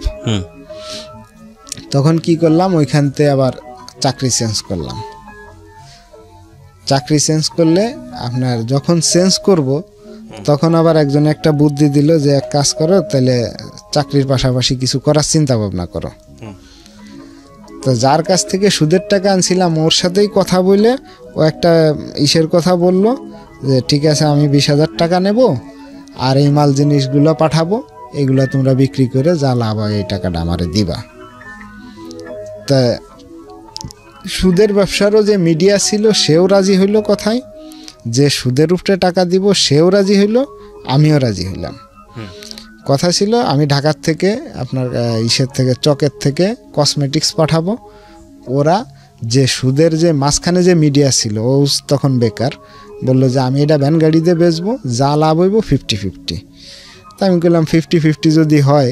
তখন কি করলাম, ওইখান থেকে আবার চাকরি চেঞ্জ করলাম। চাকরি চেঞ্জ করলে আপনার যখন চেঞ্জ করব তখন আবার একজন একটা বুদ্ধি দিল যে এক কাজ করো, তাহলে চাকরির পাশাপাশি কিছু করার চিন্তা ভাবনা করো। তো যার কাছ থেকে সুদের টাকা আনছিলাম ওর সাথেই কথা বলে ও একটা ইসের কথা বলল যে ঠিক আছে, আমি 20,000 টাকা নেব আর এই মাল জিনিসগুলো পাঠাবো, এগুলো তোমরা বিক্রি করে যা লাভ হয় এই টাকাটা আমারে দিবা। তা সুদের ব্যবসারও যে মিডিয়া ছিল সেও রাজি হইল কথায়, যে সুদের উপরে টাকা দিব সেও রাজি হইল, আমিও রাজি হইলাম। কথা ছিল আমি ঢাকার থেকে আপনার ইসের থেকে চকের থেকে কসমেটিক্স পাঠাবো, ওরা যে সুদের যে মাঝখানে যে মিডিয়া ছিল ও তখন বেকার, বললো যে আমি এটা ভ্যান গাড়িতে বেচবো, যা লাভ হইব 50-50। তা আমি বললাম 50-50 যদি হয়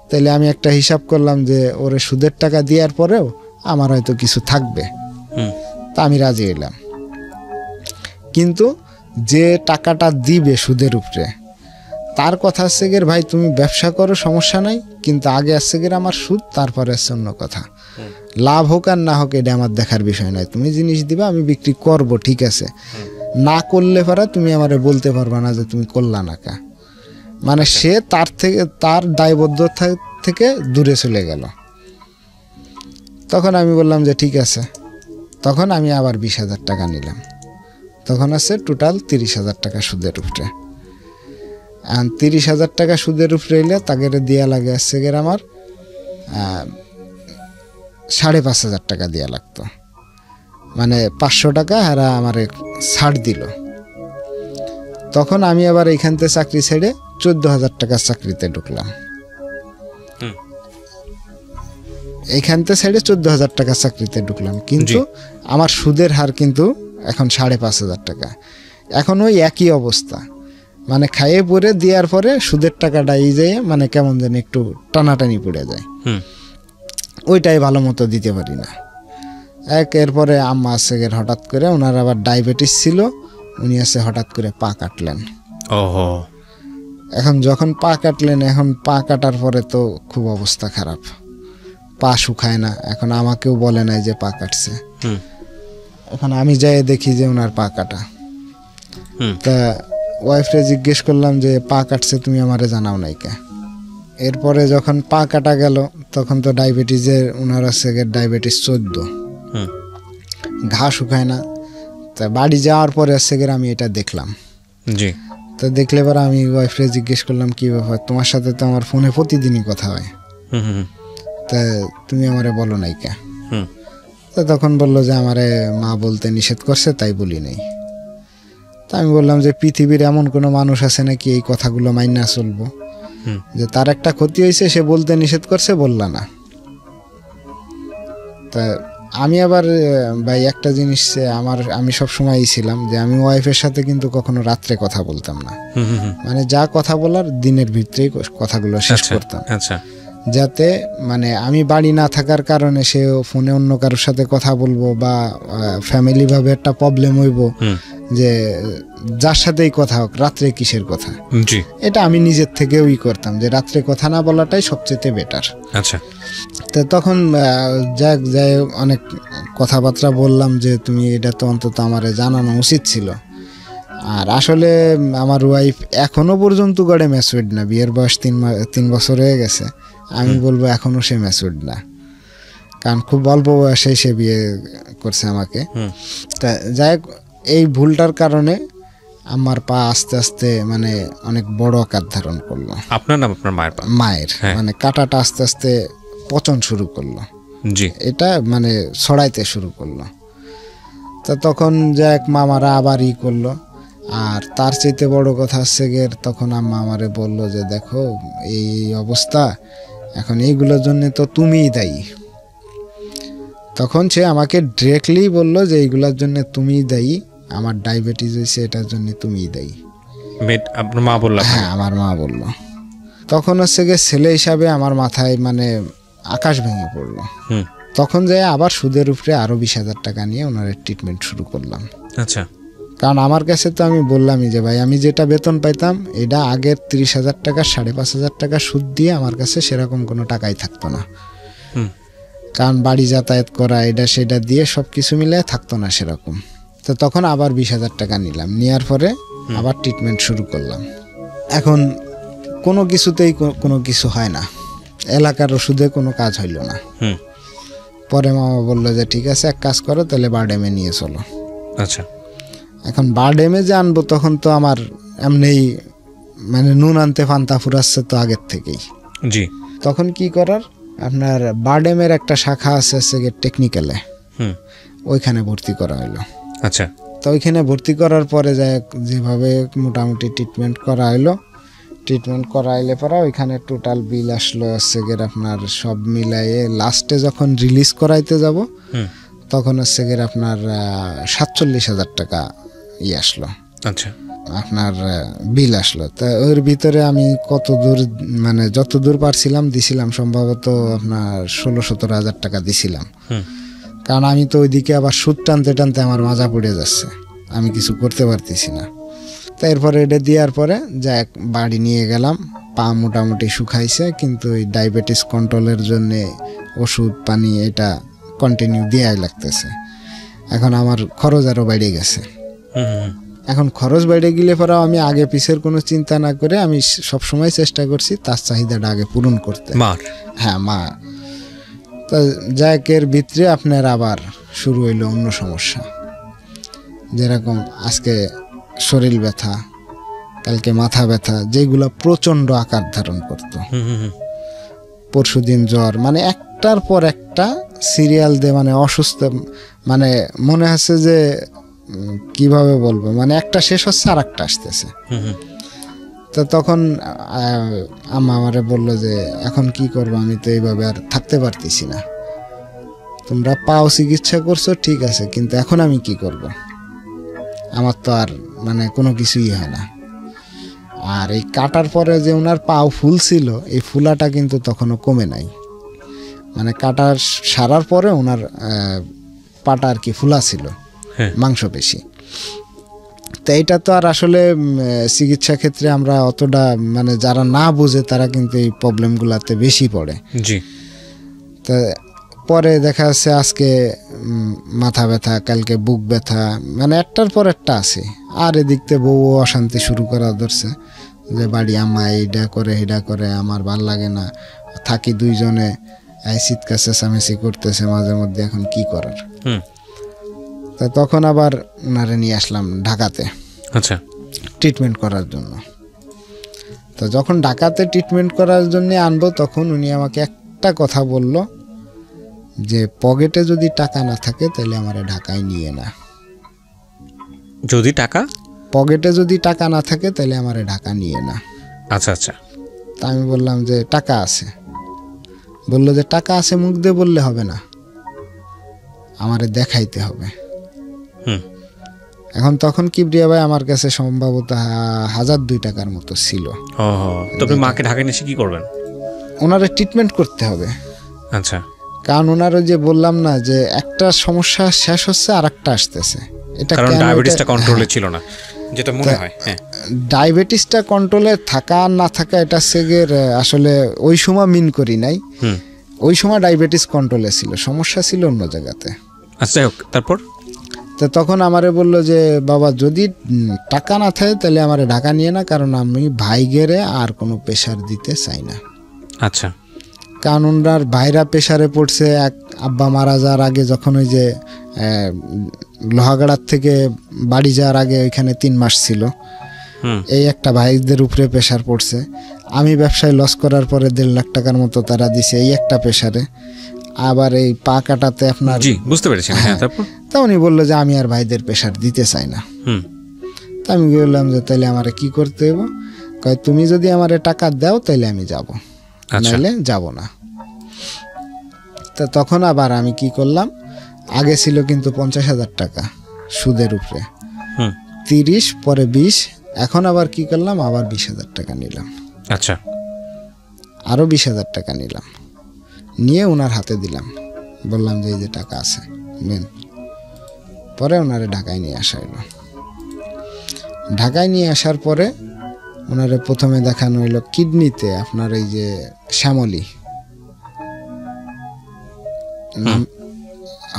তাহলে আমি একটা হিসাব করলাম যে ওরে সুদের টাকা দেওয়ার পরেও আমার হয়তো কিছু থাকবে। তা আমি রাজি হইলাম। কিন্তু যে টাকাটা দিবে সুদের উপরে তার কথা আসছে গের ভাই তুমি ব্যবসা করো সমস্যা নাই, কিন্তু আগে আসছে গের আমার সুদ, তারপরে আসছে অন্য কথা। লাভ হোক আর না হোক এটা আমার দেখার বিষয় নয়, তুমি জিনিস দিবা আমি বিক্রি করব, ঠিক আছে, না করলে পরে তুমি আমারে বলতে পারবা না যে তুমি করলা না কা। মানে সে তার দায়বদ্ধতা থেকে দূরে চলে গেল। তখন আমি বললাম যে ঠিক আছে, তখন আমি আবার 20,000 টাকা নিলাম। তখন আছে টোটাল 30,000 টাকা সুদের উপরে। 30,000 টাকা সুদের উপরে এলে তাকে দেওয়া লাগে আসছে গের আমার 5,500 টাকা দেওয়া লাগতো, মানে 500 টাকা হারা আমার ছাড় দিল। তখন আমি আবার এইখান থেকে চাকরি ছেড়ে 14,000 টাকার চাকরিতে ঢুকলাম। এইখান থেকে ছেড়ে 14,000 টাকার চাকরিতে ঢুকলাম, কিন্তু আমার সুদের হার কিন্তু এখন 5,500 টাকা। এখন ওই একই অবস্থা, মানে খাইয়ে পরে দেওয়ার পরে সুদের টাকাটা এই যায় মানে কেমন যেন একটু টানাটানি পড়ে যায়, ওইটাই ভালো মতো দিতে পারি না। এরপরে আম্মা আছে হঠাৎ করে, ওনার আবার ডায়াবেটিস ছিল, উনি আছে হঠাৎ করে পা কাটলেন। এখন যখন পা কাটলেন, এখন পা কাটার পরে তো খুব অবস্থা খারাপ, পা শুকায় না। এখন আমাকেও বলে নাই যে পা কাটছে, এখন আমি যাই দেখি যে ওনার পা কাটা। তা ওয়াইফরে জিজ্ঞেস করলাম যে পা কাটছে তুমি আমারে জানাও নাই কে। এরপরে যখন পা কাটা গেল তখন তো ডায়াবেটিসের ওনার আছে ডায়াবেটিস 14, ঘা শুকায় না। তা বাড়ি যাওয়ার পরে আছে আমি এটা দেখলাম। জি। তো দেখলে পরে আমি ওয়াইফরে জিজ্ঞেস করলাম কি ব্যাপার, তোমার সাথে তো আমার ফোনে প্রতিদিনই কথা হয়, তা তুমি আমারে বলো নাই কে। তো তখন বললো যে আমারে মা বলতে নিষেধ করছে তাই বলি নাই। তা আমি বললাম যে পৃথিবীর এমন কোনো মানুষ আছে নাকি এই কথাগুলো মাইনা চলবো, যে তার একটা ক্ষতি হয়েছে সে বলতে নিষেধ করছে বললা না। তা আমি আবার ভাই একটা জিনিস আমি সবসময়ই ছিলাম যে আমি ওয়াইফের সাথে কিন্তু কখনো রাত্রে কথা বলতাম না, মানে যা কথা বলার দিনের ভিতরেই কথাগুলো শেষ করতাম, যাতে মানে আমি বাড়ি না থাকার কারণে সে ফোনে অন্য কারোর সাথে কথা বলবো বা ফ্যামিলি ভাবে একটা প্রবলেম হইব যে যার সাথেই কথা হোক রাত্রে কিসের কথা। এটা আমি নিজের থেকেই করতাম যে রাত্রে কথা না বলাটাই সবচেয়ে বেটার। আচ্ছা, তো তখন যাই অনেক কথাবার্তা বললাম যে তুমি এটা তো অন্তত আমারে জানানো উচিত ছিল। আর আসলে আমার ওয়াইফ এখনো পর্যন্ত গড়ে ম্যাচুরড না, বিয়ের বয়স 3 বছর হয়ে গেছে, আমি বলবো এখনো সে ম্যাচুরড না, কারণ খুব অল্প বয়সে সে বিয়ে করছে আমাকে। তা যাই হোক, এই ভুলটার কারণে আমার পা আস্তে আস্তে মানে অনেক বড় আকার ধারণ করলো। আপনার নাম আপনার মায়ের মানে কাটাটা আস্তে আস্তে পচন শুরু করলো, এটা মানে ছড়াইতে শুরু করলো। তা তখন যাক মামারা আবার করলো। আর তার চাইতে বড় কথা হচ্ছে গিয়ে তখন আম্মা আমারে বললো যে দেখো এই অবস্থা, এখন এইগুলোর জন্য তো তুমিই দায়ী। তখন সে আমাকে ডিরেক্টলি বললো যে এইগুলোর জন্য তুমিই দায়ী, আমার ডায়াবেটিস হয়েছে এটার জন্য তুমিই দায়ী। আপনার মা বললো? হ্যাঁ, আমার মা বললো। তখন হচ্ছে গিয়ে ছেলে হিসাবে আমার মাথায় মানে আকাশ ভেঙে পড়লো। তখন যাই আবার সুদের উপরে আরো 20,000 টাকা নিয়ে ওনার ট্রিটমেন্ট শুরু করলাম। আচ্ছা, কারণ আমার কাছে তো আমি বললামই যে ভাই আমি যেটা বেতন পাইতাম এটা আগের 30,000 টাকা 5,500 টাকা সুদ দিয়ে আমার কাছে সেরকম কোনো টাকাই থাকতো না, কারণ বাড়ি যাতায়াত করা এটা সেটা দিয়ে সবকিছু মিলে থাকতো না সেরকম। তো তখন আবার 20,000 টাকা নিলাম, নেওয়ার পরে আবার ট্রিটমেন্ট শুরু করলাম। এখন কোনো কিছুতেই কোনো কিছু হয় না, এলাকার ওষুধে কোনো কাজ হইল না। পরে মামা বললো যে ঠিক আছে এক কাজ করো তাহলে বারডেমে নিয়ে চলো। আচ্ছা, এখন বারডেমে যে আনবো তখন তো আমার এমনিই মানে নুন আনতে ফান্তা ফুরাচ্ছে তো আগের থেকেই। জি, তখন কি করার, আপনার বারডেমের একটা শাখা আছে টেকনিক্যালে, ওইখানে ভর্তি করা হলো। আচ্ছা, তো ওইখানে ভর্তি করার পরে যেভাবে মোটামুটি ট্রিটমেন্ট করা হলো, ট্রিটমেন্ট করাইলে পরে ওইখানে টোটাল বিল আসলো হচ্ছে আপনার সব মিলাইয়ে লাস্টে যখন রিলিজ করাইতে যাব তখন হচ্ছে গিয়ে আপনার 47,000 টাকা আসলো, আচ্ছা আপনার বিল আসলো। তা ওর ভিতরে আমি কত দূর মানে যত দূর পারছিলাম দিছিলাম, সম্ভবত আপনার 16-17 হাজার টাকা দিছিলাম। কারণ আমি তো ওইদিকে আবার সুদ টানতে টানতে আমার মাজা পড়ে যাচ্ছে, আমি কিছু করতে পারতেছি না। তো এরপরে এটা দেওয়ার পরে যাক বাড়ি নিয়ে গেলাম, পা মোটামুটি শুকাইছে, কিন্তু ওই ডায়াবেটিস কন্ট্রোলের জন্যে ওষুধ পানি এটা কন্টিনিউ দেওয়াই লাগতেছে। এখন আমার খরচ আরও বেড়ে গেছে। এখন খরচ বেড়ে গেলে পরেও আমি আগে পিছের কোনো চিন্তা না করে আমি সবসময় চেষ্টা করছি তার চাহিদাটা আগে পূরণ করতে। হ্যাঁ মা। তো যাকের ভিতরে আপনার আবার শুরু হইলো অন্য সমস্যা, যেরকম আজকে শরীর ব্যথা, কালকে মাথা ব্যথা, যেগুলো প্রচণ্ড আকার ধারণ করত। পরশুদিন জ্বর, মানে একটার পর একটা সিরিয়াল দিয়ে মানে অসুস্থ, মানে মনে হচ্ছে যে কিভাবে বলবো, মানে একটা শেষ হচ্ছে আর একটা আসতেছে। তো তখন আম্মা আমারে বললো যে এখন কি করবো, আমি তো এইভাবে আর থাকতে পারতেছি না, তোমরা পাও চিকিৎসা করছো ঠিক আছে, কিন্তু এখন আমি কি করব, আমার তো আর মানে কোনো কিছুই হয় না। আর এই কাটার পরে যে ওনার পাও ফুল ছিল, এই ফুলাটা কিন্তু তখনও কমে নাই, মানে কাটার সারার পরে ওনার পাটা আর কি ফুলা ছিল, মাংস বেশি। তো এইটা তো আর আসলে চিকিৎসা ক্ষেত্রে আমরা অতটা মানে যারা না বুঝে তারা কিন্তু এই প্রবলেমগুলোতে বেশি পড়ে। জি। তা পরে দেখা যাচ্ছে আজকে মাথা ব্যথা, কালকে বুক ব্যথা, মানে একটার পর একটা আছে। আর এদিক থেকে বউ অশান্তি শুরু করা ধরছে যে বাড়ি আম্মা এইটা করে এইটা করে, আমার ভাল লাগে না, থাকি দুইজনে, এই চিৎকার চেঁচামেচি করতেছে মাঝে মধ্যে, এখন কি করার। তা তখন আবার ওনারে নিয়ে আসলাম ঢাকাতে, আচ্ছা, ট্রিটমেন্ট করার জন্য। তো যখন ঢাকাতে ট্রিটমেন্ট করার জন্য আনবো, তখন উনি আমাকে একটা কথা বলল যে পকেটে যদি টাকা না থাকে তাহলে আমারে ঢাকায় নিয়ে না। যদি টাকা পকেটে যদি টাকা না থাকে তাহলে আমারে ঢাকা নিয়ে না। আচ্ছা আচ্ছা। তা আমি বললাম যে টাকা আছে। বললো যে টাকা আছে মুখ দিয়ে বললে হবে না, আমারে দেখাইতে হবে। এখন তখন কিবরিয়া ভাই আমার কাছে সম্ভবত 1,002 টাকার মতো ছিল। তবে মাকে ঢাকায় নিয়ে কি করবেন? ওনারে ট্রিটমেন্ট করতে হবে। আচ্ছা। কারণ ওনারও যে বললাম না যে একটা সমস্যা শেষ হচ্ছে আর একটা আসতেছে, এটা কারণ ডায়াবেটিসটা কন্ট্রোলে ছিল না, যেটা মনে হয়। ডায়াবেটিসটা কন্ট্রোলে থাকা না থাকা এটা সেগের আসলে ওই সময় মিন করি নাই। ওই সময় ডায়াবেটিস কন্ট্রোলে ছিল, সমস্যা ছিল অন্য জায়গাতে। আচ্ছা, তারপর তো তখন আমারে বললো যে বাবা যদি টাকা না থাকে তাহলে আমারে ঢাকা নিয়ে না, কারণ আমি ভাই গেরে আর কোনো প্রেশার দিতে চাই না। আচ্ছা। কারণ ওনার ভাইরা প্রেশারে পড়ছে, এক আব্বা মারা যাওয়ার আগে যখন ওই যে লোহাগাড়ার থেকে বাড়ি যাওয়ার আগে ওইখানে 3 মাস ছিল, এই একটা ভাইদের উপরে প্রেশার পড়ছে। আমি ব্যবসায় লস করার পরে 1.5 লাখ টাকার মতো তারা দিছে এই একটা প্রেশারে। আবার এই পা কাটাতে আপনার, জি বুঝতে পেরেছি। তারপর তা উনি বললো যে আমি আর ভাইদের প্রেশার দিতে চাই না। তা আমি বললাম যে তাহলে আমারে কি করতে হবে? কয় তুমি যদি আমারে টাকা দাও তাহলে আমি যাব, নাহলে যাব না। তা তখন আবার আমি কি করলাম, আগে ছিল কিন্তু 50,000 টাকা সুদের উপরে, 30 পরে 20, এখন আবার কি করলাম, আবার 20,000 টাকা নিলাম। আচ্ছা। আরও 20,000 টাকা নিলাম, নিয়ে ওনার হাতে দিলাম, বললাম যে এই যে টাকা আছে নেন। পরে ওনারে ঢাকায় নিয়ে আসা হলো। ঢাকায় নিয়ে আসার পরে ওনারে প্রথমে দেখানো হইলো কিডনিতে আপনার এই যে শ্যামলী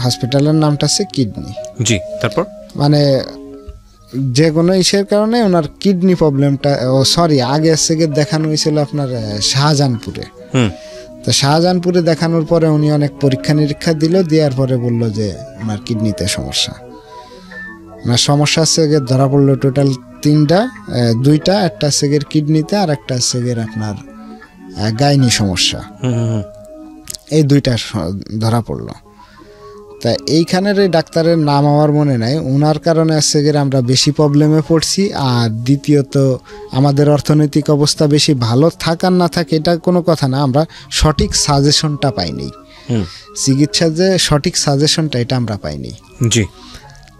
হসপিটালের নামটা আছে কিডনি। জি। তারপর মানে যে কোনো ইসের কারণে ওনার কিডনি প্রবলেমটা, আগে থেকে দেখানো হয়েছিল আপনার শাহজাহানপুরে। তো শাহজাহানপুরে দেখানোর পরে উনি অনেক পরীক্ষা নিরীক্ষা দিল, দেওয়ার পরে বলল যে ওনার কিডনিতে সমস্যা। ওনার সমস্যা সেগের ধরা পড়লো টোটাল 3টা, 2টা, একটা সেগের কিডনিতে আর একটা সেগের আপনার গাইনি সমস্যা, এই 2টা ধরা পড়লো। তা এইখানের এই ডাক্তারের নাম আমার মনে নাই, ওনার কারণে সেগের আমরা বেশি প্রবলেমে পড়ছি। আর দ্বিতীয়ত আমাদের অর্থনৈতিক অবস্থা বেশি ভালো থাকার না থাকে এটা কোনো কথা না, আমরা সঠিক সাজেশনটা পাইনি। চিকিৎসার যে সঠিক সাজেশনটা এটা আমরা পাইনি। জি।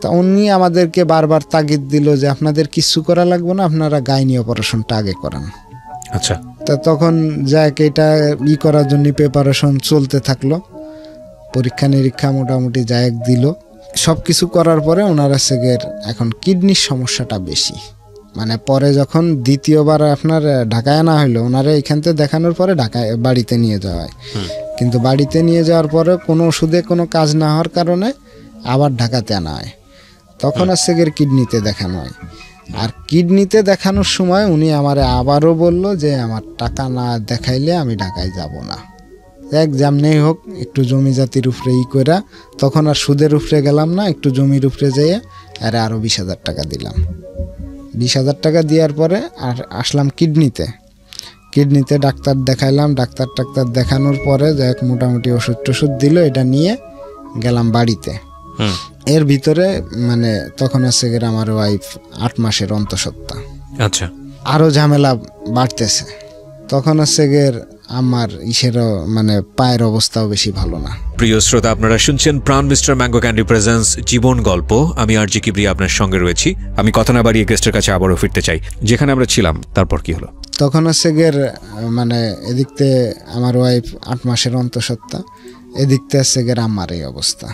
তা উনি আমাদেরকে বারবার তাগিদ দিল যে আপনাদের কিচ্ছু করা লাগবে না, আপনারা গাইনি অপারেশনটা আগে করান। আচ্ছা। তা তখন যাক এটা করার জন্য প্রিপারেশন চলতে থাকলো, পরীক্ষা নিরীক্ষা মোটামুটি যাক দিল। সব কিছু করার পরে ওনারা সেগের এখন কিডনির সমস্যাটা বেশি, মানে পরে যখন দ্বিতীয়বার আপনার ঢাকায় আনা হলো, ওনারা এখান থেকে দেখানোর পরে ঢাকায় বাড়িতে নিয়ে যাওয়া হয়, কিন্তু বাড়িতে নিয়ে যাওয়ার পরে কোনো ওষুধে কোনো কাজ না হওয়ার কারণে আবার ঢাকাতে আনা হয়। তখন আর সেগের কিডনিতে দেখানো হয়। আর কিডনিতে দেখানোর সময় উনি আমারে আবারও বলল যে আমার টাকা না দেখাইলে আমি ঢাকায় যাব না, এক যেমনেই হোক একটু জমি জাতির উপরে করা। তখন আর সুদের উপরে গেলাম না, একটু জমির উপরে যেয়ে আরও 20,000 টাকা দিলাম। 20,000 টাকা দেওয়ার পরে আর আসলাম কিডনিতে ডাক্তার দেখাইলাম। ডাক্তার দেখানোর পরে যাক মোটামুটি ওষুধ টষুধ দিল, এটা নিয়ে গেলাম বাড়িতে। এর ভিতরে মানে তখন আছে আমার ওয়াইফ 8 মাসের অন্তঃসত্ত্বা। আচ্ছা। আরও ঝামেলা বাড়তেছে। তখন আছে আমার মানে পায়ের অবস্থাও বেশি ভালো না। প্রিয় শ্রোতা, আপনারা শুনছেন প্রাণ মিস্টার ম্যাঙ্গো ক্যান্ডি প্রেজেন্স জীবন গল্প। আমি আরজি কিবরিয়া আপনার সঙ্গে রয়েছি। আমি কথা না বাড়িয়ে গেস্টের কাছে আবারও ফিরতে চাই, যেখানে আমরা ছিলাম। তারপর কি হলো? তখন আছে মানে এদিকতে আমার ওয়াইফ 8 মাসের অন্তঃসত্ত্বা, এদিকতে আছে আমার এই অবস্থা।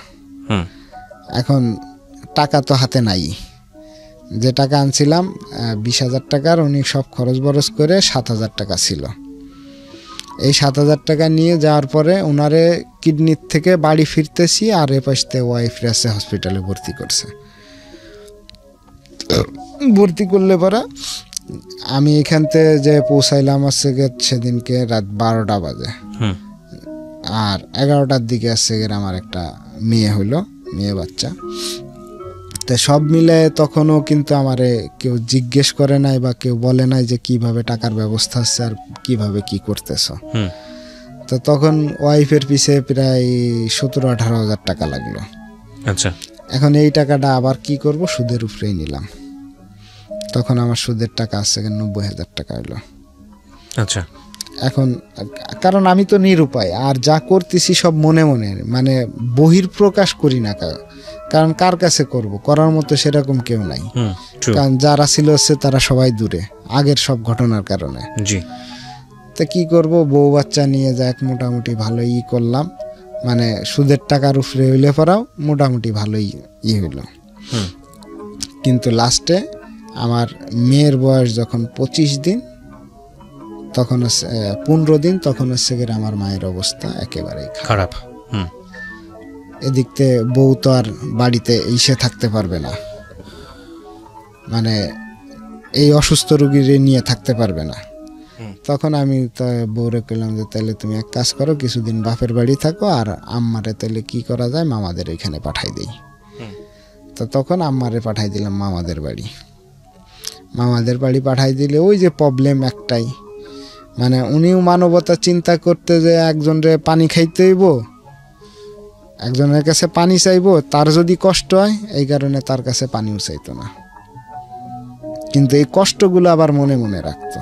এখন টাকা তো হাতে নাই, যে টাকা আনছিলাম 20,000 টাকার, উনি সব খরচ বরচ করে 7,000 টাকা ছিল। এই 7,000 টাকা নিয়ে যাওয়ার পরে ওনারে কিডনির থেকে বাড়ি ফিরতেছি, আর এ পাশে ওয়াইফ আছে হসপিটালে ভর্তি করছে। ভর্তি করলে পরে আমি এখান থেকে যে পৌঁছাইলাম আছে সেদিনকে রাত 12টা বাজে, আর 11টার দিকে আছে আমার একটা মেয়ে বাচ্চা। তো সব মিলে তখনও কিন্তু আমারে কেউ জিজ্ঞেস করে নাই বা কেউ বলে নাই যে কিভাবে টাকার ব্যবস্থা আছে আর কিভাবে কি করতেছ। তো তখন ওয়াইফের পিছে প্রায় 17-18 হাজার টাকা লাগলো। আচ্ছা। এখন এই টাকাটা আবার কি করব, সুদের উপরেই নিলাম। তখন আমার সুদের টাকা আছে 90,000 টাকা হলো। আচ্ছা। এখন কারণ আমি তো নিরুপায়, আর যা করতেছি সব মনে মনে, মানে বহির্প্রকাশ করি না, কারণ কার কাছে করব, করার মতো সেরকম কেউ নাই। কারণ যারা ছিল তারা সবাই দূরে আগের সব ঘটনার কারণে। জি। তা কি করব, বউ বাচ্চা নিয়ে যাক মোটামুটি ভালোই করলাম, মানে সুদের টাকার উপরে হইলে পরাও মোটামুটি ভালোই হইল। কিন্তু লাস্টে আমার মেয়ের বয়স যখন 25 দিন, তখন 15 দিন, তখন হচ্ছে আমার মায়ের অবস্থা একেবারেই খারাপ। এদিকতে বউ তো আর বাড়িতে এসে থাকতে পারবে না, মানে এই অসুস্থ রোগীর নিয়ে থাকতে পারবে না। তখন আমি তো বউরে কইলাম যে তাহলে তুমি এক কাজ করো, কিছুদিন বাপের বাড়ি থাকো, আর আম্মারে তাহলে কি করা যায় মামাদের এখানে পাঠাই দেই। তো তখন আম্মারে পাঠাই দিলাম মামাদের বাড়ি পাঠাই দিলে ওই যে প্রবলেম একটাই, মানে উনিও মানবতা চিন্তা করতে যে একজনরে পানি খাইতে হইব, একজনের কাছে পানি চাইবো, তার যদি কষ্ট হয় এই কারণে তার কাছে পানিও চাইতো না, কিন্তু এই কষ্টগুলো আবার মনে মনে রাখতো।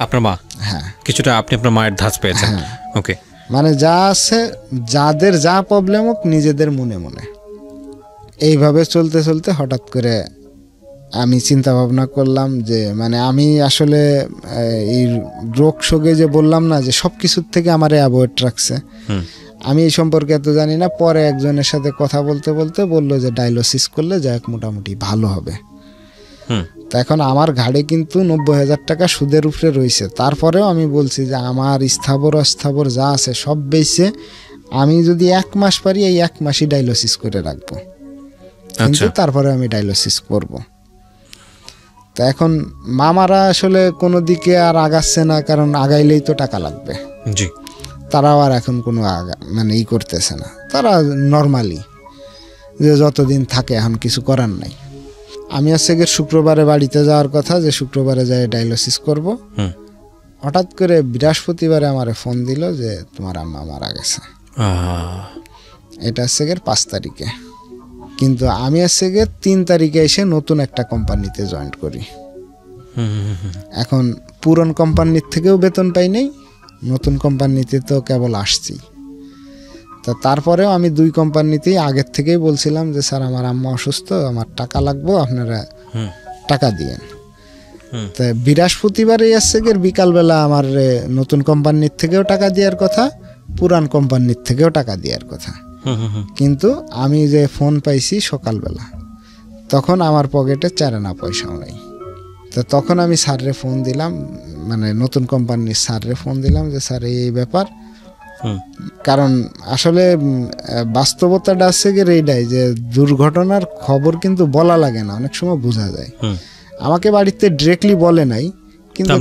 আপনার মা? হ্যাঁ, কিছুটা আপনি আপনার মায়ের ধাঁচ পেয়েছেন। ওকে, মানে যা আছে, যাদের যা প্রবলেম হোক নিজেদের মনে মনে। এইভাবে চলতে চলতে হঠাৎ করে আমি চিন্তা ভাবনা করলাম যে মানে আমি আসলে এই রোগ শোকে যে বললাম না যে সব কিছুর থেকে আমার অ্যাভয়েড রাখছে, আমি এই সম্পর্কে এত জানি না। পরে একজনের সাথে কথা বলতে বলতে বললো যে ডায়ালিসিস করলে যাক মোটামুটি ভালো হবে। তো এখন আমার ঘাড়ে কিন্তু 90,000 টাকা সুদের উপরে রয়েছে। তারপরেও আমি বলছি যে আমার স্থাবর অস্থাবর যা আছে সব বেচে আমি যদি 1 মাস পারি এই 1 মাসই ডায়ালিসিস করে রাখবো, কিন্তু তারপরে আমি ডায়ালিসিস করব। তো এখন মামারা আসলে কোনো দিকে আর আগাচ্ছে না, কারণ আগাইলেই তো টাকা লাগবে। জি, তারাও আর এখন কোনো মানে করতেছে না, তারা নর্মালি যে যতদিন থাকে এখন কিছু করার নাই। আমি আজকে শুক্রবারে বাড়িতে যাওয়ার কথা, যে শুক্রবারে যাই ডায়ালিসিস করব। হঠাৎ করে বৃহস্পতিবারে আমারে ফোন দিল যে তোমার আম্মা মারা গেছে। এটা আজকে 5 তারিখে, কিন্তু আমি আজকে 3 তারিখে এসে নতুন একটা কোম্পানিতে জয়েন করি। এখন পুরন কোম্পানির থেকেও বেতন পাই নাই, নতুন কোম্পানিতে তো কেবল আসছি। তা তারপরেও আমি 2 কোম্পানিতেই আগের থেকেই বলছিলাম যে স্যার আমার আম্মা অসুস্থ, আমার টাকা লাগবে, আপনারা টাকা দিয়েন। তা বৃহস্পতিবারে আসছে গিয়ে বিকালবেলা আমার নতুন কোম্পানির থেকেও টাকা দেওয়ার কথা, পুরান কোম্পানির থেকেও টাকা দেওয়ার কথা, কিন্তু আমি যে ফোন পাইছি সকালবেলা, তখন আমার পকেটে 4 আনা পয়সাও নেই। তো তখন আমি স্যাররে ফোন দিলাম, মানে নতুন কোম্পানির স্যাররে ফোন দিলাম যে স্যার এই ব্যাপার। কারণ আসলে বাস্তবতাটা আছে গিয়ে এইটাই যে দুর্ঘটনার খবর কিন্তু বলা লাগে না, অনেক সময় বোঝা যায়। আমাকে বাড়িতে ডিরেক্টলি বলে নাই, কিন্তু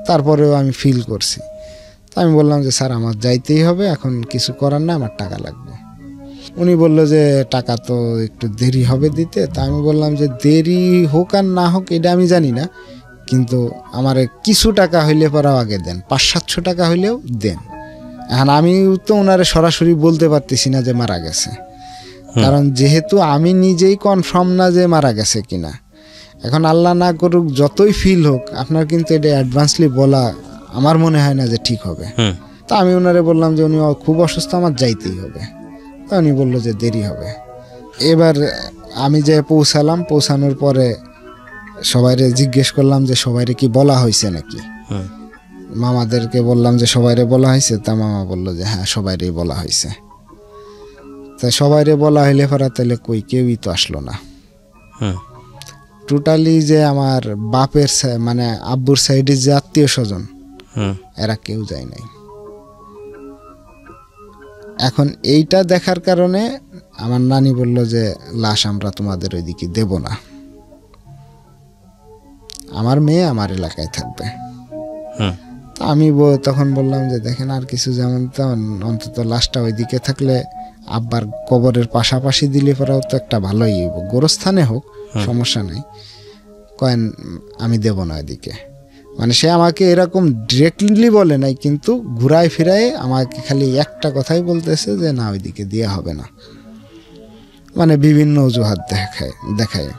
তারপরেও আমি ফিল করছি। তো আমি বললাম যে স্যার আমার যাইতেই হবে, এখন কিছু করার না, আমার টাকা লাগবে। উনি বললো যে টাকা তো একটু দেরি হবে দিতে। তা আমি বললাম যে দেরি হোক আর না হোক এটা আমি জানি না, কিন্তু আমার কিছু টাকা হইলে পরাও আগে দেন, 500-700 টাকা হইলেও দেন। এখন আমি তো ওনারে সরাসরি বলতে পারতেছি না যে মারা গেছে, কারণ যেহেতু আমি নিজেই কনফার্ম না যে মারা গেছে কিনা। এখন আল্লাহ না করুক যতই ফিল হোক, আপনার কিন্তু এটা অ্যাডভান্সলি বলা আমার মনে হয় না যে ঠিক হবে। তা আমি ওনারে বললাম যে উনি খুব অসুস্থ, আমার যাইতেই হবে। তা উনি বললো যে দেরি হবে। এবার আমি যে পৌঁছালাম, পৌঁছানোর পরে সবাইরে জিজ্ঞেস করলাম যে সবাইরে কি বলা হয়েছে নাকি। মামাদেরকে বললাম যে সবাইরে বলা হয়েছে। তা মামা বললো যে হ্যাঁ সবাইরেই বলা হয়েছে। তা সবাইরে বলা হইলে পরে তাহলে কই কেউই তো আসলো না। টোটালি যে আমার বাপের মানে আব্বুর সাইডের যে আত্মীয় স্বজন, এরা কেউ যায় নাই। এখন এইটা দেখার কারণে আমার নানি বলল যে লাশ আমরা তোমাদের ওইদিকে দেব না, আমার মেয়ে আমার এলাকায় থাকবে। আমি তখন বললাম যে দেখেন আর কিছু যেমন তেমন, অন্তত লাশটা ওইদিকে থাকলে আব্বার কবরের পাশাপাশি দিলে পরেও তো একটা ভালোই হইব, গোরস্থানে হোক সমস্যা নেই। কয়েন আমি দেব না ওইদিকে, মানে সে আমাকে এরকম ডিরেক্টলি বলে নাই, কিন্তু ঘুরায় ফিরায় আমাকে খালি একটা কথাই বলতেছে যে না ওইদিকে দেওয়া হবে না, মানে বিভিন্ন অজুহাত দেখায়।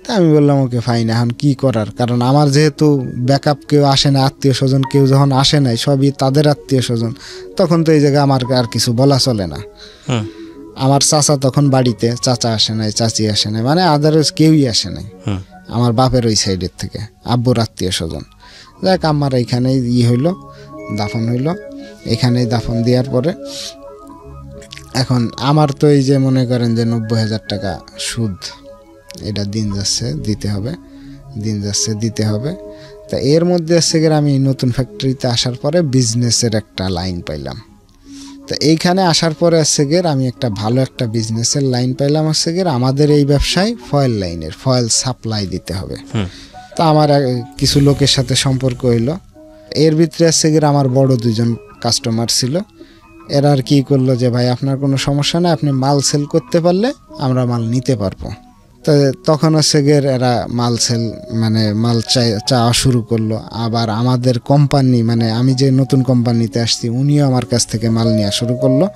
তা আমি বললাম ওকে ফাইন, এখন কি করার, কারণ আমার যেহেতু ব্যাকআপ কেউ আসে না, আত্মীয় স্বজন কেউ যখন আসে নাই, সবই তাদের আত্মীয় স্বজন, তখন তো এই জায়গায় আমার আর কিছু বলা চলে না। আমার চাচা তখন বাড়িতে, চাচা আসে নাই, চাচি আসে নাই, মানে আদারওয়াইজ কেউই আসে নাই আমার বাপের ওই সাইডের থেকে, আব্বুর আত্মীয় স্বজন। যাক আমার এইখানেই হইলো, দাফন হইলো। এখানেই দাফন দেওয়ার পরে এখন আমার তো এই যে মনে করেন যে 90,000 টাকা সুদ, এটা দিন যাচ্ছে দিতে হবে, দিন যাচ্ছে দিতে হবে। তা এর মধ্যে আসছে গিয়ে আমি নতুন ফ্যাক্টরিতে আসার পরে বিজনেসের একটা লাইন পাইলাম। তো এইখানে আসার পরে আসছে গিয়ে আমি একটা ভালো একটা বিজনেসের লাইন পাইলাম। আসছে গিয়ে আমাদের এই ব্যবসায় ফয়েল লাইনের, ফয়েল সাপ্লাই দিতে হবে। তা আমার কিছু লোকের সাথে সম্পর্ক হইলো। এর ভিতরে আসছে গিয়ে আমার বড় 2জন কাস্টমার ছিল। এরা আর কি করলো যে ভাই আপনার কোনো সমস্যা নেই, আপনি মাল সেল করতে পারলে আমরা মাল নিতে পারবো। তো তখন হচ্ছে গিয়ে এরা মাল সেল মানে মাল চাওয়া শুরু করলো। আবার আমাদের কোম্পানি, মানে আমি যে নতুন কোম্পানিতে আসছি, উনিও আমার কাছ থেকে মাল নেওয়া শুরু করলো।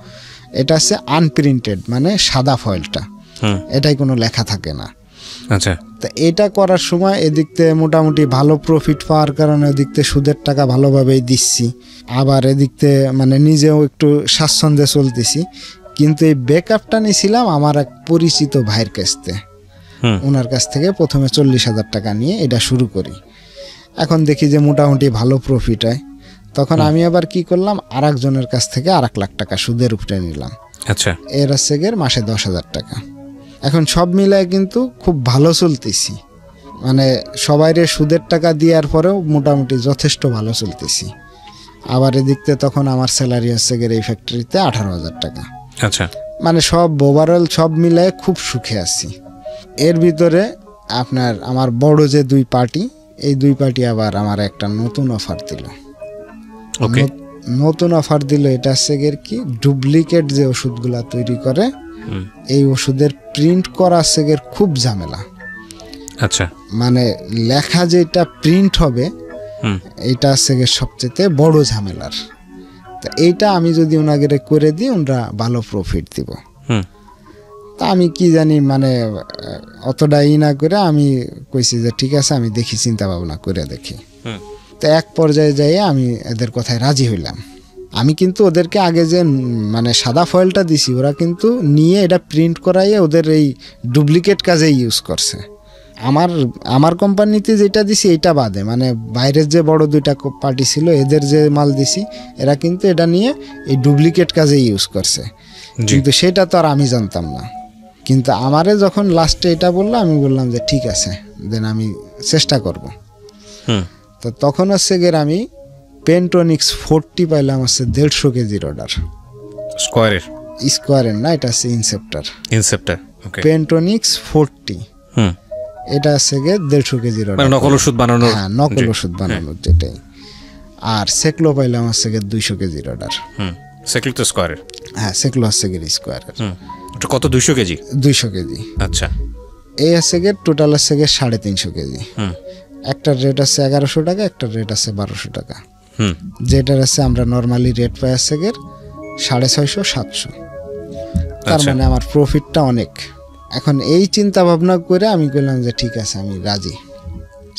এটা হচ্ছে আনপ্রিন্টেড, মানে সাদা ফয়েলটা, এটাই কোনো লেখা থাকে না। আচ্ছা, তা এটা করার সময় এদিক থেকে মোটামুটি ভালো প্রফিট পাওয়ার কারণে ওদিক থেকে সুদের টাকা ভালোভাবেই দিচ্ছি, আবার এদিক থেকে মানে নিজেও একটু স্বাচ্ছন্দ্যে চলতেছি। কিন্তু এই ব্যাকআপটা নিয়েছিলাম আমার এক পরিচিত ভাইয়ের কাছ থেকে। ওনার কাছ থেকে প্রথমে 40,000 টাকা নিয়ে এটা শুরু করি। এখন দেখি যে মোটামুটি ভালো প্রফিট হয়। তখন আমি আবার কি করলাম, আরেকজনের কাছ থেকে 1 লাখ টাকা সুদের উপরে নিলাম। আচ্ছা, এর হচ্ছে গিয়ে মাসে 10,000 টাকা। এখন সব মিলায় কিন্তু খুব ভালো চলতেছি, মানে সবাইরে সুদের টাকা দেওয়ার পরেও মোটামুটি যথেষ্ট ভালো চলতেছি। আবার এদিক থেকে তখন আমার স্যালারি হচ্ছে গিয়ে এই ফ্যাক্টরিতে 18,000 টাকা। আচ্ছা, মানে সব ওভারঅল সব মিলায় খুব সুখে আছি। এর ভিতরে আপনার আমার বড় যে 2 পার্টি, এই 2 পার্টি আবার আমার একটা নতুন অফার দিল। নতুন অফার দিল, এটা হচ্ছে গিয়ে কি ডুপ্লিকেট যে ওষুধগুলা তৈরি করে, এই ওষুধের প্রিন্ট করা হচ্ছে গিয়ে খুব ঝামেলা। আচ্ছা, মানে লেখা যেটা প্রিন্ট হবে এটা হচ্ছে গিয়ে সবচেয়ে বড় ঝামেলার। তা এইটা আমি যদি ওনাকে করে দিই, ওনারা ভালো প্রফিট দিব। তা আমি কি জানি, মানে অতটা না করে আমি কইছি যে ঠিক আছে আমি দেখি, চিন্তা ভাবনা করে দেখি। তো এক পর্যায়ে যাই আমি এদের কথায় রাজি হইলাম। আমি কিন্তু ওদেরকে আগে যে মানে সাদা ফয়েলটা দিছি ওরা কিন্তু নিয়ে এটা প্রিন্ট করাইয়ে ওদের এই ডুপ্লিকেট কাজে ইউজ করছে। আমার কোম্পানিতে যেটা দিছি এটা বাদে, মানে বাইরের যে বড় দুইটা পার্টি ছিল এদের যে মাল দিছি এরা কিন্তু এটা নিয়ে এই ডুপ্লিকেট কাজে ইউজ করছে, কিন্তু সেটা তো আর আমি জানতাম না। কিন্তু আমারে যখন লাস্টে এটা বললো আমি বললাম যে ঠিক আছে, দেন আমি চেষ্টা করব। তো তখন হচ্ছে গিয়ে আমি পেন্টোনিক্স 40 পাইলাম হচ্ছে 150 কেজির অর্ডার। স্কোয়ারের না, এটা হচ্ছে ইনসেপ্টার। পেন্টোনিক্স 40 এটা হচ্ছে গিয়ে 150 কেজির অর্ডার, নকল ওষুধ বানানোর। হ্যাঁ, নকল ওষুধ বানানোর যেটাই। আর সেকলো পাইলাম হচ্ছে গিয়ে 200 কেজির অর্ডার। সেকলো তো স্কোয়ারের? হ্যাঁ, সেকলো হচ্ছে গিয়ে স্কোয়ারের। ওটা কত? 200 কেজি? 200 কেজি। আচ্ছা। এই হচ্ছে গিয়ে টোটাল হচ্ছে গিয়ে 350 কেজি। একটার রেট আছে 1100 টাকা, একটার রেট আছে 1200 টাকা। যেটার আছে আমরা নর্মালি রেট পাই আছে গিয়ে 650-700। তার মানে আমার প্রফিটটা অনেক। এখন এই চিন্তা ভাবনা করে আমি বললাম যে ঠিক আছে, আমি রাজি।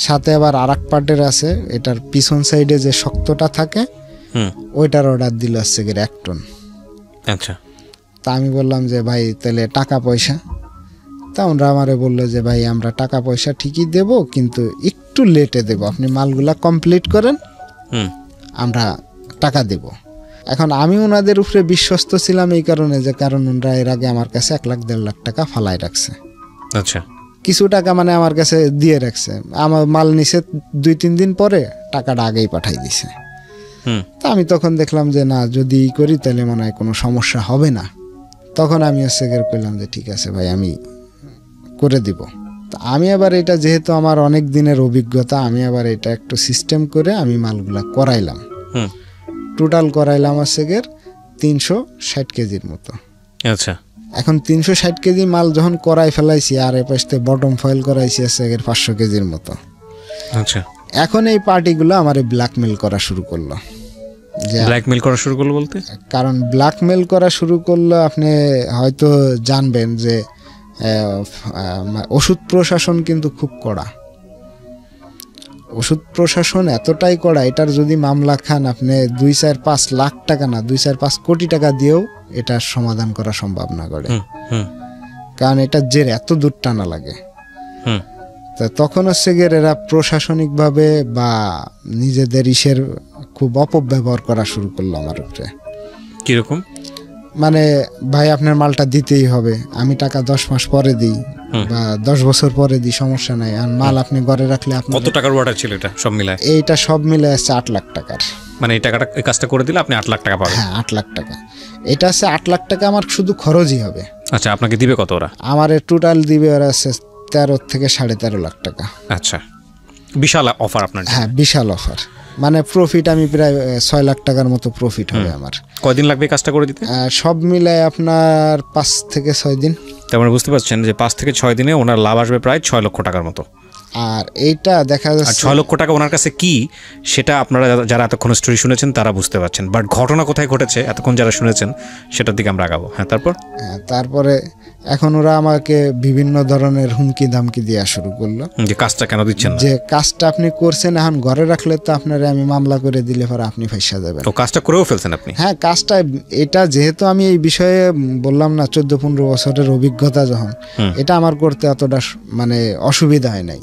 সাথে আবার আরেক পার্টের আছে, এটার পিছন সাইডে যে শক্তটা থাকে ওইটার অর্ডার দিল হচ্ছে গিয়ে 1 টন। আচ্ছা। তা আমি বললাম যে ভাই তাহলে টাকা পয়সা? তা ওরা আমারে বললো যে ভাই আমরা টাকা পয়সা ঠিকই দেব, কিন্তু একটু লেটে দেব, আপনি মালগুলা কমপ্লিট করেন, আমরা টাকা দেব। এখন আমি ওনাদের উপরে বিশ্বস্ত ছিলাম এই কারণে যে কারণ ওনারা এর আগে আমার কাছে 1-1.5 লাখ টাকা ফালাই রাখছে। আচ্ছা। কিছু টাকা মানে আমার কাছে দিয়ে রাখছে, আমার মাল নিছে 2-3 দিন পরে টাকাটা আগেই পাঠাই দিছে। তা আমি তখন দেখলাম যে না, যদি করি তাহলে মনে হয় কোনো সমস্যা হবে না। তখন আমি হচ্ছে কইলাম যে ঠিক আছে ভাই, আমি করে দিব। তা আমি আবার এটা যেহেতু আমার অনেক দিনের অভিজ্ঞতা, আমি আবার এটা একটু সিস্টেম করে আমি মালগুলা করাইলাম। টোটাল করাইলাম হচ্ছে 360 কেজির মতো। আচ্ছা। এখন 360 কেজি মাল যখন করাই ফেলাইছি, আর এ পাশে বটম ফয়েল করাইছি হচ্ছে 500 কেজির মতো। আচ্ছা। এখন এই পার্টিগুলো আমার ব্ল্যাকমেল করা শুরু করলো। ব্ল্যাকমেল করা শুরু করলো বলতে? কারণ ব্ল্যাকমেল করা শুরু করলো, আপনি হয়তো জানবেন যে ওষুধ প্রশাসন কিন্তু খুব কড়া। ওষুধ প্রশাসন এতটাই কড়া, এটার যদি মামলা খান আপনি 2-4-5 লাখ টাকা না, 2-4-5 কোটি টাকা দিয়েও এটার সমাধান করা সম্ভব না করে। কারণ এটা জের এত দূর টানা লাগে। তা তখন হচ্ছে গিয়ে এরা প্রশাসনিকভাবে বা নিজেদের ইসের খুব অপব্যবহার করা শুরু করলো আমার উপরে। কিরকম? মানে ভাই আপনার মালটা দিতেই হবে, আমি টাকা 10 মাস পরে দিই বা 10 বছর পরে দিই, সমস্যা নাই। আর মাল আপনি ঘরে রাখলে আপনি। কত টাকার অর্ডার ছিল এটা সব মিলায়? এইটা সব মিলে আছে 8 লাখ টাকার। মানে এই টাকাটা, এই কাজটা করে দিলে আপনি 8 লাখ টাকা পাবেন? হ্যাঁ, 8 লাখ টাকা। এটা আছে 8 লাখ টাকা আমার শুধু খরচই হবে। আচ্ছা, আপনাকে দিবে কত ওরা? আমার টোটাল দিবে ওরা আছে 13 থেকে 13.5 লাখ টাকা। আচ্ছা, বিশাল অফার আপনার। হ্যাঁ, বিশাল অফার। মানে প্রফিট আমি প্রায় 6 লাখ টাকার মতো প্রফিট হবে আমার। কয়দিন লাগবে কাজটা করে দিতে? সব মিলায় আপনার 5 থেকে 6 দিন। তার মানে বুঝতে পারছেন যে 5 থেকে 6 দিনে ওনার লাভ আসবে প্রায় 6 লক্ষ টাকার মতো। আর এইটা দেখা যাচ্ছে 6 লক্ষ টাকা ওনার কাছে কি, সেটা আপনারা যারা এতক্ষণ স্টোরি শুনেছেন তারা বুঝতে পারছেন, বাট ঘটনা কোথায় ঘটেছে এতক্ষণ যারা শুনেছেন সেটার দিকে আমরা আগাবো। হ্যাঁ, তারপরে এখন ওরা আমাকে বিভিন্ন ধরনের হুমকি ধামকি দেওয়া শুরু করলো যে কাজটা কেন দিচ্ছেন না, যে কাজটা আপনি করছেন, এখন ঘরে রাখলে তো আপনারা আমি মামলা করে দিলে পরে আপনি ফাঁসা যাবেন। তো কাজটা করেও ফেলছেন আপনি? হ্যাঁ, কাজটা এটা যেহেতু আমি এই বিষয়ে বললাম না 14-15 বছরের অভিজ্ঞতা, যখন এটা আমার করতে অতটা মানে অসুবিধা হয় নাই।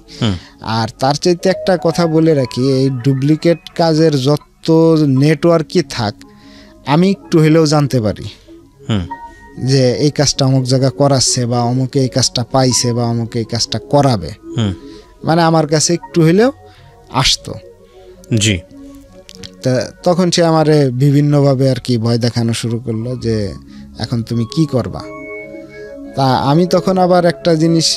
আর তার চাইতে একটা কথা বলে রাখি, এই ডুপ্লিকেট কাজের যত নেটওয়ার্কই থাক, আমি একটু হলেও জানতে পারি যে এই কাজটা অমুক জায়গা করাচ্ছে বা অমুকে এই কাজটা পাইছে বা অমুকে এই কাজটা করাবে। মানে আমার কাছে একটু হলেও আসতো। জি। তা তখন সে আমারে বিভিন্নভাবে আর কি ভয় দেখানো শুরু করলো যে এখন তুমি কি করবা। তা আমি তখন আবার একটা জিনিস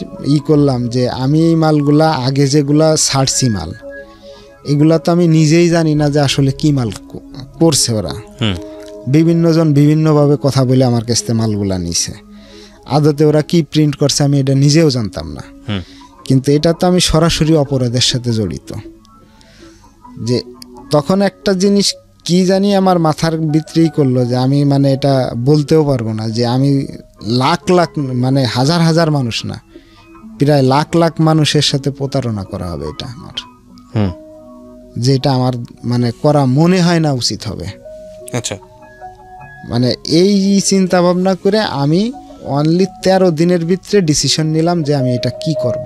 করলাম যে আমি এই মালগুলা আগে যেগুলা ছাড়ছি মাল, এগুলা তো আমি নিজেই জানি না যে আসলে কি মাল করছে ওরা। বিভিন্নজন বিভিন্নভাবে কথা বলে আমার কাছ থেকে মালগুলা নিছে। আদতে ওরা কি প্রিন্ট করছে আমি এটা নিজেও জানতাম না, কিন্তু এটা তো আমি সরাসরি অপরাধের সাথে জড়িত। যে তখন একটা জিনিস কি জানি আমার মাথার ভিতরেই করলো যে আমি মানে এটা বলতেও পারবো না যে আমি লাখ লাখ মানে হাজার হাজার মানুষ না, প্রায় লাখ লাখ মানুষের সাথে প্রতারণা করা হবে এটা আমার। যেটা আমার মানে করা মনে হয় না উচিত হবে। আচ্ছা, মানে এই চিন্তা ভাবনা করে আমি অনলি 13 দিনের ভিতরে ডিসিশন নিলাম যে আমি এটা কি করব,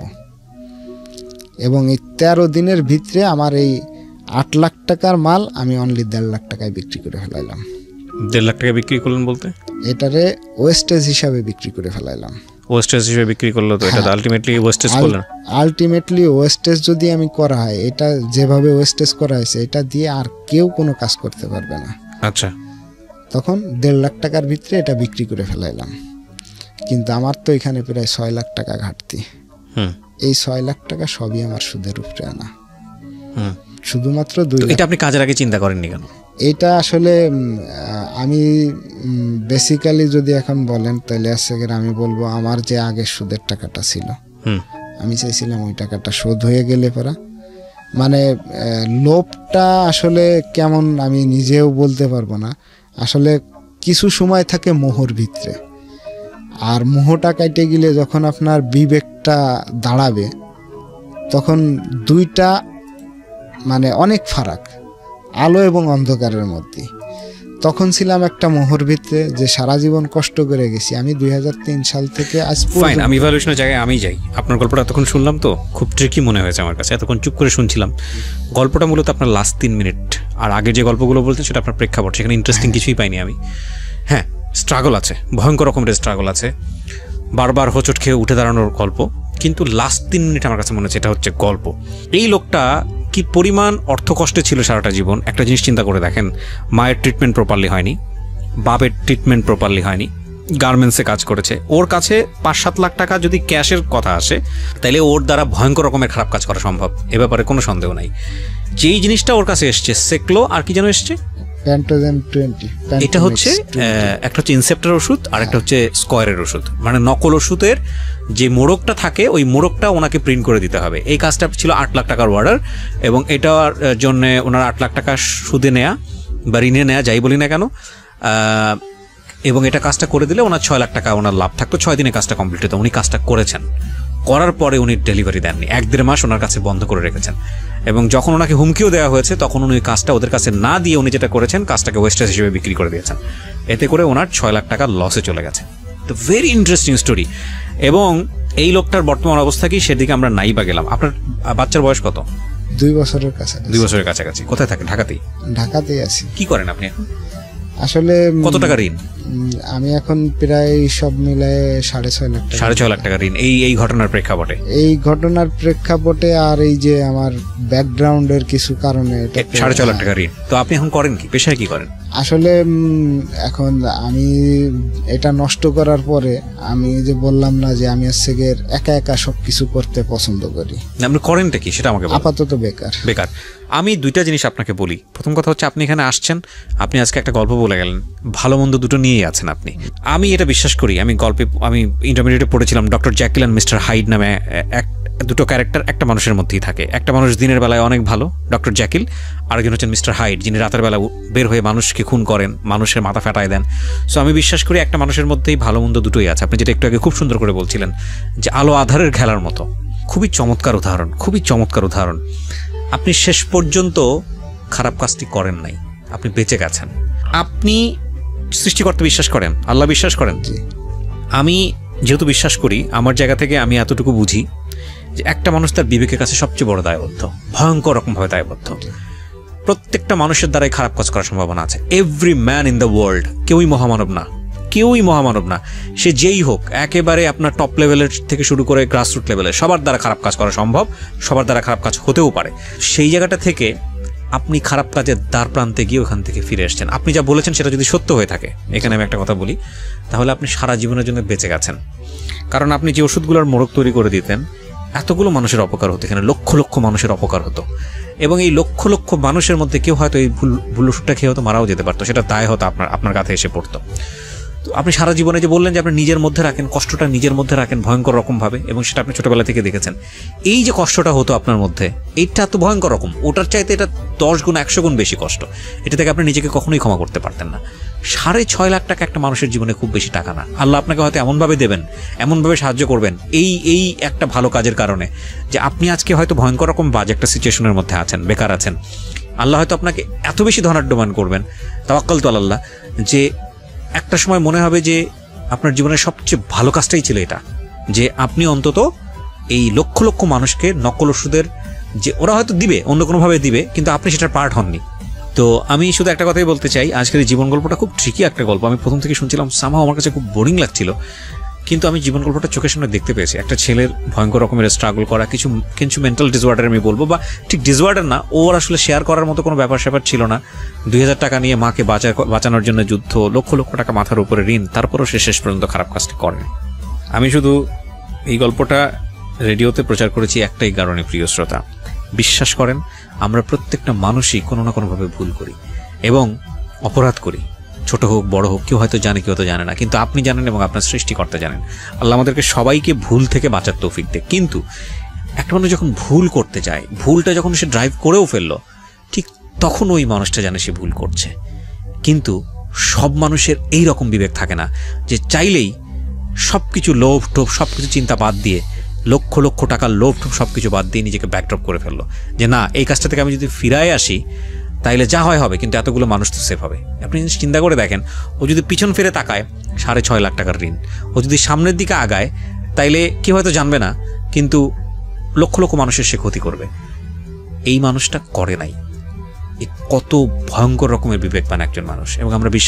এবং এই 13 দিনের ভিতরে আমার এই 8 লাখ টাকার মাল আমি অনলি 1.5 লাখ টাকায় বিক্রি করে ফেলাইলাম। 1.5 লাখ টাকা বিক্রি করলেন বলতে? এটারে ওয়েস্টেজ হিসাবে বিক্রি করে ফেলাইলাম। ওয়েস্টেজ হিসেবে বিক্রি করলো তো এটা আলটিমেটলি ওয়েস্টেজ করলেন। আলটিমেটলি ওয়েস্টেজ যদি আমি করা হয়, এটা যেভাবে ওয়েস্টেজ করা হয়েছে এটা দিয়ে আর কেউ কোনো কাজ করতে পারবে না। আচ্ছা, তখন 1.5 লাখ টাকার ভিতরে এটা বিক্রি করে ফেলাইলাম। কিন্তু আমার তো এখানে প্রায় 6 লাখ টাকা ঘাটতি। এই 6 লাখ টাকা সবই আমার সুদের উপরে আনা। শুধুমাত্র 2 লাখ। এটা আপনি কাজের আগে চিন্তা করেননি কেন? এটা আসলে আমি বেসিক্যালি যদি এখন বলেন তাহলে আমি বলবো আমার যে আগের সুদের টাকাটা ছিল, আমি চাইছিলাম ওই টাকাটা শোধ হয়ে গেলে পরা, মানে লোভটা আসলে কেমন আমি নিজেও বলতে পারবো না। আসলে কিছু সময় থাকে মোহর ভিতরে, আর মোহটা কাটে গেলে যখন আপনার বিবেকটা দাঁড়াবে তখন দুইটা মানে অনেক ফারাক, আলো এবং অন্ধকারের মধ্যে। তখন ছিলাম একটা মোহর ভিতরে যে সারা জীবন কষ্ট করে গেছি আমি 2003 সাল থেকে আজ ফাইন। আমি ইভালুয়েশনের জায়গায় আমি যাই। আপনার গল্পটা এতক্ষণ শুনলাম তো খুব ট্রিকি মনে হয়েছে আমার কাছে, এতক্ষণ চুপ করে শুনছিলাম। গল্পটা মূলত আপনার লাস্ট 3 মিনিট, আর আগে যে গল্পগুলো বলতেন সেটা আপনার প্রেক্ষাপট, সেখানে ইন্টারেস্টিং কিছুই পাইনি আমি। হ্যাঁ, স্ট্রাগল আছে, ভয়ঙ্কর রকমের স্ট্রাগল আছে, বারবার হোঁচট খেয়ে উঠে দাঁড়ানোর গল্প, কিন্তু লাস্ট 3 মিনিট আমার কাছে মনে হচ্ছে এটা হচ্ছে গল্প। এই লোকটা কি পরিমাণ অর্থ কষ্টে ছিল সারাটা জীবন। একটা জিনিস চিন্তা করে দেখেন, মায়ের ট্রিটমেন্ট প্রপারলি হয়নি, বাপের ট্রিটমেন্ট প্রপারলি হয়নি, গার্মেন্টসে কাজ করেছে। ওর কাছে 5-7 লাখ টাকা যদি ক্যাশের কথা আসে তাহলে ওর দ্বারা ভয়ঙ্কর রকমের খারাপ কাজ করা সম্ভব, এ ব্যাপারে কোনো সন্দেহ নাই। যেই জিনিসটা ওর কাছে এসছে সেকলো, আর কি যেন এসছে, প্যান্টোজেন 20, এটা হচ্ছে একটা হচ্ছে ইনসেপ্টার ওষুধ আর একটা হচ্ছে স্কয়ারের ওষুধ, মানে নকল ওষুধের যে মোড়কটা থাকে ওই মোড়কটা ওনাকে প্রিন্ট করে দিতে হবে। এই কাজটা ছিল 8 লাখ টাকার অর্ডার, এবং এটার জন্য ওনার 8 লাখ টাকা সুদে নেয়া বা ঋণে নেয়া, যাই বলি না কেন, এবং এটা কাজটা করে দিলে ওনার 6 লাখ টাকা ওনার লাভ থাকতো। 6 দিনে কাজটা কমপ্লিট হতো। উনি কাজটা করেছেন, করার পরে উনি ডেলিভারি দেননি, 1-1.5 মাস ওনার কাছে বন্ধ করে রেখেছেন, এবং যখন ওনাকে হুমকিও দেওয়া হয়েছে তখন উনি কাজটা ওদের কাছে না দিয়ে উনি যেটা করেছেন কাজটাকে ওয়েস্টেজ হিসেবে বিক্রি করে দিয়েছেন। এতে করে ওনার 6 লাখ টাকা লসে চলে গেছে। তো ভেরি ইন্টারেস্টিং স্টোরি। এবং এই লোকটার বর্তমান অবস্থা কি সেদিকে আমরা নাই বা গেলাম। আপনার বাচ্চার বয়স কত? 2 বছরের কাছাকাছি। 2 বছরের কাছাকাছি। কোথায় থাকেন? ঢাকাতেই? ঢাকাতেই আছি। কি করেন আপনি এখন? আসলে কত টাকা ঋণ? আমি এখন প্রায় সব মিলায়ে 6.5 লাখ টাকা। 6.5 লাখ টাকা ঋণ এই ঘটনার প্রেক্ষাপটে? এই ঘটনার প্রেক্ষাপটে আর এই যে আমার ব্যাকগ্রাউন্ডের কিছু কারণে 6.5 লাখ টাকা ঋণ। তো আপনি এখন করেন কি, পেশায় কি করেন? আসলে এখন আমি এটা নষ্ট করার পরে আমি যে বললাম না যে আমি হচ্ছে একা একা সব কিছু করতে পছন্দ করি। আপনি করেনটা কি সেটা আমাকে বলুন। আপাতত বেকার। আমি 2টা জিনিস আপনাকে বলি। প্রথম কথা হচ্ছে আপনি এখানে আসছেন, আপনি আজকে একটা গল্প বলে গেলেন, ভালো মন্দ দুটো নিয়েই আছেন আপনি। আমি এটা বিশ্বাস করি। আমি ইন্টারমিডিয়েটে পড়েছিলাম ডক্টর জ্যাকিল অ্যান্ড মিস্টার হাইড নামে দুটো ক্যারেক্টার একটা মানুষের মধ্যেই থাকে। একটা মানুষ দিনের বেলায় অনেক ভালো, ডক্টর জ্যাকিল, আরেকজন হচ্ছেন মিস্টার হাইড, যিনি রাতের বেলা বের হয়ে মানুষকে খুন করেন, মানুষের মাথা ফাটায় দেন। সো আমি বিশ্বাস করি একটা মানুষের মধ্যেই ভালো মন্দ দুটোই আছে। আপনি যেটা একটু আগে খুব সুন্দর করে বলছিলেন যে আলো আধারের খেলার মতো, খুবই চমৎকার উদাহরণ, খুবই চমৎকার উদাহরণ। আপনি শেষ পর্যন্ত খারাপ কাজটি করেন নাই, আপনি বেঁচে গেছেন। আপনি সৃষ্টিকর্তা বিশ্বাস করেন, আল্লাহ বিশ্বাস করেন? আমি যেহেতু বিশ্বাস করি, আমার জায়গা থেকে আমি এতটুকু বুঝি যে একটা মানুষ তার বিবেকের কাছে সবচেয়ে বড় দায়বদ্ধ, ভয়ঙ্কর রকমভাবে দায়বদ্ধ। প্রত্যেকটা মানুষের দ্বারাই খারাপ কাজ করার সম্ভাবনা আছে। Every man in the world, কেউই মহামানব না, কেউই মহামানব না, সে যেই হোক, একেবারে আপনার টপ লেভেলের থেকে শুরু করে গ্রাসরুট লেভেলের সবার দ্বারা খারাপ কাজ করা সম্ভব, সবার দ্বারা খারাপ কাজ হতেও পারে। সেই জায়গাটা থেকে আপনি খারাপ কাজের দ্বার প্রান্তে গিয়ে ওখান থেকে ফিরে এসেছেন। আপনি যা বলেছেন সেটা যদি সত্য হয়ে থাকে, এখানে আমি একটা কথা বলি, তাহলে আপনি সারা জীবনের জন্য বেঁচে গেছেন। কারণ আপনি যে ওষুধগুলোর মোড়ক তৈরি করে দিতেন, এতগুলো মানুষের অপকার হতো, এখানে লক্ষ লক্ষ মানুষের অপকার হতো, এবং এই লক্ষ লক্ষ মানুষের মধ্যে কেউ হয়তো এই ভুল ওষুধটা খেয়ে হয়তো মারাও যেতে পারতো, সেটা দায় হতো আপনার কাছে এসে পড়তো। তো আপনি সারা জীবনে যে বললেন যে আপনি নিজের মধ্যে রাখেন, কষ্টটা নিজের মধ্যে রাখেন ভয়ঙ্কর রকমভাবে, এবং সেটা আপনি ছোটবেলা থেকে দেখেছেন। এই যে কষ্টটা হতো আপনার মধ্যে, এইটা তো ভয়ঙ্কর রকম, ওটার চাইতে এটা 10 গুণ 100 গুণ বেশি কষ্ট। এটা থেকে আপনি নিজেকে কখনোই ক্ষমা করতে পারতেন না। 6.5 লাখ টাকা একটা মানুষের জীবনে খুব বেশি টাকা না। আল্লাহ আপনাকে হয়তো এমনভাবে দেবেন, এমনভাবে সাহায্য করবেন এই একটা ভালো কাজের কারণে, যে আপনি আজকে হয়তো ভয়ঙ্কর রকম বাজে একটা সিচুয়েশনের মধ্যে আছেন, বেকার আছেন, আল্লাহ হয়তো আপনাকে এত বেশি ধনাঢ্যমান করবেন, তাওয়াক্কালতু আলাল্লাহ, যে একটা সময় মনে হবে যে আপনার জীবনের সবচেয়ে ভালো কাজটাই ছিল এটা, যে আপনি অন্তত এই লক্ষ লক্ষ মানুষকে নকল ওষুধের, যে ওরা হয়তো দিবে অন্য কোনোভাবে দিবে, কিন্তু আপনি সেটার পার্ট হননি। তো আমি শুধু একটা কথাই বলতে চাই, আজকের এই জীবন গল্পটা খুব ট্রিকি একটা গল্প। আমি প্রথম থেকে শুনছিলাম, সামহাও আমার কাছে খুব বোরিং লাগছিল, কিন্তু আমি জীবন গল্পটা চোখের সামনে দেখতে পেয়েছি। একটা ছেলের ভয়ঙ্কর রকমের স্ট্রাগল করা, কিছু মেন্টাল ডিসঅর্ডার আমি বলবো, বা ঠিক ডিসঅর্ডার না, ওর আসলে শেয়ার করার মতো কোনো ব্যাপার স্যাপার ছিল না। 2000 টাকা নিয়ে মাকে বাঁচানোর জন্য যুদ্ধ, লক্ষ লক্ষ টাকা মাথার উপরে ঋণ, তারপরেও সে শেষ পর্যন্ত খারাপ কাজটি করেনি। আমি শুধু এই গল্পটা রেডিওতে প্রচার করেছি একটাই কারণে, প্রিয় শ্রোতা, বিশ্বাস করেন আমরা প্রত্যেকটা মানুষই কোনো না কোনোভাবে ভুল করি এবং অপরাধ করি, ছোট হোক বড় হোক, কেউ হয়তো জানে কেউ তো জানে না, কিন্তু আপনি জানেন এবং আপনার সৃষ্টিকর্তা জানেন। আল্লাহ আমাদেরকে সবাইকে ভুল থেকে বাঁচার তৌফিক দেয়। কিন্তু একটা মানুষ যখন ভুল করতে যায়, ভুলটা যখন সে ড্রাইভ করেও ফেললো, ঠিক তখন ওই মানুষটা জানে সে ভুল করছে। কিন্তু সব মানুষের এই রকম বিবেক থাকে না যে চাইলেই সব কিছু লোভ টোভ সব কিছু চিন্তা বাদ দিয়ে, লক্ষ লক্ষ টাকার লোভ টোভ সব কিছু বাদ দিয়ে নিজেকে ব্যাকড্রপ করে ফেললো, যে না এই কাজটা থেকে আমি যদি ফিরায় আসি তাইলে যা হয় হবে, কিন্তু এতগুলো মানুষ তো সেফ হবে। আপনি চিন্তা করে দেখেন, ও যদি পিছন ফিরে তাকায় 6.5 লাখ টাকার ঋণ, ও যদি সামনের দিকে আগায় তাইলে কেউ হয়তো জানবে না, কিন্তু লক্ষ লক্ষ মানুষের সে ক্ষতি করবে। এই মানুষটা করে নাই। কত ভয়ঙ্কর রকমের বিবেকবান একজন মানুষ, এবং আমরা